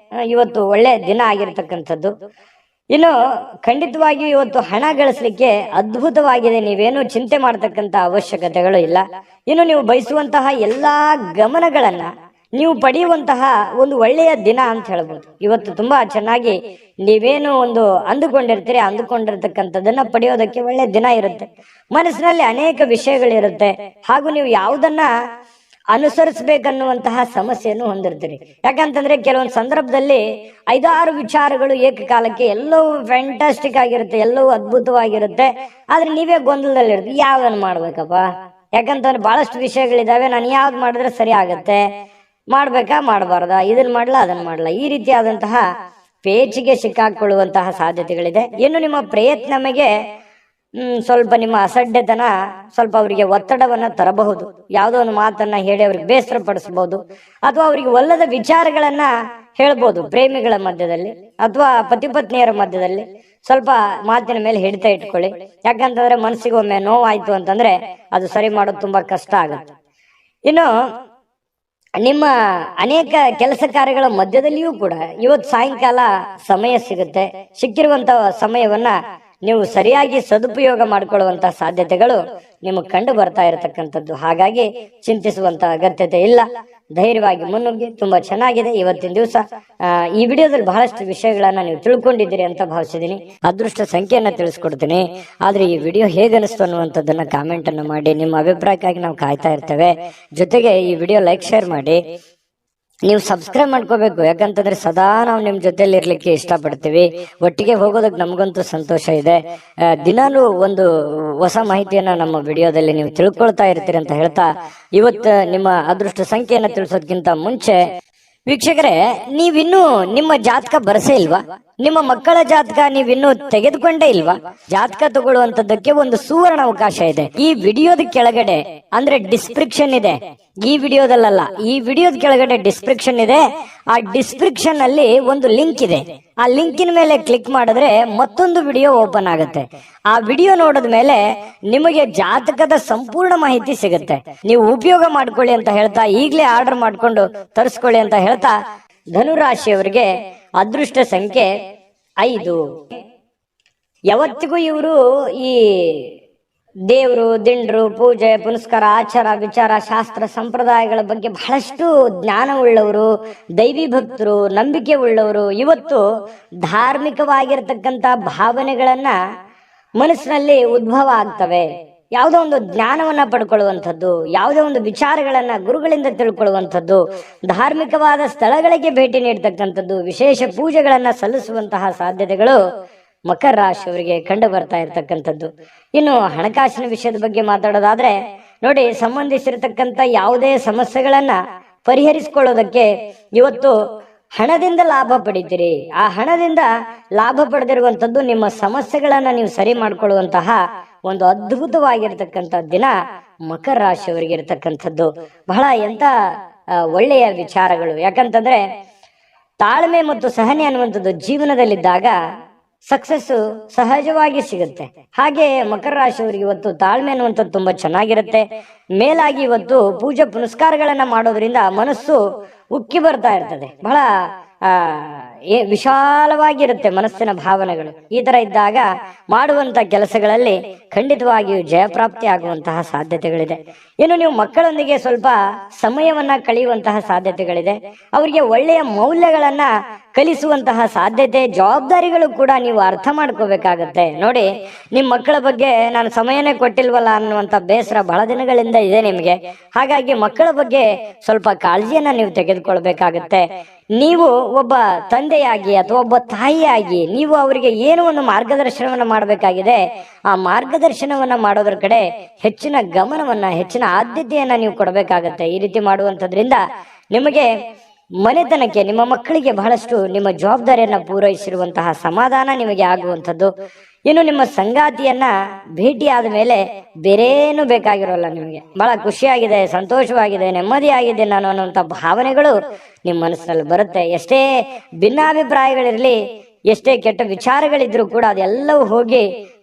ಇವತ್ತು ಒಳ್ಳೆ ದಿನ ಆಗಿರತಕ್ಕಂಥದ್ದು. ಇನ್ನು ಖಂಡಿತವಾಗಿಯೂ ಇವತ್ತು ಹಣ ಗಳಿಸ್ಲಿಕ್ಕೆ ಅದ್ಭುತವಾಗಿದೆ. ನೀವೇನು ಚಿಂತೆ ಮಾಡತಕ್ಕಂತ ಅವಶ್ಯಕತೆಗಳು ಇಲ್ಲ. ಇನ್ನು ನೀವು ಬಯಸುವಂತಹ ಎಲ್ಲಾ ಗಮನಗಳನ್ನ ನೀವು ಪಡೆಯುವಂತಹ ಒಂದು ಒಳ್ಳೆಯ ದಿನ ಅಂತ ಹೇಳ್ಬೋದು. ಇವತ್ತು ತುಂಬಾ ಚೆನ್ನಾಗಿ ನೀವೇನು ಒಂದು ಅಂದುಕೊಂಡಿರ್ತೀರಿ, ಅಂದುಕೊಂಡಿರ್ತಕ್ಕಂಥದ್ದನ್ನ ಪಡೆಯೋದಕ್ಕೆ ಒಳ್ಳೆ ದಿನ ಇರುತ್ತೆ. ಮನಸ್ಸಿನಲ್ಲಿ ಅನೇಕ ವಿಷಯಗಳಿರುತ್ತೆ, ಹಾಗೂ ನೀವು ಯಾವುದನ್ನ ಅನುಸರಿಸಬೇಕನ್ನುವಂತಹ ಸಮಸ್ಯೆಯನ್ನು ಹೊಂದಿರ್ತೀರಿ. ಯಾಕಂತಂದ್ರೆ ಕೆಲವೊಂದು ಸಂದರ್ಭದಲ್ಲಿ 5-6 ವಿಚಾರಗಳು ಏಕಕಾಲಕ್ಕೆ ಎಲ್ಲವೂ ಫ್ಯಾಂಟಾಸ್ಟಿಕ್ ಆಗಿರುತ್ತೆ, ಎಲ್ಲವೂ ಅದ್ಭುತವಾಗಿರುತ್ತೆ. ಆದ್ರೆ ನೀವೇ ಗೊಂದಲದಲ್ಲಿರ್ತೀವಿ, ಯಾವ್ದನ್ನ ಮಾಡ್ಬೇಕಪ್ಪ? ಯಾಕಂತಂದ್ರೆ ಬಹಳಷ್ಟು ವಿಷಯಗಳಿದಾವೆ, ನಾನು ಯಾವ್ದು ಮಾಡಿದ್ರೆ ಸರಿ ಆಗತ್ತೆ, ಮಾಡ್ಬೇಕಾ ಮಾಡಬಾರ್ದ, ಇದನ್ನ ಮಾಡ್ಲಾ ಅದನ್ನ ಮಾಡ್ಲಾ, ಈ ರೀತಿಯಾದಂತಹ ಪೇಚಿಗೆ ಸಿಕ್ಕಾಕೊಳ್ಳುವಂತಹ ಸಾಧ್ಯತೆಗಳಿದೆ. ಇನ್ನು ನಿಮ್ಮ ಪ್ರಯತ್ನಮಗೆ ಸ್ವಲ್ಪ ನಿಮ್ಮ ಅಸಡ್ಡೆತನ ಸ್ವಲ್ಪ ಅವರಿಗೆ ಒತ್ತಡವನ್ನ ತರಬಹುದು. ಯಾವುದೋ ಒಂದು ಮಾತನ್ನ ಹೇಳಿ ಅವ್ರಿಗೆ ಬೇಸರ ಪಡಿಸಬಹುದು, ಅಥವಾ ಅವರಿಗೆ ಒಲ್ಲದ ವಿಚಾರಗಳನ್ನ ಹೇಳ್ಬೋದು. ಪ್ರೇಮಿಗಳ ಮಧ್ಯದಲ್ಲಿ ಅಥವಾ ಪತಿ ಪತ್ನಿಯರ ಮಧ್ಯದಲ್ಲಿ ಸ್ವಲ್ಪ ಮಾತಿನ ಮೇಲೆ ಹಿಡಿತ ಇಟ್ಕೊಳ್ಳಿ. ಯಾಕಂತಂದ್ರೆ ಮನಸ್ಸಿಗೆ ಒಮ್ಮೆ ನೋವಾಯ್ತು ಅಂತಂದ್ರೆ ಅದು ಸರಿ ಮಾಡೋದು ತುಂಬಾ ಕಷ್ಟ ಆಗುತ್ತೆ. ಇನ್ನು ನಿಮ್ಮ ಅನೇಕ ಕೆಲಸ ಕಾರ್ಯಗಳ ಮಧ್ಯದಲ್ಲಿಯೂ ಕೂಡ ಇವತ್ತು ಸಾಯಂಕಾಲ ಸಮಯ ಸಿಗುತ್ತೆ. ಸಿಕ್ಕಿರುವಂತಹ ಸಮಯವನ್ನ ನೀವು ಸರಿಯಾಗಿ ಸದುಪಯೋಗ ಮಾಡಿಕೊಳ್ಳುವಂತಹ ಸಾಧ್ಯತೆಗಳು ನಿಮಗೆ ಕಂಡು ಬರ್ತಾ ಇರತಕ್ಕಂಥದ್ದು. ಹಾಗಾಗಿ ಚಿಂತಿಸುವಂತ ಅಗತ್ಯತೆ ಇಲ್ಲ. ಧೈರ್ಯವಾಗಿ ಮುನ್ನುಗ್ಗಿ. ತುಂಬಾ ಚೆನ್ನಾಗಿದೆ ಇವತ್ತಿನ ದಿವಸ. ಈ ವಿಡಿಯೋದಲ್ಲಿ ಬಹಳಷ್ಟು ವಿಷಯಗಳನ್ನ ನೀವು ತಿಳ್ಕೊಂಡಿದ್ದೀರಿ ಅಂತ ಭಾವಿಸಿದೀನಿ. ಅದೃಷ್ಟ ಸಂಖ್ಯೆಯನ್ನ ತಿಳಿಸ್ಕೊಡ್ತೀನಿ, ಆದ್ರೆ ಈ ವಿಡಿಯೋ ಹೇಗೆ ಅನಿಸ್ತು ಅನ್ನುವಂಥದ್ದನ್ನ ಕಾಮೆಂಟ್ ಅನ್ನು ಮಾಡಿ. ನಿಮ್ಮ ಅಭಿಪ್ರಾಯಕ್ಕಾಗಿ ನಾವು ಕಾಯ್ತಾ ಇರ್ತೇವೆ. ಜೊತೆಗೆ ಈ ವಿಡಿಯೋ ಲೈಕ್ ಶೇರ್ ಮಾಡಿ. ನೀವು ಸಬ್ಸ್ಕ್ರೈಬ್ ಮಾಡ್ಕೋಬೇಕು, ಯಾಕಂತಂದ್ರೆ ಸದಾ ನಾವು ನಿಮ್ ಜೊತೆಲಿ ಇರ್ಲಿಕ್ಕೆ ಇಷ್ಟಪಡ್ತೀವಿ. ಒಟ್ಟಿಗೆ ಹೋಗೋದಕ್ಕೆ ನಮಗಂತೂ ಸಂತೋಷ ಇದೆ. ದಿನಾನು ಒಂದು ಹೊಸ ಮಾಹಿತಿಯನ್ನ ನಮ್ಮ ವಿಡಿಯೋದಲ್ಲಿ ನೀವು ತಿಳ್ಕೊಳ್ತಾ ಇರ್ತೀರಿ ಅಂತ ಹೇಳ್ತಾ, ಇವತ್ತು ನಿಮ್ಮ ಅದೃಷ್ಟ ಸಂಖ್ಯೆಯನ್ನ ತಿಳಿಸೋದಕ್ಕಿಂತ ಮುಂಚೆ ವೀಕ್ಷಕರೇ, ನೀವಿನ್ನೂ ನಿಮ್ಮ ಜಾತಕ ಬರಸೇ ಇಲ್ವಾ? ನಿಮ್ಮ ಮಕ್ಕಳ ಜಾತಕ ನೀವಿನ್ನೂ ತೆಗೆದುಕೊಂಡೇ ಇಲ್ವಾ? ಜಾತಕ ತಗೊಳ್ಳುವಂತದ್ದಕ್ಕೆ ಒಂದು ಸುವರ್ಣ ಅವಕಾಶ ಇದೆ. ಈ ವಿಡಿಯೋದ ಕೆಳಗಡೆ ಅಂದ್ರೆ ಡಿಸ್ಕ್ರಿಪ್ಷನ್ ಇದೆ, ಈ ವಿಡಿಯೋದಲ್ಲ, ಈ ವಿಡಿಯೋದ ಕೆಳಗಡೆ ಡಿಸ್ಕ್ರಿಪ್ಷನ್ ಇದೆ. ಆ ಡಿಸ್ಕ್ರಿಪ್ಷನ್ ಅಲ್ಲಿ ಒಂದು ಲಿಂಕ್ ಇದೆ. ಆ ಲಿಂಕಿನ ಮೇಲೆ ಕ್ಲಿಕ್ ಮಾಡಿದ್ರೆ ಮತ್ತೊಂದು ವಿಡಿಯೋ ಓಪನ್ ಆಗುತ್ತೆ. ಆ ವಿಡಿಯೋ ನೋಡಿದ ಮೇಲೆ ನಿಮಗೆ ಜಾತಕದ ಸಂಪೂರ್ಣ ಮಾಹಿತಿ ಸಿಗುತ್ತೆ. ನೀವು ಉಪಯೋಗ ಮಾಡ್ಕೊಳ್ಳಿ ಅಂತ ಹೇಳ್ತಾ, ಈಗಲೇ ಆರ್ಡರ್ ಮಾಡ್ಕೊಂಡು ತರಿಸ್ಕೊಳ್ಳಿ ಅಂತ ಹೇಳ್ತಾ, ಧನುರಾಶಿಯವರಿಗೆ ಅದೃಷ್ಟ ಸಂಖ್ಯೆ 5. ಯಾವತ್ತಿಗೂ ಇವರು ಈ ದೇವರು, ದಿಂಡ್ರು, ಪೂಜೆ ಪುನಸ್ಕಾರ, ಆಚಾರ ವಿಚಾರ, ಶಾಸ್ತ್ರ ಸಂಪ್ರದಾಯಗಳ ಬಗ್ಗೆ ಬಹಳಷ್ಟು ಜ್ಞಾನ ಉಳ್ಳವರು, ದೈವಿ ಭಕ್ತರು, ನಂಬಿಕೆ ಉಳ್ಳವರು. ಇವತ್ತು ಧಾರ್ಮಿಕವಾಗಿರ್ತಕ್ಕಂಥ ಭಾವನೆಗಳನ್ನ ಮನಸ್ಸಿನಲ್ಲಿ ಉದ್ಭವ ಆಗ್ತವೆ. ಯಾವುದೋ ಒಂದು ಜ್ಞಾನವನ್ನ ಪಡ್ಕೊಳ್ಳುವಂಥದ್ದು, ಯಾವುದೋ ಒಂದು ವಿಚಾರಗಳನ್ನ ಗುರುಗಳಿಂದ ತಿಳ್ಕೊಳ್ಳುವಂಥದ್ದು, ಧಾರ್ಮಿಕವಾದ ಸ್ಥಳಗಳಿಗೆ ಭೇಟಿ ನೀಡತಕ್ಕಂಥದ್ದು, ವಿಶೇಷ ಪೂಜೆಗಳನ್ನ ಸಲ್ಲಿಸುವಂತಹ ಸಾಧ್ಯತೆಗಳು ಮಕರ ರಾಶಿಯವರಿಗೆ ಕಂಡು ಬರ್ತಾ ಇರ್ತಕ್ಕಂಥದ್ದು. ಇನ್ನು ಹಣಕಾಸಿನ ವಿಷಯದ ಬಗ್ಗೆ ಮಾತಾಡೋದಾದ್ರೆ ನೋಡಿ, ಸಂಬಂಧಿಸಿರತಕ್ಕಂಥ ಯಾವುದೇ ಸಮಸ್ಯೆಗಳನ್ನ ಪರಿಹರಿಸಿಕೊಳ್ಳೋದಕ್ಕೆ ಇವತ್ತು ಹಣದಿಂದ ಲಾಭ ಪಡಿತೀರಿ. ಆ ಹಣದಿಂದ ಲಾಭ ಪಡೆದಿರುವಂತದ್ದು ನಿಮ್ಮ ಸಮಸ್ಯೆಗಳನ್ನ ನೀವು ಸರಿ ಮಾಡ್ಕೊಳ್ಳುವಂತಹ ಒಂದು ಅದ್ಭುತವಾಗಿರ್ತಕ್ಕಂಥ ದಿನ ಮಕರ ರಾಶಿಯವರಿಗೆ ಇರತಕ್ಕಂಥದ್ದು. ಬಹಳ ಎಂತ ಒಳ್ಳೆಯ ವಿಚಾರಗಳು. ಯಾಕಂತಂದ್ರೆ ತಾಳ್ಮೆ ಮತ್ತು ಸಹನೆ ಅನ್ನುವಂಥದ್ದು ಜೀವನದಲ್ಲಿದ್ದಾಗ ಸಕ್ಸಸ್ ಸಹಜವಾಗಿ ಸಿಗುತ್ತೆ. ಹಾಗೆ ಮಕರ ರಾಶಿಯವರಿಗೆ ಇವತ್ತು ತಾಳ್ಮೆ ಅನ್ನುವಂಥದ್ದು ತುಂಬಾ ಚೆನ್ನಾಗಿರುತ್ತೆ. ಮೇಲಾಗಿ ಇವತ್ತು ಪೂಜೆ ಪುನಸ್ಕಾರಗಳನ್ನ ಮಾಡೋದ್ರಿಂದ ಮನಸ್ಸು ಉಕ್ಕಿ ಬರ್ತಾ ಇರ್ತದೆ. ಬಹಳ ವಿಶಾಲವಾಗಿರುತ್ತೆ ಮನಸ್ಸಿನ ಭಾವನೆಗಳು. ಈ ತರ ಇದ್ದಾಗ ಮಾಡುವಂತ ಕೆಲಸಗಳಲ್ಲಿ ಖಂಡಿತವಾಗಿಯೂ ಜಯಪ್ರಾಪ್ತಿ ಆಗುವಂತಹ ಸಾಧ್ಯತೆಗಳಿದೆ. ಇನ್ನು ನೀವು ಮಕ್ಕಳೊಂದಿಗೆ ಸ್ವಲ್ಪ ಸಮಯವನ್ನ ಕಳೆಯುವಂತಹ ಸಾಧ್ಯತೆಗಳಿದೆ. ಅವರಿಗೆ ಒಳ್ಳೆಯ ಮೌಲ್ಯಗಳನ್ನ ಕಲಿಸುವಂತಹ ಸಾಧ್ಯತೆ, ಜವಾಬ್ದಾರಿಗಳು ಕೂಡ ನೀವು ಅರ್ಥ ಮಾಡ್ಕೋಬೇಕಾಗತ್ತೆ. ನೋಡಿ, ನಿಮ್ ಮಕ್ಕಳ ಬಗ್ಗೆ ನಾನು ಸಮಯನೇ ಕೊಟ್ಟಿಲ್ವಲ್ಲ ಅನ್ನುವಂತ ಬೇಸರ ಬಹಳ ದಿನಗಳಿಂದ ಇದೆ ನಿಮ್ಗೆ. ಹಾಗಾಗಿ ಮಕ್ಕಳ ಬಗ್ಗೆ ಸ್ವಲ್ಪ ಕಾಳಜಿಯನ್ನ ನೀವು ತೆಗೆದುಕೊಳ್ಬೇಕಾಗತ್ತೆ. ನೀವು ಒಬ್ಬ ತಂದೆಯಾಗಿ ಅಥವಾ ಒಬ್ಬ ತಾಯಿಯಾಗಿ ನೀವು ಅವರಿಗೆ ಏನೋ ಒಂದು ಮಾರ್ಗದರ್ಶನವನ್ನ ಮಾಡಬೇಕಾಗಿದೆ. ಆ ಮಾರ್ಗದರ್ಶನವನ್ನ ಮಾಡೋದ್ರ ಕಡೆ ಹೆಚ್ಚಿನ ಗಮನವನ್ನ, ಹೆಚ್ಚಿನ ಆದ್ಯತೆಯನ್ನ ನೀವು ಕೊಡಬೇಕಾಗತ್ತೆ. ಈ ರೀತಿ ಮಾಡುವಂತದ್ರಿಂದ ನಿಮಗೆ ಮನೆತನಕ್ಕೆ, ನಿಮ್ಮ ಮಕ್ಕಳಿಗೆ ಬಹಳಷ್ಟು ನಿಮ್ಮ ಜವಾಬ್ದಾರಿಯನ್ನ ಪೂರೈಸಿರುವಂತಹ ಸಮಾಧಾನ ನಿಮಗೆ ಆಗುವಂಥದ್ದು. ಇನ್ನು ನಿಮ್ಮ ಸಂಗಾತಿಯನ್ನ ಭೇಟಿ ಆದ ಮೇಲೆ ಬೇರೇನು ಬೇಕಾಗಿರೋಲ್ಲ. ನಿಮಗೆ ಬಹಳ ಖುಷಿಯಾಗಿದೆ, ಸಂತೋಷವಾಗಿದೆ, ನೆಮ್ಮದಿಯಾಗಿದೆ ನಾನು ಅನ್ನುವಂಥ ಭಾವನೆಗಳು ನಿಮ್ಮ ಮನಸ್ಸಿನಲ್ಲಿ ಬರುತ್ತೆ. ಎಷ್ಟೇ ಭಿನ್ನಾಭಿಪ್ರಾಯಗಳಿರಲಿ, ಎಷ್ಟೇ ಕೆಟ್ಟ ವಿಚಾರಗಳಿದ್ರು ಕೂಡ ಅದೆಲ್ಲವೂ ಹೋಗಿ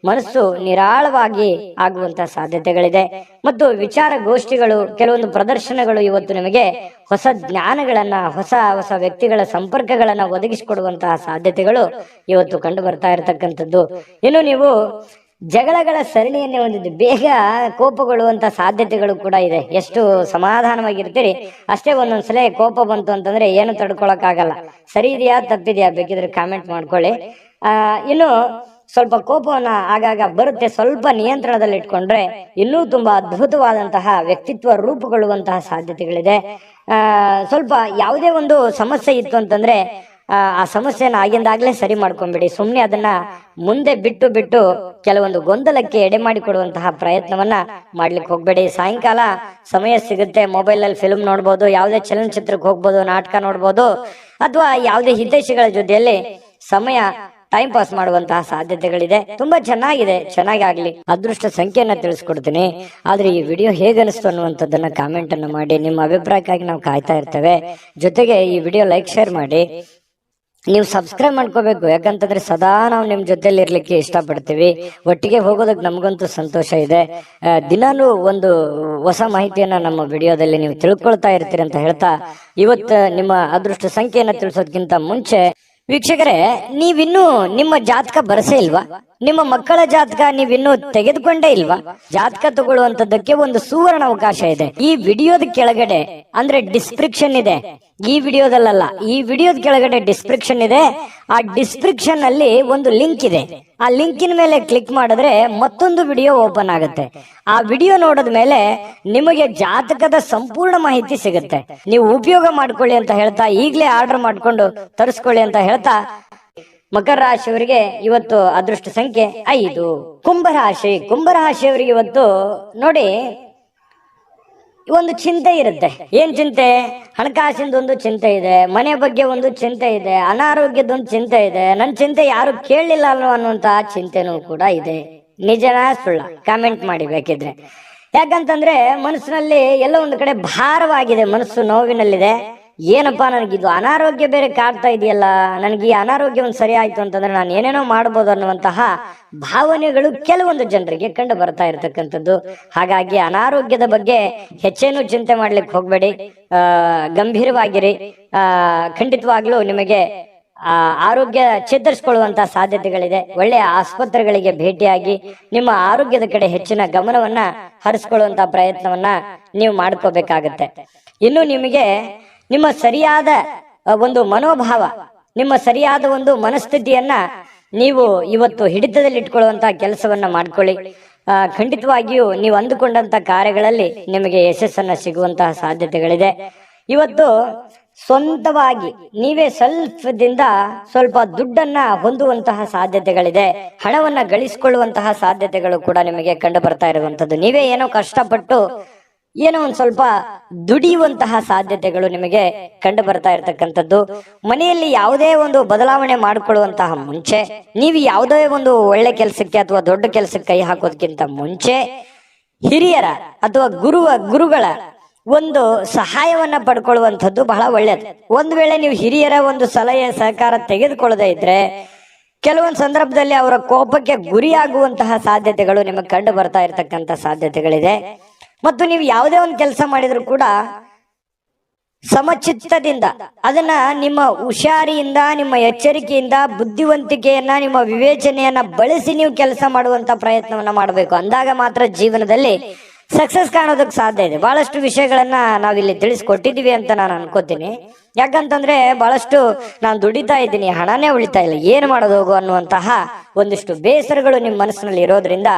ಮನಸ್ಸು ನಿರಾಳವಾಗಿ ಆಗುವಂತ ಸಾಧ್ಯತೆಗಳಿದೆ. ಮತ್ತು ವಿಚಾರ ಗೋಷ್ಠಿಗಳು, ಕೆಲವೊಂದು ಪ್ರದರ್ಶನಗಳು ಇವತ್ತು ನಿಮಗೆ ಹೊಸ ಜ್ಞಾನಗಳನ್ನ, ಹೊಸ ಹೊಸ ವ್ಯಕ್ತಿಗಳ ಸಂಪರ್ಕಗಳನ್ನ ಒದಗಿಸಿಕೊಡುವಂತಹ ಸಾಧ್ಯತೆಗಳು ಇವತ್ತು ಕಂಡು ಬರ್ತಾ ಇರತಕ್ಕಂಥದ್ದು. ಇನ್ನು ನೀವು ಜಗಳಗಳ ಸರಣಿಯನ್ನೇ ಹೊಂದಿದ್ದು ಬೇಗ ಕೋಪಗೊಳ್ಳುವಂತ ಸಾಧ್ಯತೆಗಳು ಕೂಡ ಇದೆ. ಎಷ್ಟು ಸಮಾಧಾನವಾಗಿರ್ತೀರಿ ಅಷ್ಟೇ ಒಂದೊಂದ್ಸಲ ಕೋಪ ಬಂತು ಅಂತಂದ್ರೆ ಏನು ತಡ್ಕೊಳಕ್ ಆಗಲ್ಲ. ಸರಿ ಇದೆಯಾ ತಪ್ಪಿದೆಯಾ ಬೇಕಿದ್ರೆ ಕಾಮೆಂಟ್ ಮಾಡ್ಕೊಳ್ಳಿ. ಇನ್ನು ಸ್ವಲ್ಪ ಕೋಪವನ್ನ ಆಗಾಗ ಬರುತ್ತೆ, ಸ್ವಲ್ಪ ನಿಯಂತ್ರಣದಲ್ಲಿ ಇಟ್ಕೊಂಡ್ರೆ ಇನ್ನೂ ತುಂಬಾ ಅದ್ಭುತವಾದಂತಹ ವ್ಯಕ್ತಿತ್ವ ರೂಪುಗೊಳ್ಳುವಂತಹ ಸಾಧ್ಯತೆಗಳಿದೆ. ಸ್ವಲ್ಪ ಯಾವುದೇ ಒಂದು ಸಮಸ್ಯೆ ಇತ್ತು ಅಂತಂದ್ರೆ ಆ ಸಮಸ್ಯೆನ ಆಗಿಂದಾಗ್ಲೇ ಸರಿ ಮಾಡ್ಕೊಂಡ್ಬಿಡಿ. ಸುಮ್ನೆ ಅದನ್ನ ಮುಂದೆ ಬಿಟ್ಟು ಕೆಲವೊಂದು ಗೊಂದಲಕ್ಕೆ ಎಡೆ ಮಾಡಿಕೊಡುವಂತಹ ಪ್ರಯತ್ನವನ್ನ ಮಾಡ್ಲಿಕ್ಕೆ ಹೋಗ್ಬೇಡಿ. ಸಾಯಂಕಾಲ ಸಮಯ ಸಿಗುತ್ತೆ, ಮೊಬೈಲ್ ಅಲ್ಲಿ ಫಿಲ್ಮ್ ನೋಡ್ಬೋದು, ಯಾವುದೇ ಚಲನಚಿತ್ರಕ್ಕೆ ಹೋಗ್ಬೋದು, ನಾಟಕ ನೋಡ್ಬೋದು, ಅಥವಾ ಯಾವುದೇ ಹಿತೈಷಿಗಳ ಜೊತೆಯಲ್ಲಿ ಸಮಯ ಟೈಮ್ ಪಾಸ್ ಮಾಡುವಂತಹ ಸಾಧ್ಯತೆಗಳಿದೆ. ತುಂಬಾ ಚೆನ್ನಾಗಿದೆ, ಚೆನ್ನಾಗಿ ಆಗ್ಲಿ. ಅದೃಷ್ಟ ಸಂಖ್ಯೆಯನ್ನ ತಿಳಿಸ್ಕೊಡ್ತೀನಿ. ಆದ್ರೆ ಈ ವಿಡಿಯೋ ಹೇಗನಿಸ್ತು ಅನ್ನುವಂಥದ್ದನ್ನ ಕಾಮೆಂಟ್ ಅನ್ನು ಮಾಡಿ. ನಿಮ್ಮ ಅಭಿಪ್ರಾಯಕ್ಕಾಗಿ ನಾವು ಕಾಯ್ತಾ ಇರ್ತೇವೆ. ಜೊತೆಗೆ ಈ ವಿಡಿಯೋ ಲೈಕ್, ಶೇರ್ ಮಾಡಿ. ನೀವು ಸಬ್ಸ್ಕ್ರೈಬ್ ಮಾಡ್ಕೋಬೇಕು. ಯಾಕಂತಂದ್ರೆ ಸದಾ ನಾವು ನಿಮ್ ಜೊತೆಲಿ ಇರ್ಲಿಕ್ಕೆ ಇಷ್ಟಪಡ್ತೀವಿ. ಒಟ್ಟಿಗೆ ಹೋಗೋದಕ್ಕೆ ನಮಗಂತೂ ಸಂತೋಷ ಇದೆ. ದಿನಾನು ಒಂದು ಹೊಸ ಮಾಹಿತಿಯನ್ನ ನಮ್ಮ ವಿಡಿಯೋದಲ್ಲಿ ನೀವು ತಿಳ್ಕೊಳ್ತಾ ಇರ್ತೀರಿ ಅಂತ ಹೇಳ್ತಾ, ಇವತ್ತು ನಿಮ್ಮ ಅದೃಷ್ಟ ಸಂಖ್ಯೆಯನ್ನ ತಿಳಿಸೋದಕ್ಕಿಂತ ಮುಂಚೆ ವೀಕ್ಷಕರೇ, ನೀವಿನ್ನೂ ನಿಮ್ಮ ಜಾತಕ ಬರಸೇ ಇಲ್ವಾ? ನಿಮ್ಮ ಮಕ್ಕಳ ಜಾತಕ ನೀವಿನ್ನೂ ತೆಗೆದುಕೊಂಡೇ ಇಲ್ವಾ? ಜಾತಕ ತಗೊಳ್ಳುವಂತದ್ದಕ್ಕೆ ಒಂದು ಸುವರ್ಣ ಅವಕಾಶ ಇದೆ. ಈ ವಿಡಿಯೋದ ಕೆಳಗಡೆ ಅಂದ್ರೆ ಡಿಸ್ಕ್ರಿಪ್ಷನ್ ಇದೆ, ಈ ವಿಡಿಯೋದಲ್ಲ, ಈ ವಿಡಿಯೋದ ಕೆಳಗಡೆ ಡಿಸ್ಕ್ರಿಪ್ಷನ್ ಇದೆ. ಆ ಡಿಸ್ಕ್ರಿಪ್ಷನ್ ಅಲ್ಲಿ ಒಂದು ಲಿಂಕ್ ಇದೆ. ಆ ಲಿಂಕಿನ ಮೇಲೆ ಕ್ಲಿಕ್ ಮಾಡಿದ್ರೆ ಮತ್ತೊಂದು ವಿಡಿಯೋ ಓಪನ್ ಆಗುತ್ತೆ. ಆ ವಿಡಿಯೋ ನೋಡಿದ ಮೇಲೆ ನಿಮಗೆ ಜಾತಕದ ಸಂಪೂರ್ಣ ಮಾಹಿತಿ ಸಿಗುತ್ತೆ. ನೀವು ಉಪಯೋಗ ಮಾಡ್ಕೊಳ್ಳಿ ಅಂತ ಹೇಳ್ತಾ, ಈಗಲೇ ಆರ್ಡರ್ ಮಾಡ್ಕೊಂಡು ತರಿಸ್ಕೊಳ್ಳಿ ಅಂತ ಹೇಳ್ತಾ, ಮಕರ ರಾಶಿಯವರಿಗೆ ಇವತ್ತು ಅದೃಷ್ಟ ಸಂಖ್ಯೆ 5. ಕುಂಭರಾಶಿಯವರಿಗೆ ಇವತ್ತು ನೋಡಿ, ಒಂದು ಚಿಂತೆ ಇರುತ್ತೆ. ಏನ್ ಚಿಂತೆ? ಹಣಕಾಸಿಂದ ಒಂದು ಚಿಂತೆ ಇದೆ, ಮನೆ ಬಗ್ಗೆ ಒಂದು ಚಿಂತೆ ಇದೆ, ಅನಾರೋಗ್ಯದ ಒಂದು ಚಿಂತೆ ಇದೆ, ನನ್ನ ಚಿಂತೆ ಯಾರು ಕೇಳಲಿಲ್ಲ ಅನ್ನುವಂತಹ ಚಿಂತೆನೂ ಕೂಡ ಇದೆ. ನಿಜನಾ ಸುಳ್ಳ? ಕಾಮೆಂಟ್ ಮಾಡಿ ಬೇಕಿದ್ರೆ. ಯಾಕಂತಂದ್ರೆ ಮನಸ್ಸಿನಲ್ಲಿ ಎಲ್ಲೋ ಒಂದು ಕಡೆ ಭಾರವಾಗಿದೆ, ಮನಸ್ಸು ನೋವಿನಲ್ಲಿದೆ. ಏನಪ್ಪಾ, ನನಗಿದು ಅನಾರೋಗ್ಯ ಬೇರೆ ಕಾಡ್ತಾ ಇದೆಯಲ್ಲ, ನನಗೆ ಈ ಅನಾರೋಗ್ಯ ಒಂದು ಸರಿ ಆಯ್ತು ಅಂತಂದ್ರೆ ನಾನು ಏನೇನೋ ಮಾಡ್ಬೋದು ಅನ್ನುವಂತಹ ಭಾವನೆಗಳು ಕೆಲವೊಂದು ಜನರಿಗೆ ಕಂಡು ಬರ್ತಾ ಇರತಕ್ಕಂಥದ್ದು. ಹಾಗಾಗಿ ಅನಾರೋಗ್ಯದ ಬಗ್ಗೆ ಹೆಚ್ಚೇನು ಚಿಂತೆ ಮಾಡ್ಲಿಕ್ಕೆ ಹೋಗ್ಬೇಡಿ, ಗಂಭೀರವಾಗಿರಿ. ಖಂಡಿತವಾಗ್ಲೂ ನಿಮಗೆ ಆರೋಗ್ಯ ಚೇತರಿಸಿಕೊಳ್ಳುವಂತಹ ಸಾಧ್ಯತೆಗಳಿದೆ. ಒಳ್ಳೆಯ ಆಸ್ಪತ್ರೆಗಳಿಗೆ ಭೇಟಿಯಾಗಿ ನಿಮ್ಮ ಆರೋಗ್ಯದ ಕಡೆ ಹೆಚ್ಚಿನ ಗಮನವನ್ನ ಹರಿಸ್ಕೊಳ್ಳುವಂತಹ ಪ್ರಯತ್ನವನ್ನ ನೀವು ಮಾಡ್ಕೋಬೇಕಾಗತ್ತೆ. ಇನ್ನು ನಿಮಗೆ ನಿಮ್ಮ ಸರಿಯಾದ ಒಂದು ಮನೋಭಾವ, ನಿಮ್ಮ ಸರಿಯಾದ ಒಂದು ಮನಸ್ಥಿತಿಯನ್ನ ನೀವು ಇವತ್ತು ಹಿಡಿತದಲ್ಲಿ ಇಟ್ಕೊಳ್ಳುವಂತಹ ಕೆಲಸವನ್ನ ಮಾಡ್ಕೊಳ್ಳಿ. ಖಂಡಿತವಾಗಿಯೂ ನೀವು ಅಂದುಕೊಂಡಂತ ಕಾರ್ಯಗಳಲ್ಲಿ ನಿಮಗೆ ಯಶಸ್ಸನ್ನ ಸಿಗುವಂತಹ ಸಾಧ್ಯತೆಗಳಿದೆ. ಇವತ್ತು ಸ್ವಂತವಾಗಿ ನೀವೇ ಸ್ವಲ್ಪದಿಂದ ಸ್ವಲ್ಪ ದುಡ್ಡನ್ನ ಹೊಂದುವಂತಹ ಸಾಧ್ಯತೆಗಳಿದೆ. ಹಣವನ್ನ ಗಳಿಸಿಕೊಳ್ಳುವಂತಹ ಸಾಧ್ಯತೆಗಳು ಕೂಡ ನಿಮಗೆ ಕಂಡು ಬರ್ತಾ ಇರುವಂತದ್ದು. ನೀವೇ ಏನೋ ಕಷ್ಟಪಟ್ಟು ಏನೋ ಒಂದ್ ಸ್ವಲ್ಪ ದುಡಿಯುವಂತಹ ಸಾಧ್ಯತೆಗಳು ನಿಮಗೆ ಕಂಡು ಬರ್ತಾ ಇರತಕ್ಕಂಥದ್ದು. ಮನೆಯಲ್ಲಿ ಯಾವುದೇ ಒಂದು ಬದಲಾವಣೆ ಮಾಡಿಕೊಳ್ಳುವಂತಹ ಮುಂಚೆ, ನೀವು ಯಾವುದೇ ಒಂದು ಒಳ್ಳೆ ಕೆಲಸಕ್ಕೆ ಅಥವಾ ದೊಡ್ಡ ಕೆಲಸಕ್ಕೆ ಕೈ ಹಾಕೋದಕ್ಕಿಂತ ಮುಂಚೆ ಹಿರಿಯರ ಅಥವಾ ಗುರುಗಳ ಒಂದು ಸಹಾಯವನ್ನ ಪಡ್ಕೊಳ್ಳುವಂಥದ್ದು ಬಹಳ ಒಳ್ಳೆಯದು. ಒಂದ್ ವೇಳೆ ನೀವು ಹಿರಿಯರ ಒಂದು ಸಲಹೆ ಸಹಕಾರ ತೆಗೆದುಕೊಳ್ಳದೆ ಇದ್ರೆ ಕೆಲವೊಂದು ಸಂದರ್ಭದಲ್ಲಿ ಅವರ ಕೋಪಕ್ಕೆ ಗುರಿಯಾಗುವಂತಹ ಸಾಧ್ಯತೆಗಳು ನಿಮಗೆ ಕಂಡು ಬರ್ತಾ ಇರತಕ್ಕಂತ ಸಾಧ್ಯತೆಗಳಿದೆ. ಮತ್ತು ನೀವು ಯಾವುದೇ ಒಂದು ಕೆಲಸ ಮಾಡಿದ್ರು ಕೂಡ ಸಮಚಿತ್ತದಿಂದ ಅದನ್ನ ನಿಮ್ಮ ಹುಷಾರಿಯಿಂದ, ನಿಮ್ಮ ಎಚ್ಚರಿಕೆಯಿಂದ, ಬುದ್ಧಿವಂತಿಕೆಯನ್ನ, ನಿಮ್ಮ ವಿವೇಚನೆಯನ್ನ ಬಳಸಿ ನೀವು ಕೆಲಸ ಮಾಡುವಂತ ಪ್ರಯತ್ನವನ್ನ ಮಾಡಬೇಕು. ಅಂದಾಗ ಮಾತ್ರ ಜೀವನದಲ್ಲಿ ಸಕ್ಸಸ್ ಕಾಣೋದಕ್ಕೆ ಸಾಧ್ಯ ಇದೆ. ಬಹಳಷ್ಟು ವಿಷಯಗಳನ್ನ ನಾವಿಲ್ಲಿ ತಿಳಿಸ್ಕೊಟ್ಟಿದೀವಿ ಅಂತ ನಾನು ಅನ್ಕೋತೀನಿ. ಯಾಕಂತಂದ್ರೆ ಬಹಳಷ್ಟು ನಾನು ದುಡಿತಾ ಇದ್ದೀನಿ, ಹಣನೇ ಉಳಿತಾ ಇಲ್ಲ, ಏನ್ ಮಾಡೋದು ಹೋಗು ಅನ್ನುವಂತಹ ಒಂದಿಷ್ಟು ಬೇಸರಗಳು ನಿಮ್ಮ ಮನಸ್ಸಿನಲ್ಲಿ ಇರೋದ್ರಿಂದ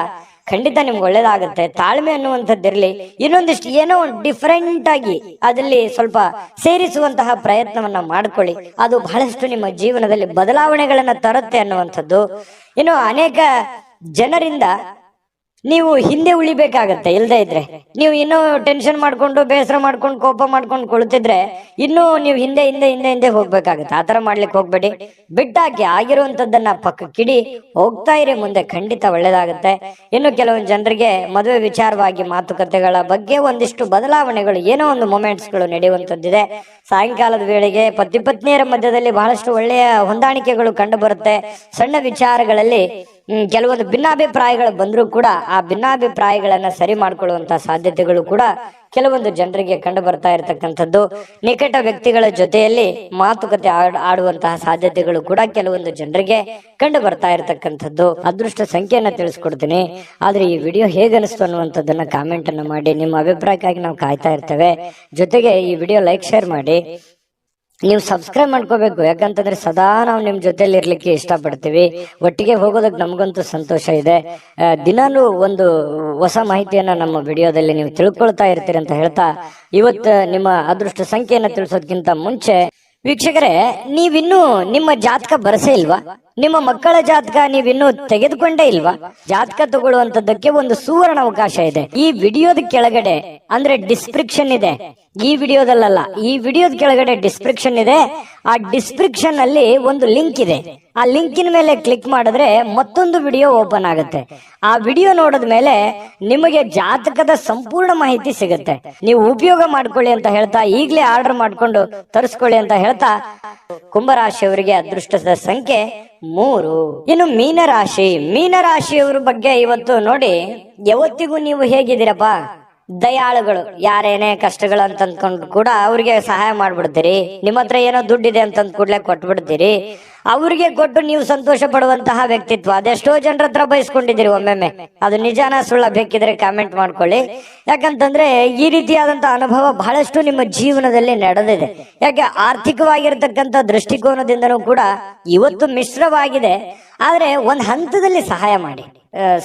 ಖಂಡಿತ ನಿಮ್ಗೆ ಒಳ್ಳೇದಾಗುತ್ತೆ. ತಾಳ್ಮೆ ಅನ್ನುವಂಥದ್ದಿರಲಿ, ಇನ್ನೊಂದಿಷ್ಟು ಏನೋ ಡಿಫರೆಂಟ್ ಆಗಿ ಅದರಲ್ಲಿ ಸ್ವಲ್ಪ ಸೇರಿಸುವಂತಹ ಪ್ರಯತ್ನವನ್ನ ಮಾಡ್ಕೊಳ್ಳಿ. ಅದು ಬಹಳಷ್ಟು ನಿಮ್ಮ ಜೀವನದಲ್ಲಿ ಬದಲಾವಣೆಗಳನ್ನ ತರುತ್ತೆ ಅನ್ನುವಂಥದ್ದು. ಇನ್ನು ಅನೇಕ ಜನರಿಂದ ನೀವು ಹಿಂದೆ ಉಳಿಬೇಕಾಗತ್ತೆ. ಇಲ್ಲದೆ ಇದ್ರೆ ನೀವು ಇನ್ನೂ ಟೆನ್ಷನ್ ಮಾಡ್ಕೊಂಡು, ಬೇಸರ ಮಾಡ್ಕೊಂಡು, ಕೋಪ ಮಾಡ್ಕೊಂಡು ಕೊಳ್ತಿದ್ರೆ ಇನ್ನೂ ನೀವು ಹಿಂದೆ ಹಿಂದೆ ಹಿಂದೆ ಹಿಂದೆ ಹೋಗ್ಬೇಕಾಗತ್ತೆ. ಆತರ ಮಾಡ್ಲಿಕ್ಕೆ ಹೋಗ್ಬೇಡಿ. ಬಿಟ್ಟಾಕಿ ಆಗಿರುವಂತದ್ದನ್ನ ಪಕ್ಕಕ್ಕಿಡಿ, ಹೋಗ್ತಾ ಇರಿ ಮುಂದೆ, ಖಂಡಿತ ಒಳ್ಳೇದಾಗತ್ತೆ. ಇನ್ನು ಕೆಲವೊಂದು ಜನರಿಗೆ ಮದುವೆ ವಿಚಾರವಾಗಿ ಮಾತುಕತೆಗಳ ಬಗ್ಗೆ ಒಂದಿಷ್ಟು ಬದಲಾವಣೆಗಳು, ಏನೋ ಒಂದು ಮೊಮೆಂಟ್ಸ್ಗಳು ನಡೆಯುವಂತದ್ದಿದೆ. ಸಾಯಂಕಾಲದ ವೇಳೆಗೆ ಪತಿ ಪತ್ನಿಯರ ಮಧ್ಯದಲ್ಲಿ ಬಹಳಷ್ಟು ಒಳ್ಳೆಯ ಹೊಂದಾಣಿಕೆಗಳು ಕಂಡು ಬರುತ್ತೆ. ಸಣ್ಣ ವಿಚಾರಗಳಲ್ಲಿ ಕೆಲವೊಂದು ಭಿನ್ನಾಭಿಪ್ರಾಯಗಳು ಬಂದರೂ ಕೂಡ ಆ ಭಿನ್ನಾಭಿಪ್ರಾಯಗಳನ್ನ ಸರಿ ಮಾಡ್ಕೊಳ್ಳುವಂತಹ ಸಾಧ್ಯತೆಗಳು ಕೂಡ ಕೆಲವೊಂದು ಜನರಿಗೆ ಕಂಡು ಬರ್ತಾ ಇರತಕ್ಕಂಥದ್ದು. ನಿಕಟ ವ್ಯಕ್ತಿಗಳ ಜೊತೆಯಲ್ಲಿ ಮಾತುಕತೆ ಆಡುವಂತಹ ಸಾಧ್ಯತೆಗಳು ಕೂಡ ಕೆಲವೊಂದು ಜನರಿಗೆ ಕಂಡು ಬರ್ತಾ ಇರತಕ್ಕಂಥದ್ದು. ಅದೃಷ್ಟ ಸಂಖ್ಯೆಯನ್ನ ತಿಳಿಸ್ಕೊಡ್ತೀನಿ. ಆದ್ರೆ ಈ ವಿಡಿಯೋ ಹೇಗನಿಸ್ತು ಅನ್ನುವಂಥದ್ದನ್ನ ಕಾಮೆಂಟ್ ಅನ್ನ ಮಾಡಿ. ನಿಮ್ಮ ಅಭಿಪ್ರಾಯಕ್ಕಾಗಿ ನಾವು ಕಾಯ್ತಾ ಇರ್ತೇವೆ. ಜೊತೆಗೆ ಈ ವಿಡಿಯೋ ಲೈಕ್, ಶೇರ್ ಮಾಡಿ. ನೀವು ಸಬ್ಸ್ಕ್ರೈಬ್ ಮಾಡ್ಕೋಬೇಕು. ಯಾಕಂತಂದ್ರೆ ಸದಾ ನಾವು ನಿಮ್ ಜೊತೆಲಿ ಇರ್ಲಿಕ್ಕೆ ಇಷ್ಟಪಡ್ತೀವಿ. ಒಟ್ಟಿಗೆ ಹೋಗೋದಕ್ಕೆ ನಮಗಂತೂ ಸಂತೋಷ ಇದೆ. ದಿನಾಲೂ ಒಂದು ಹೊಸ ಮಾಹಿತಿಯನ್ನ ನಮ್ಮ ವಿಡಿಯೋದಲ್ಲಿ ನೀವು ತಿಳ್ಕೊಳ್ತಾ ಇರ್ತೀರಿ ಅಂತ ಹೇಳ್ತಾ, ಇವತ್ತು ನಿಮ್ಮ ಅದೃಷ್ಟ ಸಂಖ್ಯೆಯನ್ನ ತಿಳಿಸೋದಕ್ಕಿಂತ ಮುಂಚೆ ವೀಕ್ಷಕರೇ, ನೀವಿನ್ನೂ ನಿಮ್ಮ ಜಾತಕ ಬರಸೇ ಇಲ್ವಾ? ನಿಮ್ಮ ಮಕ್ಕಳ ಜಾತಕ ನೀವಿನ್ನೂ ತೆಗೆದುಕೊಂಡೇ ಇಲ್ವಾ? ಜಾತಕ ತಗೊಳ್ಳುವಂತದ್ದಕ್ಕೆ ಒಂದು ಸುವರ್ಣ ಅವಕಾಶ ಇದೆ. ಈ ವಿಡಿಯೋದ ಕೆಳಗಡೆ ಅಂದ್ರೆ ಡಿಸ್ಕ್ರಿಪ್ಷನ್ ಇದೆ. ಈ ವಿಡಿಯೋದಲ್ಲ, ಈ ವಿಡಿಯೋದ ಕೆಳಗಡೆ ಡಿಸ್ಕ್ರಿಪ್ಷನ್ ಇದೆ. ಆ ಡಿಸ್ಕ್ರಿಪ್ಷನ್ ಅಲ್ಲಿ ಒಂದು ಲಿಂಕ್ ಇದೆ. ಆ ಲಿಂಕಿನ ಮೇಲೆ ಕ್ಲಿಕ್ ಮಾಡಿದ್ರೆ ಮತ್ತೊಂದು ವಿಡಿಯೋ ಓಪನ್ ಆಗುತ್ತೆ. ಆ ವಿಡಿಯೋ ನೋಡಿದ ಮೇಲೆ ನಿಮಗೆ ಜಾತಕದ ಸಂಪೂರ್ಣ ಮಾಹಿತಿ ಸಿಗುತ್ತೆ. ನೀವು ಉಪಯೋಗ ಮಾಡ್ಕೊಳ್ಳಿ ಅಂತ ಹೇಳ್ತಾ, ಈಗಲೇ ಆರ್ಡರ್ ಮಾಡ್ಕೊಂಡು ತರಿಸ್ಕೊಳ್ಳಿ ಅಂತ ಹೇಳ್ತಾ, ಕುಂಭರಾಶಿಯವರಿಗೆ ಅದೃಷ್ಟದ ಸಂಖ್ಯೆ 3. ಇನ್ನು ಮೀನರಾಶಿಯವರ ಬಗ್ಗೆ ಇವತ್ತು ನೋಡಿ. ಯಾವತ್ತಿಗೂ ನೀವು ಹೇಗಿದ್ದೀರಪ್ಪ? ದಯಾಳುಗಳು. ಯಾರೇನೇ ಕಷ್ಟಗಳು ಅಂತ ಅಂದ್ಕೊಂಡು ಕೂಡ ಅವ್ರಿಗೆ ಸಹಾಯ ಮಾಡ್ಬಿಡ್ತೀರಿ. ನಿಮ್ಮ ಹತ್ರ ಏನೋ ದುಡ್ಡಿದೆ ಅಂತಂದ್ ಕೂಡ್ಲೆ ಕೊಟ್ಬಿಡ್ತೀರಿ. ಅವ್ರಿಗೆ ಕೊಟ್ಟು ನೀವು ಸಂತೋಷ ಪಡುವಂತಹ ವ್ಯಕ್ತಿತ್ವ ಅದೆಷ್ಟೋ ಜನರ ಹತ್ರ ಬಯಸ್ಕೊಂಡಿದ್ದೀರಿ ಒಮ್ಮೆಮ್ಮೆ. ಅದು ನಿಜಾನ ಸುಳ್ಳ ಬೇಕಿದ್ರೆ ಕಾಮೆಂಟ್ ಮಾಡ್ಕೊಳ್ಳಿ. ಯಾಕಂತಂದ್ರೆ ಈ ರೀತಿಯಾದಂತಹ ಅನುಭವ ಬಹಳಷ್ಟು ನಿಮ್ಮ ಜೀವನದಲ್ಲಿ ನಡೆದಿದೆ. ಯಾಕೆ ಆರ್ಥಿಕವಾಗಿರ್ತಕ್ಕಂಥ ದೃಷ್ಟಿಕೋನದಿಂದನೂ ಕೂಡ ಇವತ್ತು ಮಿಶ್ರವಾಗಿದೆ. ಆದ್ರೆ ಒಂದ್ ಹಂತದಲ್ಲಿ ಸಹಾಯ ಮಾಡಿ,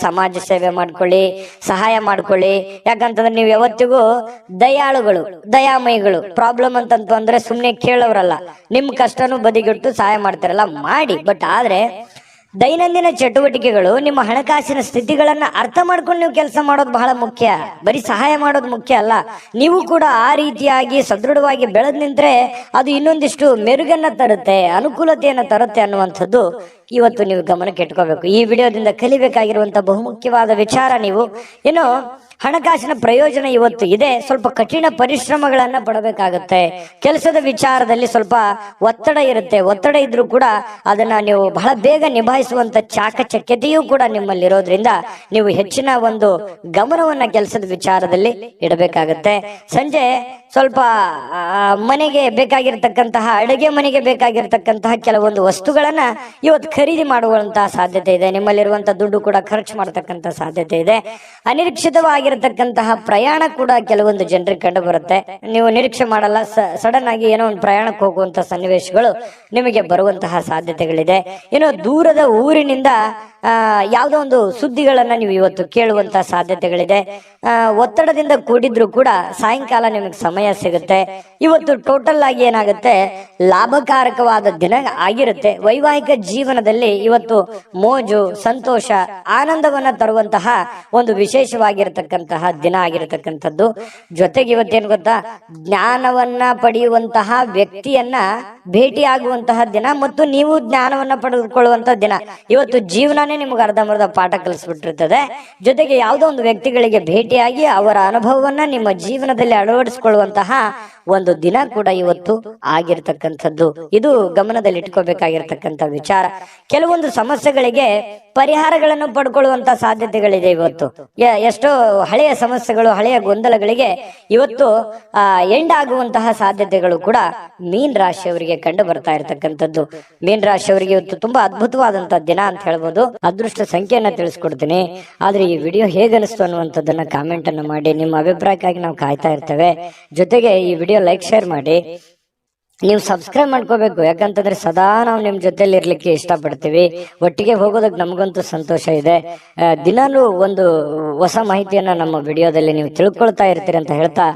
ಸಮಾಜ ಸೇವೆ ಮಾಡ್ಕೊಳ್ಳಿ, ಸಹಾಯ ಮಾಡ್ಕೊಳ್ಳಿ. ಯಾಕಂತಂದ್ರೆ ನೀವು ಯಾವತ್ತಿಗೂ ದಯಾಳುಗಳು, ದಯಾಮಯಿಗಳು. ಪ್ರಾಬ್ಲಮ್ ಅಂತಂತು ಅಂದ್ರೆ ಸುಮ್ನೆ ಕೇಳೋರಲ್ಲ, ನಿಮ್ ಕಷ್ಟನೂ ಬದಿಗಿಟ್ಟು ಸಹಾಯ ಮಾಡ್ತಾರಲ್ಲ ಮಾಡಿ. ಬಟ್ ಆದ್ರೆ ದೈನಂದಿನ ಚಟುವಟಿಕೆಗಳು ನಿಮ್ಮ ಹಣಕಾಸಿನ ಸ್ಥಿತಿಗಳನ್ನ ಅರ್ಥ ಮಾಡ್ಕೊಂಡು ನೀವು ಕೆಲಸ ಮಾಡೋದು ಬಹಳ ಮುಖ್ಯ. ಬರೀ ಸಹಾಯ ಮಾಡೋದು ಮುಖ್ಯ ಅಲ್ಲ, ನೀವು ಕೂಡ ಆ ರೀತಿಯಾಗಿ ಸದೃಢವಾಗಿ ಬೆಳೆದ್ ನಿಂತ್ರೆ ಅದು ಇನ್ನೊಂದಿಷ್ಟು ಮೆರುಗನ್ನ ತರುತ್ತೆ, ಅನುಕೂಲತೆಯನ್ನ ತರುತ್ತೆ ಅನ್ನುವಂಥದ್ದು ಇವತ್ತು ನೀವು ಗಮನಕ್ಕೆ ಇಟ್ಕೋಬೇಕು. ಈ ವಿಡಿಯೋದಿಂದ ಕಲಿಬೇಕಾಗಿರುವಂತ ಬಹುಮುಖ್ಯವಾದ ವಿಚಾರ, ನೀವು ಏನು ಹಣಕಾಸಿನ ಪ್ರಯೋಜನ ಇವತ್ತು ಇದೆ, ಸ್ವಲ್ಪ ಕಠಿಣ ಪರಿಶ್ರಮಗಳನ್ನ ಪಡಬೇಕಾಗತ್ತೆ. ಕೆಲಸದ ವಿಚಾರದಲ್ಲಿ ಸ್ವಲ್ಪ ಒತ್ತಡ ಇರುತ್ತೆ, ಒತ್ತಡ ಇದ್ರೂ ಕೂಡ ಅದನ್ನ ನೀವು ಬಹಳ ಬೇಗ ನಿಭಾಯಿಸುವಂತ ಚಾಕಚಕ್ಯತೆಯೂ ಕೂಡ ನಿಮ್ಮಲ್ಲಿ ಇರೋದ್ರಿಂದ ನೀವು ಹೆಚ್ಚಿನ ಒಂದು ಗಮನವನ್ನ ಕೆಲಸದ ವಿಚಾರದಲ್ಲಿ ಇಡಬೇಕಾಗತ್ತೆ. ಸಂಜೆ ಸ್ವಲ್ಪ ಮನೆಗೆ ಬೇಕಾಗಿರ್ತಕ್ಕಂತಹ, ಅಡುಗೆ ಮನೆಗೆ ಬೇಕಾಗಿರ್ತಕ್ಕಂತಹ ಕೆಲವೊಂದು ವಸ್ತುಗಳನ್ನ ಇವತ್ತು ಖರೀದಿ ಮಾಡುವಂತಹ ಸಾಧ್ಯತೆ ಇದೆ. ನಿಮ್ಮಲ್ಲಿರುವಂತಹ ದುಡ್ಡು ಕೂಡ ಖರ್ಚು ಮಾಡತಕ್ಕಂತ ಸಾಧ್ಯತೆ ಇದೆ. ಅನಿರೀಕ್ಷಿತವಾಗಿರತಕ್ಕಂತಹ ಪ್ರಯಾಣ ಕೂಡ ಕೆಲವೊಂದು ಜನರಿಗೆ ಕಂಡು ಬರುತ್ತೆ. ನೀವು ನಿರೀಕ್ಷೆ ಮಾಡಲ್ಲ, ಸಡನ್ ಆಗಿ ಏನೋ ಒಂದು ಪ್ರಯಾಣಕ್ಕೆ ಹೋಗುವಂತ ಸನ್ನಿವೇಶಗಳು ನಿಮಗೆ ಬರುವಂತಹ ಸಾಧ್ಯತೆಗಳಿದೆ. ಏನೋ ದೂರದ ಊರಿನಿಂದ ಯಾವುದೋ ಒಂದು ಸುದ್ದಿಗಳನ್ನ ನೀವು ಇವತ್ತು ಕೇಳುವಂತಹ ಸಾಧ್ಯತೆಗಳಿದೆ. ಒತ್ತಡದಿಂದ ಕೂಡಿದ್ರು ಕೂಡ ಸಾಯಂಕಾಲ ನಿಮಗೆ ಸಮಯ ಸಿಗುತ್ತೆ. ಇವತ್ತು ಟೋಟಲ್ ಆಗಿ ಏನಾಗುತ್ತೆ, ಲಾಭಕಾರಕವಾದ ದಿನ ಆಗಿರುತ್ತೆ. ವೈವಾಹಿಕ ಜೀವನದಲ್ಲಿ ಇವತ್ತು ಮೋಜು, ಸಂತೋಷ, ಆನಂದವನ್ನ ತರುವಂತಹ ಒಂದು ವಿಶೇಷವಾಗಿರತಕ್ಕಂತಹ ದಿನ ಆಗಿರತಕ್ಕಂಥದ್ದು. ಜೊತೆಗೆ ಇವತ್ತೇನು ಗೊತ್ತಾ, ಜ್ಞಾನವನ್ನ ಪಡೆಯುವಂತಹ ವ್ಯಕ್ತಿಯನ್ನ ಭೇಟಿಯಾಗುವಂತಹ ದಿನ ಮತ್ತು ನೀವು ಜ್ಞಾನವನ್ನ ಪಡೆದುಕೊಳ್ಳುವಂತಹ ದಿನ. ಇವತ್ತು ಜೀವನನೇ ನಿಮ್ಗೆ ಅರ್ಧಂಬರ್ಧ ಪಾಠ ಕಲಿಸ್ಬಿಟ್ಟಿರ್ತದೆ. ಜೊತೆಗೆ ಯಾವುದೋ ಒಂದು ವ್ಯಕ್ತಿಗಳಿಗೆ ಭೇಟಿಯಾಗಿ ಅವರ ಅನುಭವವನ್ನ ನಿಮ್ಮ ಜೀವನದಲ್ಲಿ ಅಳವಡಿಸಿಕೊಳ್ಳುವಂತಹ ಒಂದು ದಿನ ಕೂಡ ಇವತ್ತು ಆಗಿರ್ತಕ್ಕಂಥದ್ದು. ಇದು ಗಮನದಲ್ಲಿ ಇಟ್ಕೋಬೇಕಾಗಿರ್ತಕ್ಕಂಥ ವಿಚಾರ. ಕೆಲವೊಂದು ಸಮಸ್ಯೆಗಳಿಗೆ ಪರಿಹಾರಗಳನ್ನು ಪಡ್ಕೊಳ್ಳುವಂತ ಸಾಧ್ಯತೆಗಳಿದೆ. ಇವತ್ತು ಎಷ್ಟೋ ಹಳೆಯ ಸಮಸ್ಯೆಗಳು, ಹಳೆಯ ಗೊಂದಲಗಳಿಗೆ ಇವತ್ತು ಎಂಡ್ ಆಗುವಂತಹ ಸಾಧ್ಯತೆಗಳು ಕೂಡ ಮೀನ್ ರಾಶಿಯವರಿಗೆ ಕಂಡು ಬರ್ತಾ ಇರತಕ್ಕಂಥದ್ದು. ಮೀನ್ ರಾಶಿಯವರಿಗೆ ಇವತ್ತು ತುಂಬಾ ಅದ್ಭುತವಾದಂತಹ ದಿನ ಅಂತ ಹೇಳ್ಬೋದು. ಅದೃಷ್ಟ ಸಂಖ್ಯೆಯನ್ನ ತಿಳಿಸ್ಕೊಡ್ತೀನಿ. ಆದ್ರೆ ಈ ವಿಡಿಯೋ ಹೇಗನಿಸ್ತು ಅನ್ನುವಂಥದ್ದನ್ನ ಕಾಮೆಂಟ್ ಅನ್ನು ಮಾಡಿ. ನಿಮ್ಮ ಅಭಿಪ್ರಾಯಕ್ಕಾಗಿ ನಾವು ಕಾಯ್ತಾ ಇರ್ತೇವೆ. ಜೊತೆಗೆ ಈ ವಿಡಿಯೋ ಲೈಕ್, ಶೇರ್ ಮಾಡಿ. ನೀವು ಸಬ್ಸ್ಕ್ರೈಬ್ ಮಾಡ್ಕೋಬೇಕು, ಯಾಕಂತಂದ್ರೆ ಸದಾ ನಾವು ನಿಮ್ ಜೊತೆಲಿ ಇರ್ಲಿಕ್ಕೆ ಇಷ್ಟಪಡ್ತೀವಿ. ಒಟ್ಟಿಗೆ ಹೋಗೋದಕ್ಕೆ ನಮಗಂತೂ ಸಂತೋಷ ಇದೆ. ದಿನಾಲೂ ಒಂದು ಹೊಸ ಮಾಹಿತಿಯನ್ನ ನಮ್ಮ ವಿಡಿಯೋದಲ್ಲಿ ನೀವು ತಿಳ್ಕೊಳ್ತಾ ಇರ್ತೀರಿ ಅಂತ ಹೇಳ್ತಾ,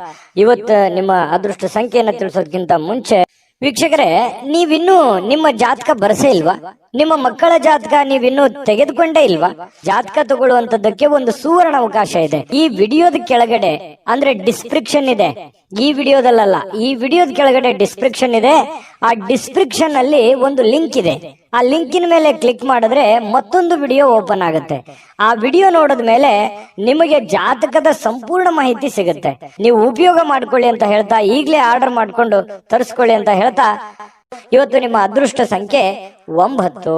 ಇವತ್ತು ನಿಮ್ಮ ಅದೃಷ್ಟ ಸಂಖ್ಯೆಯನ್ನ ತಿಳಿಸೋದಕ್ಕಿಂತ ಮುಂಚೆ ವೀಕ್ಷಕರೇ, ನೀವಿನ್ನೂ ನಿಮ್ಮ ಜಾತಕ ಬರಸೇ ಇಲ್ವಾ? ನಿಮ್ಮ ಮಕ್ಕಳ ಜಾತಕ ನೀವಿನ್ನೂ ತೆಗೆದುಕೊಂಡೇ ಇಲ್ವಾ? ಜಾತಕ ತಗೊಳ್ಳುವಂತದ್ದಕ್ಕೆ ಒಂದು ಸುವರ್ಣ ಅವಕಾಶ ಇದೆ. ಈ ವಿಡಿಯೋದ ಕೆಳಗಡೆ, ಅಂದ್ರೆ ಡಿಸ್ಕ್ರಿಪ್ಷನ್ ಇದೆ, ಈ ವಿಡಿಯೋದಲ್ಲ, ಈ ವಿಡಿಯೋದ ಕೆಳಗಡೆ ಡಿಸ್ಕ್ರಿಪ್ಷನ್ ಇದೆ. ಆ ಡಿಸ್ಕ್ರಿಪ್ಷನ್ ಅಲ್ಲಿ ಒಂದು ಲಿಂಕ್ ಇದೆ. ಆ ಲಿಂಕಿನ ಮೇಲೆ ಕ್ಲಿಕ್ ಮಾಡಿದ್ರೆ ಮತ್ತೊಂದು ವಿಡಿಯೋ ಓಪನ್ ಆಗುತ್ತೆ. ಆ ವಿಡಿಯೋ ನೋಡಿದ ಮೇಲೆ ನಿಮಗೆ ಜಾತಕದ ಸಂಪೂರ್ಣ ಮಾಹಿತಿ ಸಿಗುತ್ತೆ. ನೀವು ಉಪಯೋಗ ಮಾಡ್ಕೊಳ್ಳಿ ಅಂತ ಹೇಳ್ತಾ, ಈಗಲೇ ಆರ್ಡರ್ ಮಾಡ್ಕೊಂಡು ತರಿಸ್ಕೊಳ್ಳಿ ಅಂತ ಹೇಳ್ತಾ, ಇವತ್ತು ನಿಮ್ಮ ಅದೃಷ್ಟ ಸಂಖ್ಯೆ 9.